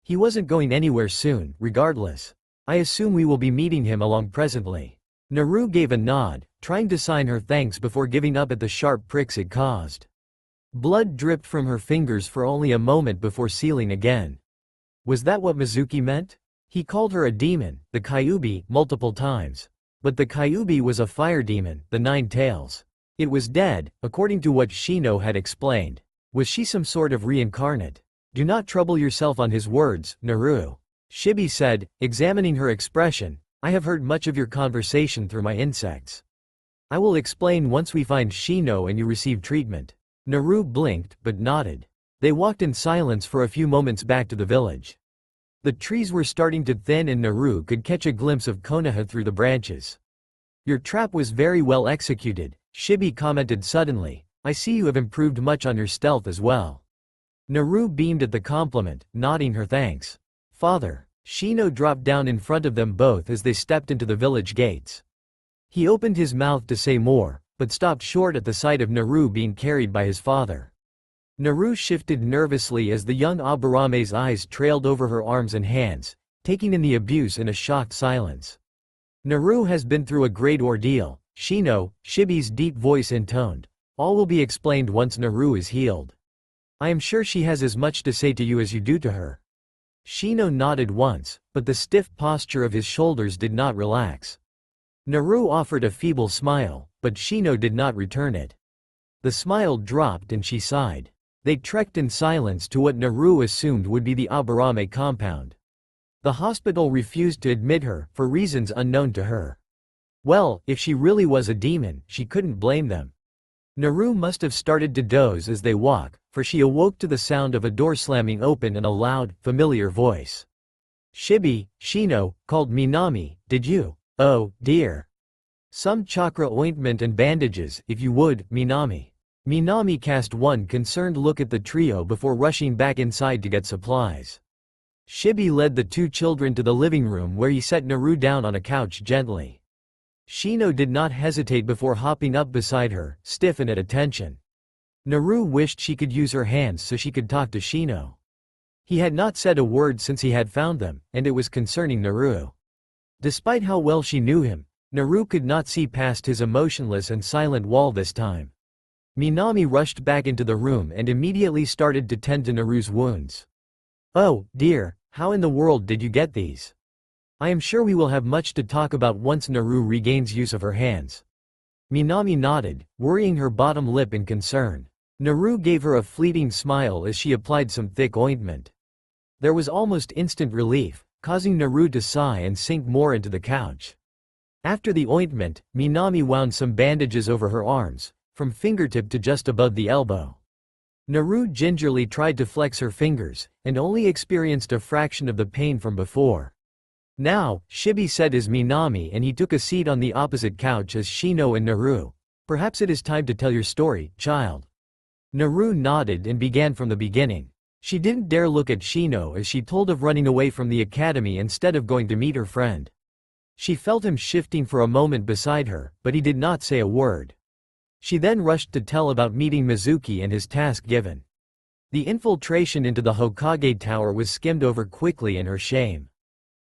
He wasn't going anywhere soon, regardless. I assume we will be meeting him along presently. Naru gave a nod, trying to sign her thanks before giving up at the sharp pricks it caused. Blood dripped from her fingers for only a moment before sealing again. Was that what Mizuki meant? He called her a demon, the Kyuubi, multiple times. But the Kyuubi was a fire demon, the Nine Tails. It was dead, according to what Shino had explained. Was she some sort of reincarnate? Do not trouble yourself on his words, Naru. Shibi said, examining her expression. I have heard much of your conversation through my insects. I will explain once we find Shino and you receive treatment. Naru blinked, but nodded. They walked in silence for a few moments back to the village. The trees were starting to thin and Naru could catch a glimpse of Konoha through the branches. Your trap was very well executed, Shibi commented suddenly. I see you have improved much on your stealth as well. Naru beamed at the compliment, nodding her thanks. Father. Shino dropped down in front of them both as they stepped into the village gates. He opened his mouth to say more, but stopped short at the sight of Naru being carried by his father. Naru shifted nervously as the young Aburame's eyes trailed over her arms and hands, taking in the abuse in a shocked silence. Naru has been through a great ordeal, Shino, Shibi's deep voice intoned. All will be explained once Naru is healed. I am sure she has as much to say to you as you do to her. Shino nodded once, but the stiff posture of his shoulders did not relax. Naru offered a feeble smile, but Shino did not return it. The smile dropped and she sighed. They trekked in silence to what Naru assumed would be the Aburame compound. The hospital refused to admit her, for reasons unknown to her. Well, if she really was a demon, she couldn't blame them. Naru must have started to doze as they walked, for she awoke to the sound of a door slamming open and a loud, familiar voice. Shibi, Shino, called Minami, did you? Oh, dear. Some chakra ointment and bandages, if you would, Minami. Minami cast one concerned look at the trio before rushing back inside to get supplies. Shibi led the two children to the living room where he set Naru down on a couch gently. Shino did not hesitate before hopping up beside her, stiff and at attention. Naru wished she could use her hands so she could talk to Shino. He had not said a word since he had found them, and it was concerning Naru. Despite how well she knew him, Naru could not see past his emotionless and silent wall this time. Minami rushed back into the room and immediately started to tend to Naru's wounds. Oh, dear, how in the world did you get these? I am sure we will have much to talk about once Naru regains use of her hands. Minami nodded, worrying her bottom lip in concern. Naru gave her a fleeting smile as she applied some thick ointment. There was almost instant relief, causing Naru to sigh and sink more into the couch. After the ointment, Minami wound some bandages over her arms, from fingertip to just above the elbow. Naru gingerly tried to flex her fingers, and only experienced a fraction of the pain from before. Now, Shibi said as Minami and he took a seat on the opposite couch as Shino and Naru. Perhaps it is time to tell your story, child. Naru nodded and began from the beginning. She didn't dare look at Shino as she told of running away from the academy instead of going to meet her friend. She felt him shifting for a moment beside her, but he did not say a word. She then rushed to tell about meeting Mizuki and his task given. The infiltration into the Hokage Tower was skimmed over quickly in her shame.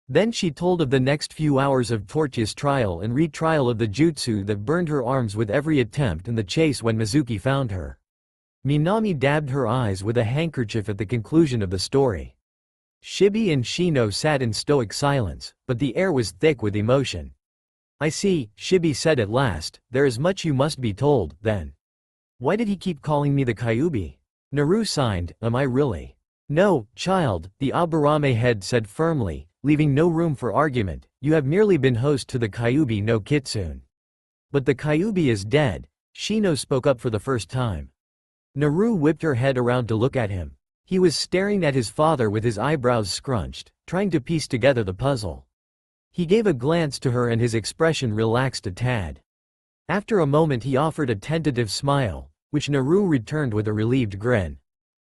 Then she told of the next few hours of tortuous trial and retrial of the jutsu that burned her arms with every attempt and the chase when Mizuki found her. Minami dabbed her eyes with a handkerchief at the conclusion of the story. Shibi and Shino sat in stoic silence, but the air was thick with emotion. I see, Shibi said at last, there is much you must be told, then. Why did he keep calling me the Kyuubi? Naru signed, am I really? No, child, the Aburame head said firmly, leaving no room for argument. You have merely been host to the Kyuubi no Kitsune. But the Kyuubi is dead, Shino spoke up for the first time. Naru whipped her head around to look at him. He was staring at his father with his eyebrows scrunched, trying to piece together the puzzle. He gave a glance to her and his expression relaxed a tad. After a moment he offered a tentative smile, which Naru returned with a relieved grin.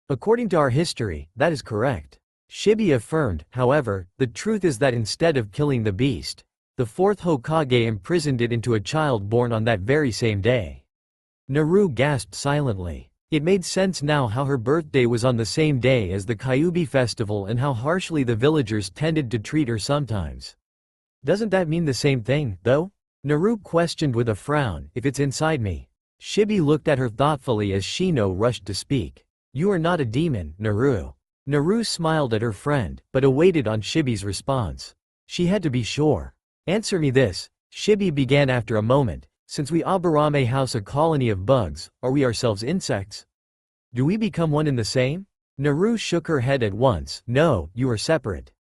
According to our history, that is correct. Shibi affirmed, however, the truth is that instead of killing the beast, the fourth Hokage imprisoned it into a child born on that very same day. Naru gasped silently. It made sense now how her birthday was on the same day as the Kyuubi festival and how harshly the villagers tended to treat her sometimes. Doesn't that mean the same thing, though? Naru questioned with a frown. If it's inside me. Shibi looked at her thoughtfully as Shino rushed to speak. You are not a demon, Naru. Naru smiled at her friend, but awaited on Shibi's response. She had to be sure. Answer me this, Shibi began after a moment. Since we Aburame house a colony of bugs, are we ourselves insects? Do we become one and the same? Naru shook her head at once. No, you are separate.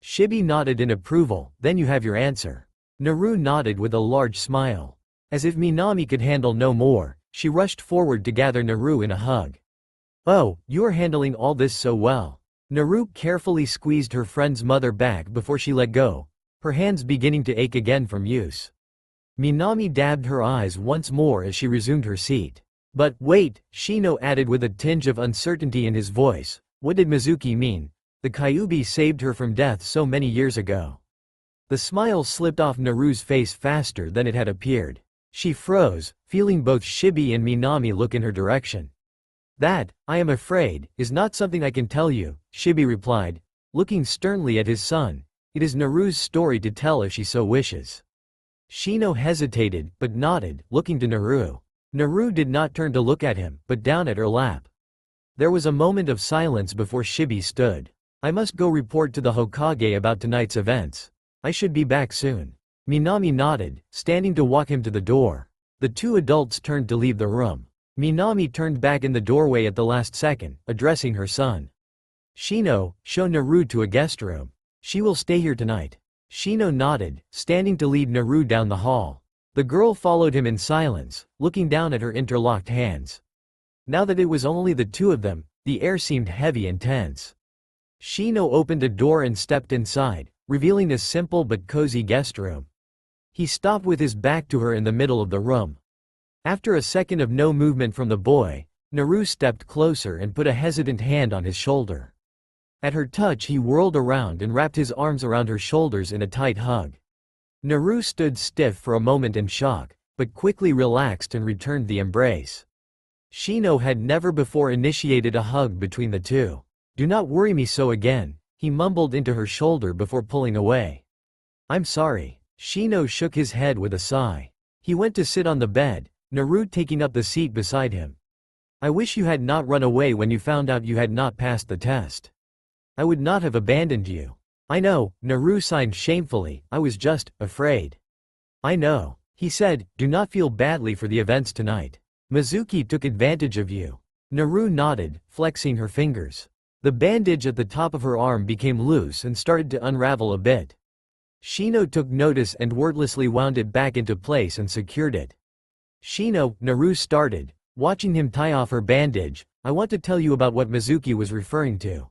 Shibi nodded in approval. Then you have your answer. Naru nodded with a large smile. As if Minami could handle no more, she rushed forward to gather Naru in a hug. Oh, you are handling all this so well. Naru carefully squeezed her friend's mother back before she let go, her hands beginning to ache again from use. Minami dabbed her eyes once more as she resumed her seat. But, wait, Shino added with a tinge of uncertainty in his voice, what did Mizuki mean? The Kyuubi saved her from death so many years ago. The smile slipped off Naru's face faster than it had appeared. She froze, feeling both Shibi and Minami look in her direction. That, I am afraid, is not something I can tell you, Shibi replied, looking sternly at his son. It is Naru's story to tell if she so wishes. Shino hesitated, but nodded, looking to Naru. Naru did not turn to look at him, but down at her lap. There was a moment of silence before Shibi stood. I must go report to the Hokage about tonight's events. I should be back soon. Minami nodded, standing to walk him to the door. The two adults turned to leave the room. Minami turned back in the doorway at the last second, addressing her son. Shino, show Naru to a guest room. She will stay here tonight. Shino nodded, standing to lead Naru down the hall. The girl followed him in silence, looking down at her interlocked hands. Now that it was only the two of them, the air seemed heavy and tense. Shino opened a door and stepped inside, revealing a simple but cozy guest room. He stopped with his back to her in the middle of the room. After a second of no movement from the boy, Naru stepped closer and put a hesitant hand on his shoulder. At her touch he whirled around and wrapped his arms around her shoulders in a tight hug. Naru stood stiff for a moment in shock, but quickly relaxed and returned the embrace. Shino had never before initiated a hug between the two. Do not worry me so again, he mumbled into her shoulder before pulling away. I'm sorry. Shino shook his head with a sigh. He went to sit on the bed, Naru taking up the seat beside him. I wish you had not run away when you found out you had not passed the test. I would not have abandoned you. I know, Naru sighed shamefully, I was just afraid. I know. He said, do not feel badly for the events tonight. Mizuki took advantage of you. Naru nodded, flexing her fingers. The bandage at the top of her arm became loose and started to unravel a bit. Shino took notice and wordlessly wound it back into place and secured it. Shino, Naru started, watching him tie off her bandage, I want to tell you about what Mizuki was referring to.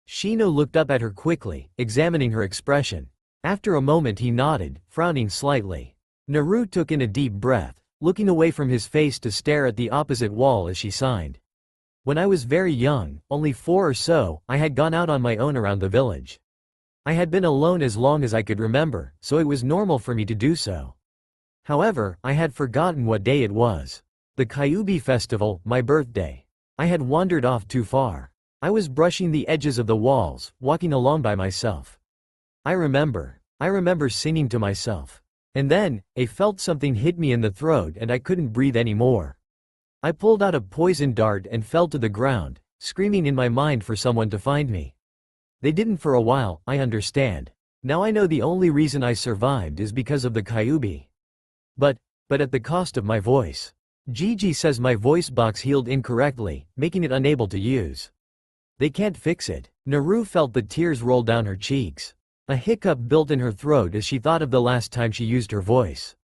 Shino looked up at her quickly, examining her expression. After a moment he nodded, frowning slightly. Naru took in a deep breath, looking away from his face to stare at the opposite wall as she signed. When I was very young, only 4 or so, I had gone out on my own around the village. I had been alone as long as I could remember, so it was normal for me to do so. However, I had forgotten what day it was. The Kyuubi festival, my birthday. I had wandered off too far. I was brushing the edges of the walls, walking along by myself. I remember singing to myself. And then, I felt something hit me in the throat and I couldn't breathe anymore. I pulled out a poison dart and fell to the ground, screaming in my mind for someone to find me. They didn't for a while, I understand. Now I know the only reason I survived is because of the Kyuubi. But at the cost of my voice. Gigi says my voice box healed incorrectly, making it unable to use. They can't fix it. Naru felt the tears roll down her cheeks. A hiccup built in her throat as she thought of the last time she used her voice.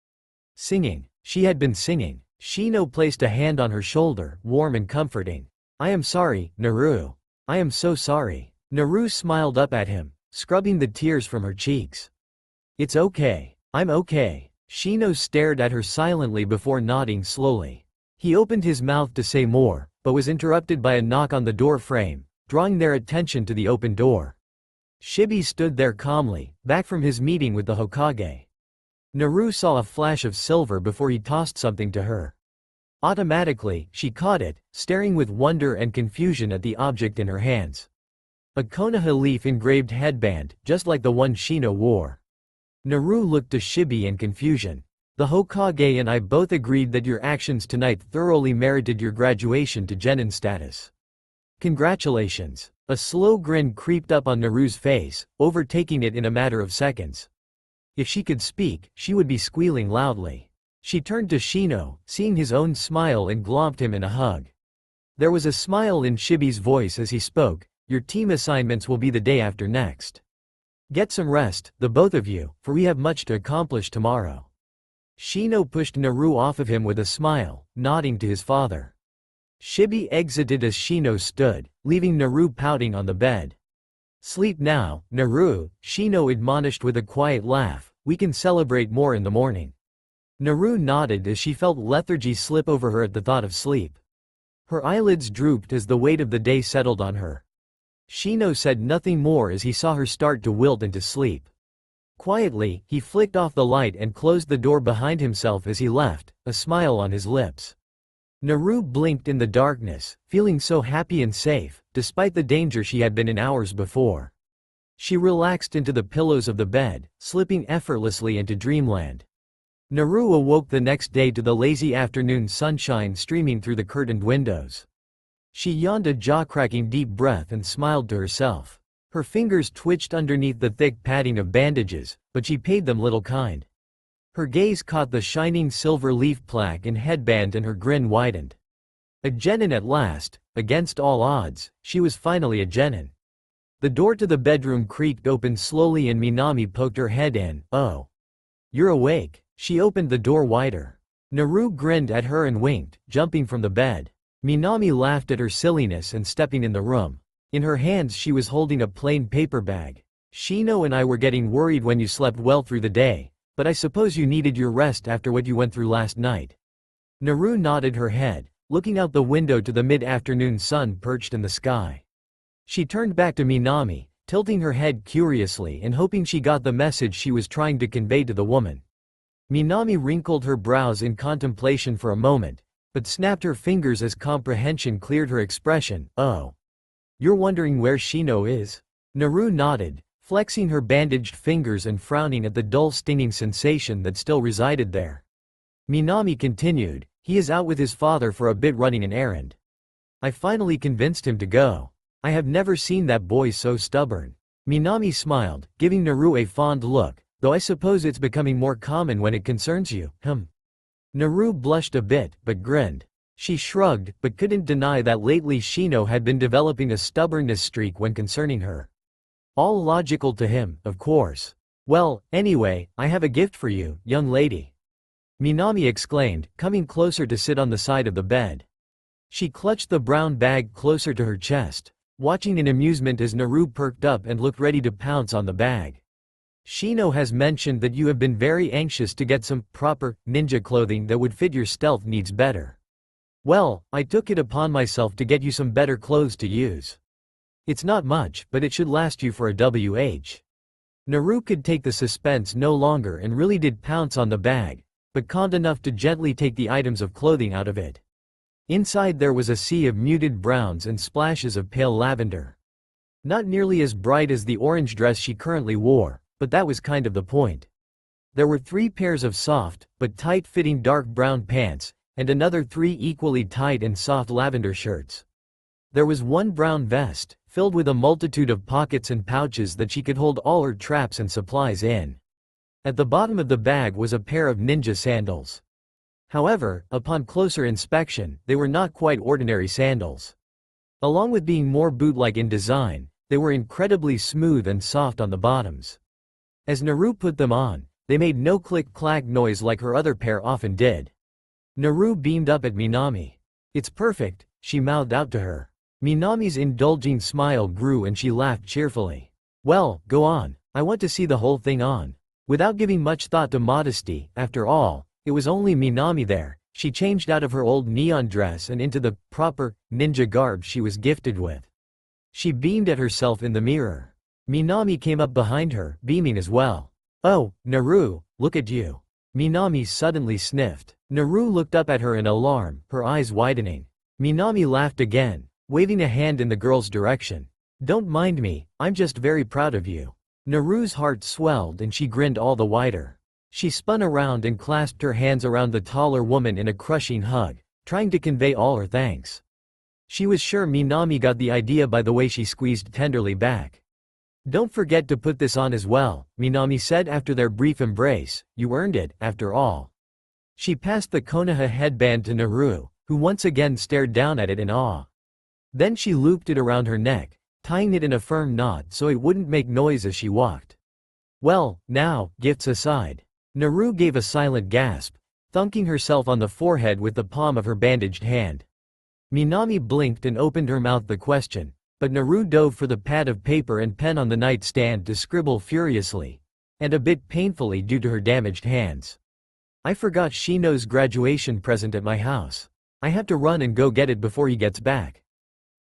Singing. She had been singing. Shino placed a hand on her shoulder, warm and comforting. I am sorry, Naru. I am so sorry. Naru smiled up at him, scrubbing the tears from her cheeks. It's okay. I'm okay. Shino stared at her silently before nodding slowly. He opened his mouth to say more, but was interrupted by a knock on the door frame, drawing their attention to the open door. Shibi stood there calmly, back from his meeting with the Hokage. Naru saw a flash of silver before he tossed something to her. Automatically, she caught it, staring with wonder and confusion at the object in her hands. A Konoha leaf engraved headband, just like the one Shino wore. Naru looked to Shibi in confusion. The Hokage and I both agreed that your actions tonight thoroughly merited your graduation to genin status. Congratulations. A slow grin creeped up on Naru's face, overtaking it in a matter of seconds. If she could speak, she would be squealing loudly. She turned to Shino, seeing his own smile, and glomped him in a hug. There was a smile in Shibi's voice as he spoke. Your team assignments will be the day after next. Get some rest, the both of you, for we have much to accomplish tomorrow. Shino pushed Naru off of him with a smile, nodding to his father. Shibi exited as Shino stood, leaving Naru pouting on the bed. Sleep now, Naru, Shino admonished with a quiet laugh. We can celebrate more in the morning. Naru nodded as she felt lethargy slip over her at the thought of sleep. Her eyelids drooped as the weight of the day settled on her. Shino said nothing more as he saw her start to wilt into sleep. Quietly, he flicked off the light and closed the door behind himself as he left, a smile on his lips. Naru blinked in the darkness, feeling so happy and safe, despite the danger she had been in hours before. She relaxed into the pillows of the bed, slipping effortlessly into dreamland. Naru awoke the next day to the lazy afternoon sunshine streaming through the curtained windows. She yawned a jaw-cracking deep breath and smiled to herself. Her fingers twitched underneath the thick padding of bandages, but she paid them little kind. Her gaze caught the shining silver leaf plaque and headband and her grin widened. A genin at last, against all odds, she was finally a genin. The door to the bedroom creaked open slowly and Minami poked her head in. Oh. You're awake. She opened the door wider. Naru grinned at her and winked, jumping from the bed. Minami laughed at her silliness and stepping in the room. In her hands she was holding a plain paper bag. Shino and I were getting worried when you slept well through the day, but I suppose you needed your rest after what you went through last night. Naru nodded her head, looking out the window to the mid-afternoon sun perched in the sky. She turned back to Minami, tilting her head curiously and hoping she got the message she was trying to convey to the woman. Minami wrinkled her brows in contemplation for a moment, but snapped her fingers as comprehension cleared her expression. Oh. You're wondering where Shino is? Naru nodded, flexing her bandaged fingers and frowning at the dull stinging sensation that still resided there. Minami continued, he is out with his father for a bit running an errand. I finally convinced him to go. I have never seen that boy so stubborn. Minami smiled, giving Naru a fond look, though I suppose it's becoming more common when it concerns you, Naru blushed a bit, but grinned. She shrugged, but couldn't deny that lately Shino had been developing a stubbornness streak when concerning her. All logical to him, of course. Well, anyway, I have a gift for you, young lady. Minami exclaimed, coming closer to sit on the side of the bed. She clutched the brown bag closer to her chest, watching in amusement as Naru perked up and looked ready to pounce on the bag. Shino has mentioned that you have been very anxious to get some proper ninja clothing that would fit your stealth needs better. Well, I took it upon myself to get you some better clothes to use. It's not much, but it should last you for a WH. Naru could take the suspense no longer and really did pounce on the bag, but calmed enough to gently take the items of clothing out of it. Inside there was a sea of muted browns and splashes of pale lavender. Not nearly as bright as the orange dress she currently wore, but that was kind of the point. There were 3 pairs of soft, but tight-fitting dark brown pants, and another 3 equally tight and soft lavender shirts. There was one brown vest, filled with a multitude of pockets and pouches that she could hold all her traps and supplies in. At the bottom of the bag was a pair of ninja sandals. However, upon closer inspection, they were not quite ordinary sandals. Along with being more boot-like in design, they were incredibly smooth and soft on the bottoms. As Naru put them on, they made no click-clack noise like her other pair often did. Naru beamed up at Minami. "It's perfect," she mouthed out to her. Minami's indulging smile grew and she laughed cheerfully. "Well, go on, I want to see the whole thing on." Without giving much thought to modesty, after all, it was only Minami there, she changed out of her old neon dress and into the proper ninja garb she was gifted with. She beamed at herself in the mirror. Minami came up behind her, beaming as well. "Oh, Naru, look at you." Minami suddenly sniffed. Naru looked up at her in alarm, her eyes widening. Minami laughed again, waving a hand in the girl's direction. "Don't mind me, I'm just very proud of you." Naru's heart swelled and she grinned all the wider. She spun around and clasped her hands around the taller woman in a crushing hug, trying to convey all her thanks. She was sure Minami got the idea by the way she squeezed tenderly back. "Don't forget to put this on as well," Minami said after their brief embrace. "You earned it, after all." She passed the Konoha headband to Naru, who once again stared down at it in awe. Then she looped it around her neck, tying it in a firm knot so it wouldn't make noise as she walked. "Well, now, gifts aside." Naru gave a silent gasp, thunking herself on the forehead with the palm of her bandaged hand. Minami blinked and opened her mouth the question, but Naru dove for the pad of paper and pen on the nightstand to scribble furiously, and a bit painfully due to her damaged hands. "I forgot Shino's graduation present at my house. I have to run and go get it before he gets back."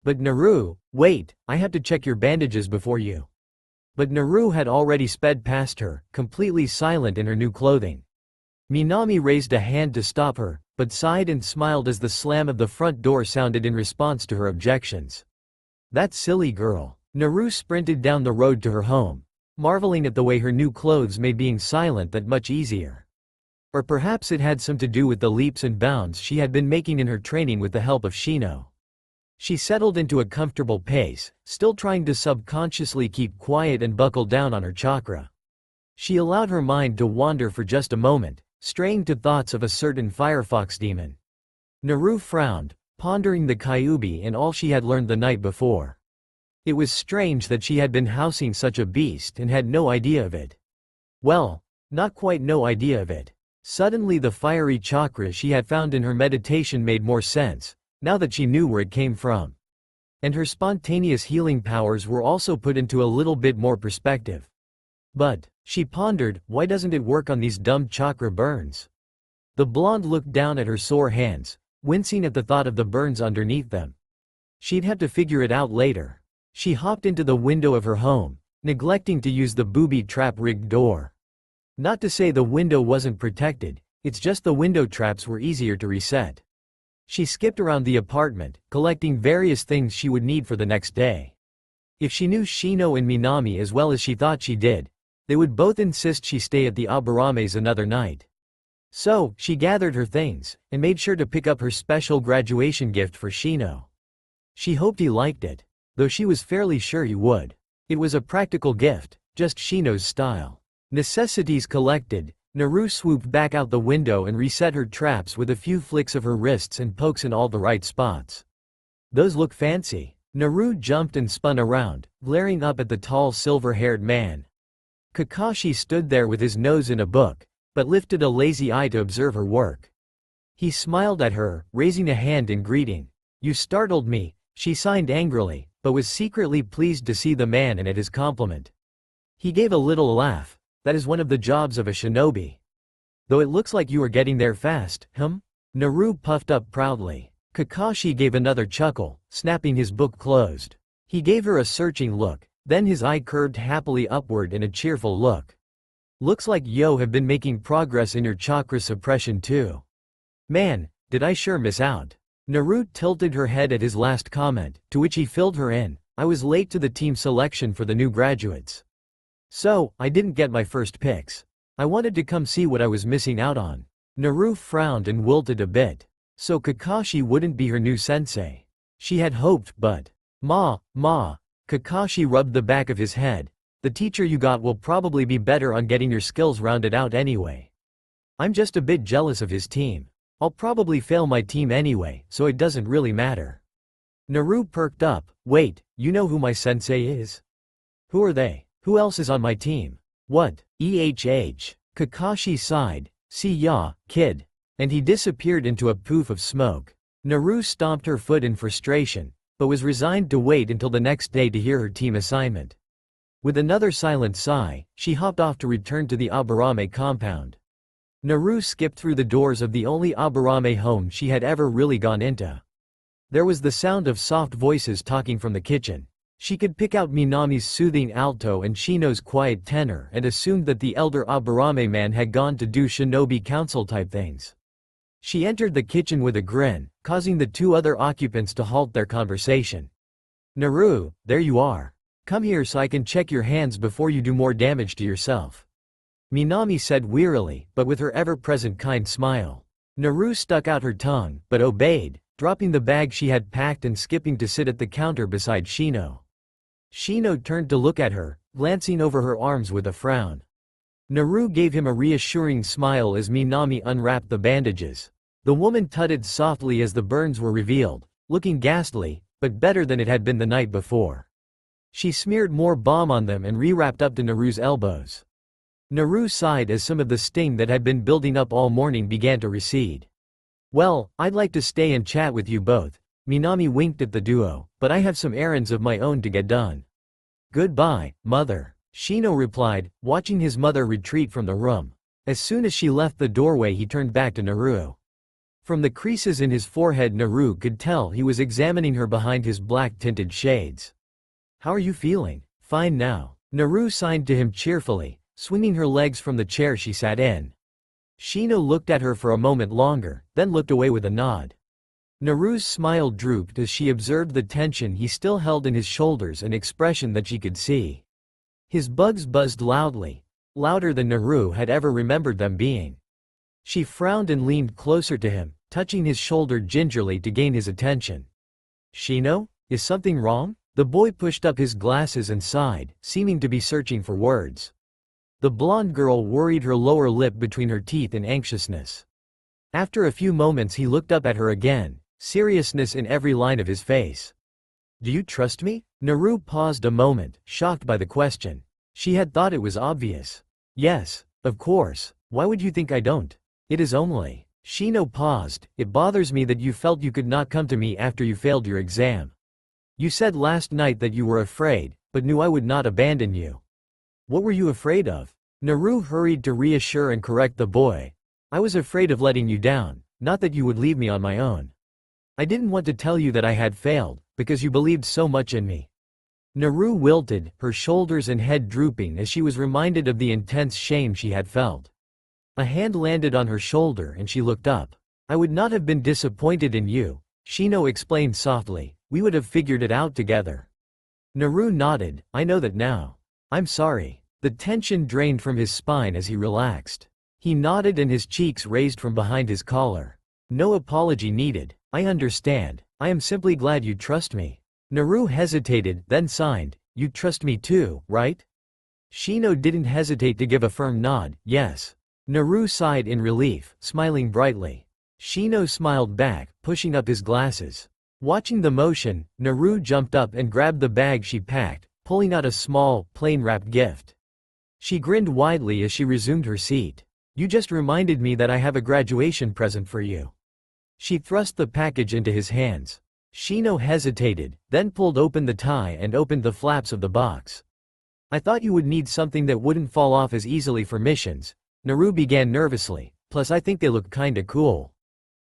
"But Naru, wait, I have to check your bandages before you." But Naru had already sped past her, completely silent in her new clothing. Minami raised a hand to stop her, but sighed and smiled as the slam of the front door sounded in response to her objections. "That silly girl." Naru sprinted down the road to her home, marveling at the way her new clothes made being silent that much easier. Or perhaps it had some to do with the leaps and bounds she had been making in her training with the help of Shino. She settled into a comfortable pace, still trying to subconsciously keep quiet and buckle down on her chakra. She allowed her mind to wander for just a moment, straying to thoughts of a certain Firefox demon. Naru frowned, pondering the Kyuubi and all she had learned the night before. It was strange that she had been housing such a beast and had no idea of it. Well, not quite no idea of it. Suddenly the fiery chakra she had found in her meditation made more sense, now that she knew where it came from. And her spontaneous healing powers were also put into a little bit more perspective. But, she pondered, why doesn't it work on these dumb chakra burns? The blonde looked down at her sore hands, wincing at the thought of the burns underneath them. She'd have to figure it out later. She hopped into the window of her home, neglecting to use the booby-trap rigged door. Not to say the window wasn't protected, it's just the window traps were easier to reset. She skipped around the apartment, collecting various things she would need for the next day. If she knew Shino and Minami as well as she thought she did, they would both insist she stay at the Abarames another night. So, she gathered her things, and made sure to pick up her special graduation gift for Shino. She hoped he liked it, though she was fairly sure he would. It was a practical gift, just Shino's style. Necessities collected, Naru swooped back out the window and reset her traps with a few flicks of her wrists and pokes in all the right spots. "Those look fancy." Naru jumped and spun around, glaring up at the tall silver-haired man. Kakashi stood there with his nose in a book, but lifted a lazy eye to observe her work. He smiled at her, raising a hand in greeting. "You startled me," she signed angrily, but was secretly pleased to see the man and at his compliment. He gave a little laugh. "That is one of the jobs of a shinobi. Though it looks like you are getting there fast, Naru puffed up proudly. Kakashi gave another chuckle, snapping his book closed. He gave her a searching look, then his eye curved happily upward in a cheerful look. "Looks like you have been making progress in your chakra suppression too. Man, did I sure miss out." Naru tilted her head at his last comment, to which he filled her in. "I was late to the team selection for the new graduates. So, I didn't get my first picks. I wanted to come see what I was missing out on." Naru frowned and wilted a bit. So Kakashi wouldn't be her new sensei. She had hoped, but… Ma. Kakashi rubbed the back of his head. "The teacher you got will probably be better on getting your skills rounded out anyway. I'm just a bit jealous of his team. I'll probably fail my team anyway, so it doesn't really matter." Naru perked up. "Wait, you know who my sensei is?" "Who are they? Who else is on my team?" What? Kakashi sighed. See ya, kid. And he disappeared into a poof of smoke. Naru stomped her foot in frustration, but was resigned to wait until the next day to hear her team assignment. With another silent sigh, she hopped off to return to the Aburame compound. Naru skipped through the doors of the only Aburame home she had ever really gone into. There was the sound of soft voices talking from the kitchen. She could pick out Minami's soothing alto and Shino's quiet tenor and assumed that the elder Aburame man had gone to do shinobi council-type things. She entered the kitchen with a grin, causing the two other occupants to halt their conversation. Naru, there you are. Come here so I can check your hands before you do more damage to yourself. Minami said wearily, but with her ever-present kind smile. Naru stuck out her tongue, but obeyed, dropping the bag she had packed and skipping to sit at the counter beside Shino. Shino turned to look at her, glancing over her arms with a frown. Naru gave him a reassuring smile as Minami unwrapped the bandages. The woman tutted softly as the burns were revealed, looking ghastly, but better than it had been the night before. She smeared more balm on them and rewrapped up to Naru's elbows. Naru sighed as some of the sting that had been building up all morning began to recede. Well, I'd like to stay and chat with you both. Minami winked at the duo, but I have some errands of my own to get done. Goodbye, mother. Shino replied, watching his mother retreat from the room. As soon as she left the doorway he turned back to Naru. From the creases in his forehead Naru could tell he was examining her behind his black-tinted shades. How are you feeling? Fine now. Naru signed to him cheerfully, swinging her legs from the chair she sat in. Shino looked at her for a moment longer, then looked away with a nod. Naru's smile drooped as she observed the tension he still held in his shoulders and expression that she could see. His bugs buzzed loudly, louder than Naru had ever remembered them being. She frowned and leaned closer to him, touching his shoulder gingerly to gain his attention. Shino, is something wrong? The boy pushed up his glasses and sighed, seeming to be searching for words. The blonde girl worried her lower lip between her teeth in anxiousness. After a few moments he looked up at her again, seriousness in every line of his face. Do you trust me? Naru paused a moment, shocked by the question. She had thought it was obvious. Yes, of course. Why would you think I don't? It is only. Shino paused. It bothers me that you felt you could not come to me after you failed your exam. You said last night that you were afraid, but knew I would not abandon you. What were you afraid of? Naru hurried to reassure and correct the boy. I was afraid of letting you down, not that you would leave me on my own. I didn't want to tell you that I had failed, because you believed so much in me. Naru wilted, her shoulders and head drooping as she was reminded of the intense shame she had felt. A hand landed on her shoulder and she looked up. I would not have been disappointed in you, Shino explained softly. We would have figured it out together. Naru nodded. I know that now. I'm sorry. The tension drained from his spine as he relaxed. He nodded and his cheeks raised from behind his collar. No apology needed. I understand. I am simply glad you trust me. Naru hesitated, then signed. You trust me too, right? Shino didn't hesitate to give a firm nod. Yes. Naru sighed in relief, smiling brightly. Shino smiled back, pushing up his glasses. Watching the motion, Naru jumped up and grabbed the bag she packed, pulling out a small, plain-wrapped gift. She grinned widely as she resumed her seat. You just reminded me that I have a graduation present for you. She thrust the package into his hands. Shino hesitated, then pulled open the tie and opened the flaps of the box. I thought you would need something that wouldn't fall off as easily for missions, Naru began nervously, plus I think they look kinda cool.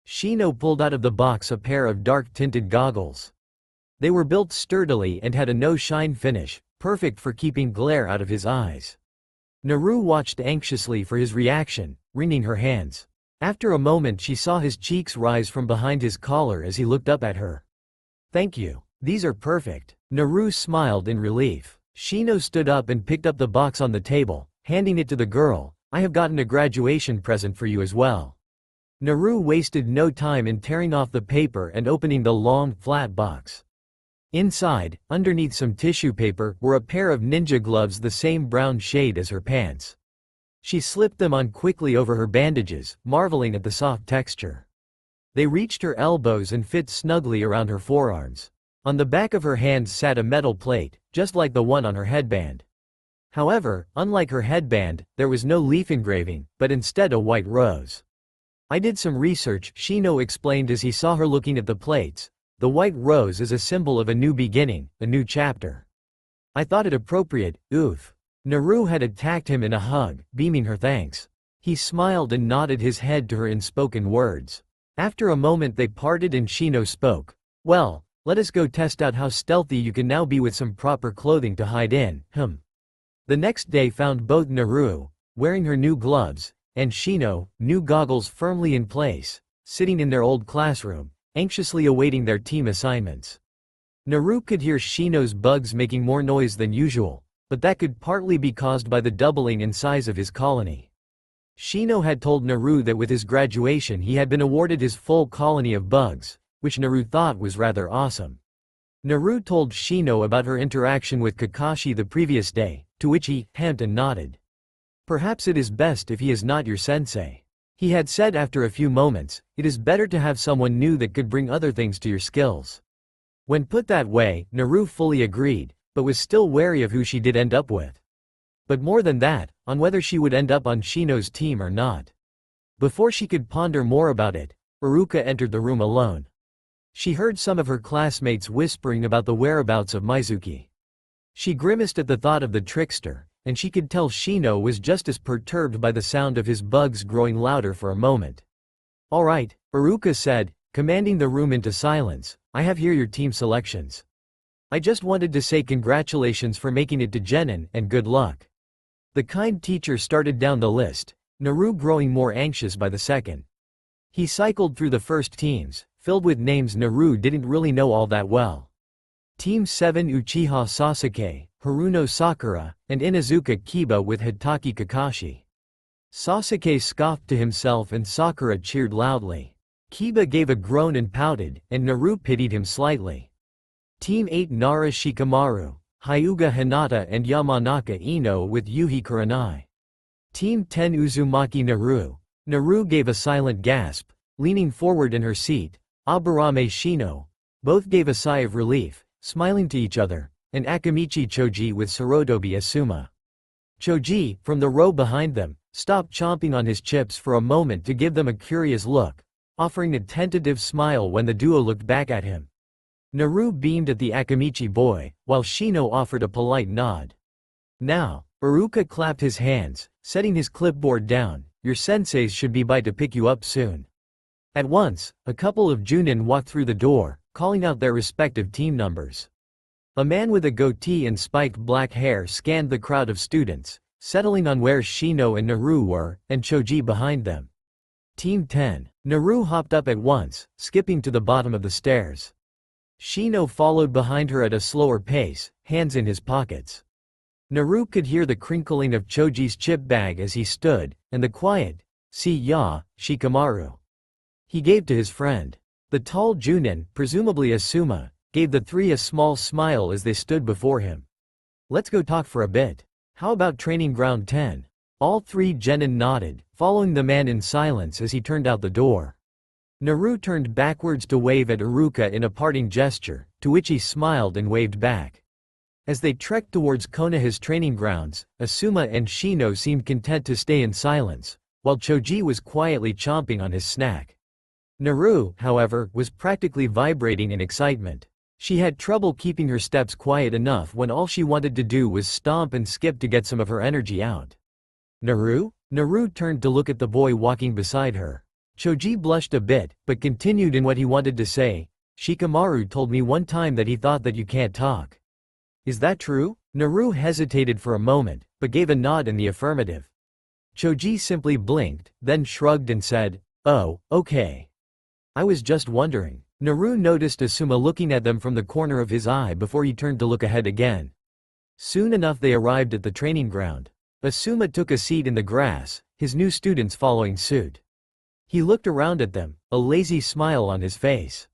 Shino pulled out of the box a pair of dark-tinted goggles. They were built sturdily and had a no-shine finish, perfect for keeping glare out of his eyes. Naru watched anxiously for his reaction, wringing her hands. After a moment she saw his cheeks rise from behind his collar as he looked up at her. Thank you. These are perfect. Naru smiled in relief. Shino stood up and picked up the box on the table, handing it to the girl. I have gotten a graduation present for you as well. Naru wasted no time in tearing off the paper and opening the long, flat box. Inside, underneath some tissue paper, were a pair of ninja gloves the same brown shade as her pants. She slipped them on quickly over her bandages, marveling at the soft texture. They reached her elbows and fit snugly around her forearms. On the back of her hands sat a metal plate, just like the one on her headband. However, unlike her headband, there was no leaf engraving, but instead a white rose. I did some research, Shino explained as he saw her looking at the plates. The white rose is a symbol of a new beginning, a new chapter. I thought it appropriate, oof. Naru had attacked him in a hug, beaming her thanks. He smiled and nodded his head to her in spoken words. After a moment they parted and Shino spoke. Well, let us go test out how stealthy you can now be with some proper clothing to hide in, The next day found both Naru, wearing her new gloves, and Shino, new goggles firmly in place, sitting in their old classroom, anxiously awaiting their team assignments. Naru could hear Shino's bugs making more noise than usual, but that could partly be caused by the doubling in size of his colony. Shino had told Naru that with his graduation he had been awarded his full colony of bugs, which Naru thought was rather awesome. Naru told Shino about her interaction with Kakashi the previous day, to which he hemmed and nodded. Perhaps it is best if he is not your sensei. He had said after a few moments, it is better to have someone new that could bring other things to your skills. When put that way, Naru fully agreed, but was still wary of who she did end up with. But more than that, on whether she would end up on Shino's team or not. Before she could ponder more about it, Iruka entered the room alone. She heard some of her classmates whispering about the whereabouts of Mizuki. She grimaced at the thought of the trickster, and she could tell Shino was just as perturbed by the sound of his bugs growing louder for a moment. All right, Iruka said, commanding the room into silence, I have here your team selections. I just wanted to say congratulations for making it to Genin and good luck. The kind teacher started down the list, Naru growing more anxious by the second. He cycled through the first teams, filled with names Naru didn't really know all that well. Team 7 Uchiha Sasuke, Haruno Sakura, and Inuzuka Kiba with Hitaki Kakashi. Sasuke scoffed to himself and Sakura cheered loudly. Kiba gave a groan and pouted, and Naru pitied him slightly. Team 8 Nara Shikamaru, Hyuga Hinata and Yamanaka Ino with Yuhi Kurenai. Team 10 Uzumaki Naru. Naru gave a silent gasp, leaning forward in her seat. Aburame Shino. Both gave a sigh of relief, smiling to each other, and Akamichi Choji with Sarotobi Asuma. Choji, from the row behind them, stopped chomping on his chips for a moment to give them a curious look, offering a tentative smile when the duo looked back at him. Naru beamed at the Akamichi boy, while Shino offered a polite nod. Now, Iruka clapped his hands, setting his clipboard down, your senseis should be by to pick you up soon. At once, a couple of Junin walked through the door, calling out their respective team numbers. A man with a goatee and spiked black hair scanned the crowd of students, settling on where Shino and Naru were, and Choji behind them. Team 10. Naru hopped up at once, skipping to the bottom of the stairs. Shino followed behind her at a slower pace, hands in his pockets. Naru could hear the crinkling of Choji's chip bag as he stood, and the quiet, "See ya, Shikamaru." He gave to his friend. The tall Junin, presumably Asuma, gave the three a small smile as they stood before him. Let's go talk for a bit. How about training ground 10? All three genin nodded, following the man in silence as he turned out the door. Naru turned backwards to wave at Iruka in a parting gesture, to which he smiled and waved back. As they trekked towards Konoha's training grounds, Asuma and Shino seemed content to stay in silence, while Choji was quietly chomping on his snack. Naru, however, was practically vibrating in excitement. She had trouble keeping her steps quiet enough when all she wanted to do was stomp and skip to get some of her energy out. Naru? Naru turned to look at the boy walking beside her. Choji blushed a bit, but continued in what he wanted to say. Shikamaru told me one time that he thought that you can't talk. Is that true? Naru hesitated for a moment, but gave a nod in the affirmative. Choji simply blinked, then shrugged and said, "Oh, okay. I was just wondering." Naru noticed Asuma looking at them from the corner of his eye before he turned to look ahead again. Soon enough they arrived at the training ground. Asuma took a seat in the grass, his new students following suit. He looked around at them, a lazy smile on his face.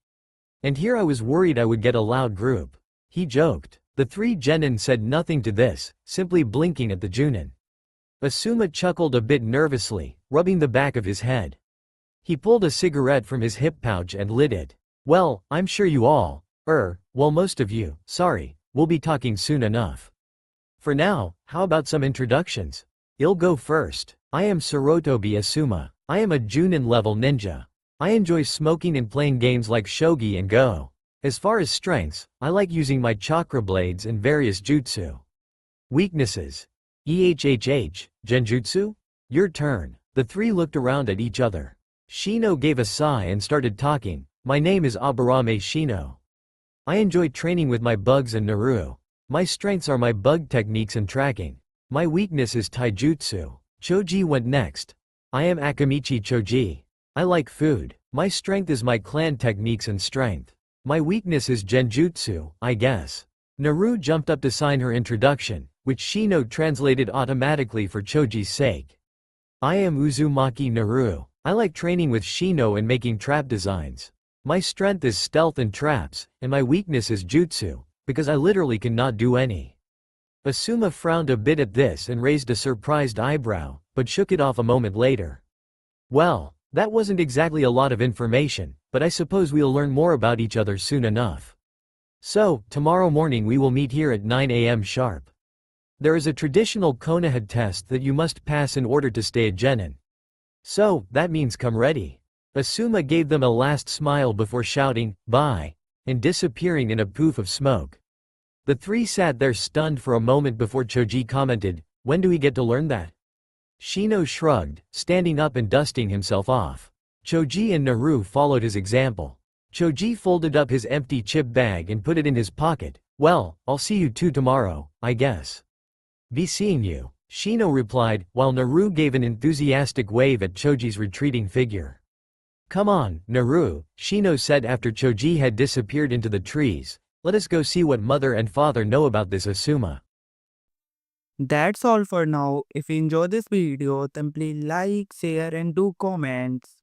And here I was worried I would get a loud group. He joked. The three genin said nothing to this, simply blinking at the Junin. Asuma chuckled a bit nervously, rubbing the back of his head. He pulled a cigarette from his hip pouch and lit it. Well, I'm sure you all, well most of you, sorry, we'll be talking soon enough. For now, how about some introductions? I'll go first. I am Sarutobi Asuma. I am a Junin level ninja. I enjoy smoking and playing games like Shogi and Go. As far as strengths, I like using my chakra blades and various jutsu. Weaknesses. Genjutsu? Your turn. The three looked around at each other. Shino gave a sigh and started talking. My name is Aburame Shino. I enjoy training with my bugs and Naru. My strengths are my bug techniques and tracking. My weakness is taijutsu. Choji went next. I am Akamichi Choji. I like food. My strength is my clan techniques and strength. My weakness is genjutsu, I guess. Naru jumped up to sign her introduction, which Shino translated automatically for Choji's sake. I am Uzumaki Naru. I like training with Shino and making trap designs. My strength is stealth and traps, and my weakness is jutsu, because I literally cannot do any. Asuma frowned a bit at this and raised a surprised eyebrow, but shook it off a moment later. Well, that wasn't exactly a lot of information, but I suppose we'll learn more about each other soon enough. So, tomorrow morning we will meet here at 9 a.m. sharp. There is a traditional Konoha test that you must pass in order to stay a genin. So, that means come ready. Asuma gave them a last smile before shouting, "Bye," and disappearing in a poof of smoke. The three sat there stunned for a moment before Choji commented, "When do we get to learn that?" Shino shrugged, standing up and dusting himself off. Choji and Naru followed his example. Choji folded up his empty chip bag and put it in his pocket. "Well, I'll see you two tomorrow, I guess." "Be seeing you," Shino replied, while Naru gave an enthusiastic wave at Choji's retreating figure. "Come on, Naru," Shino said after Choji had disappeared into the trees. "Let us go see what mother and father know about this Asuma." That's all for now. If you enjoy this video, then please like, share and do comments.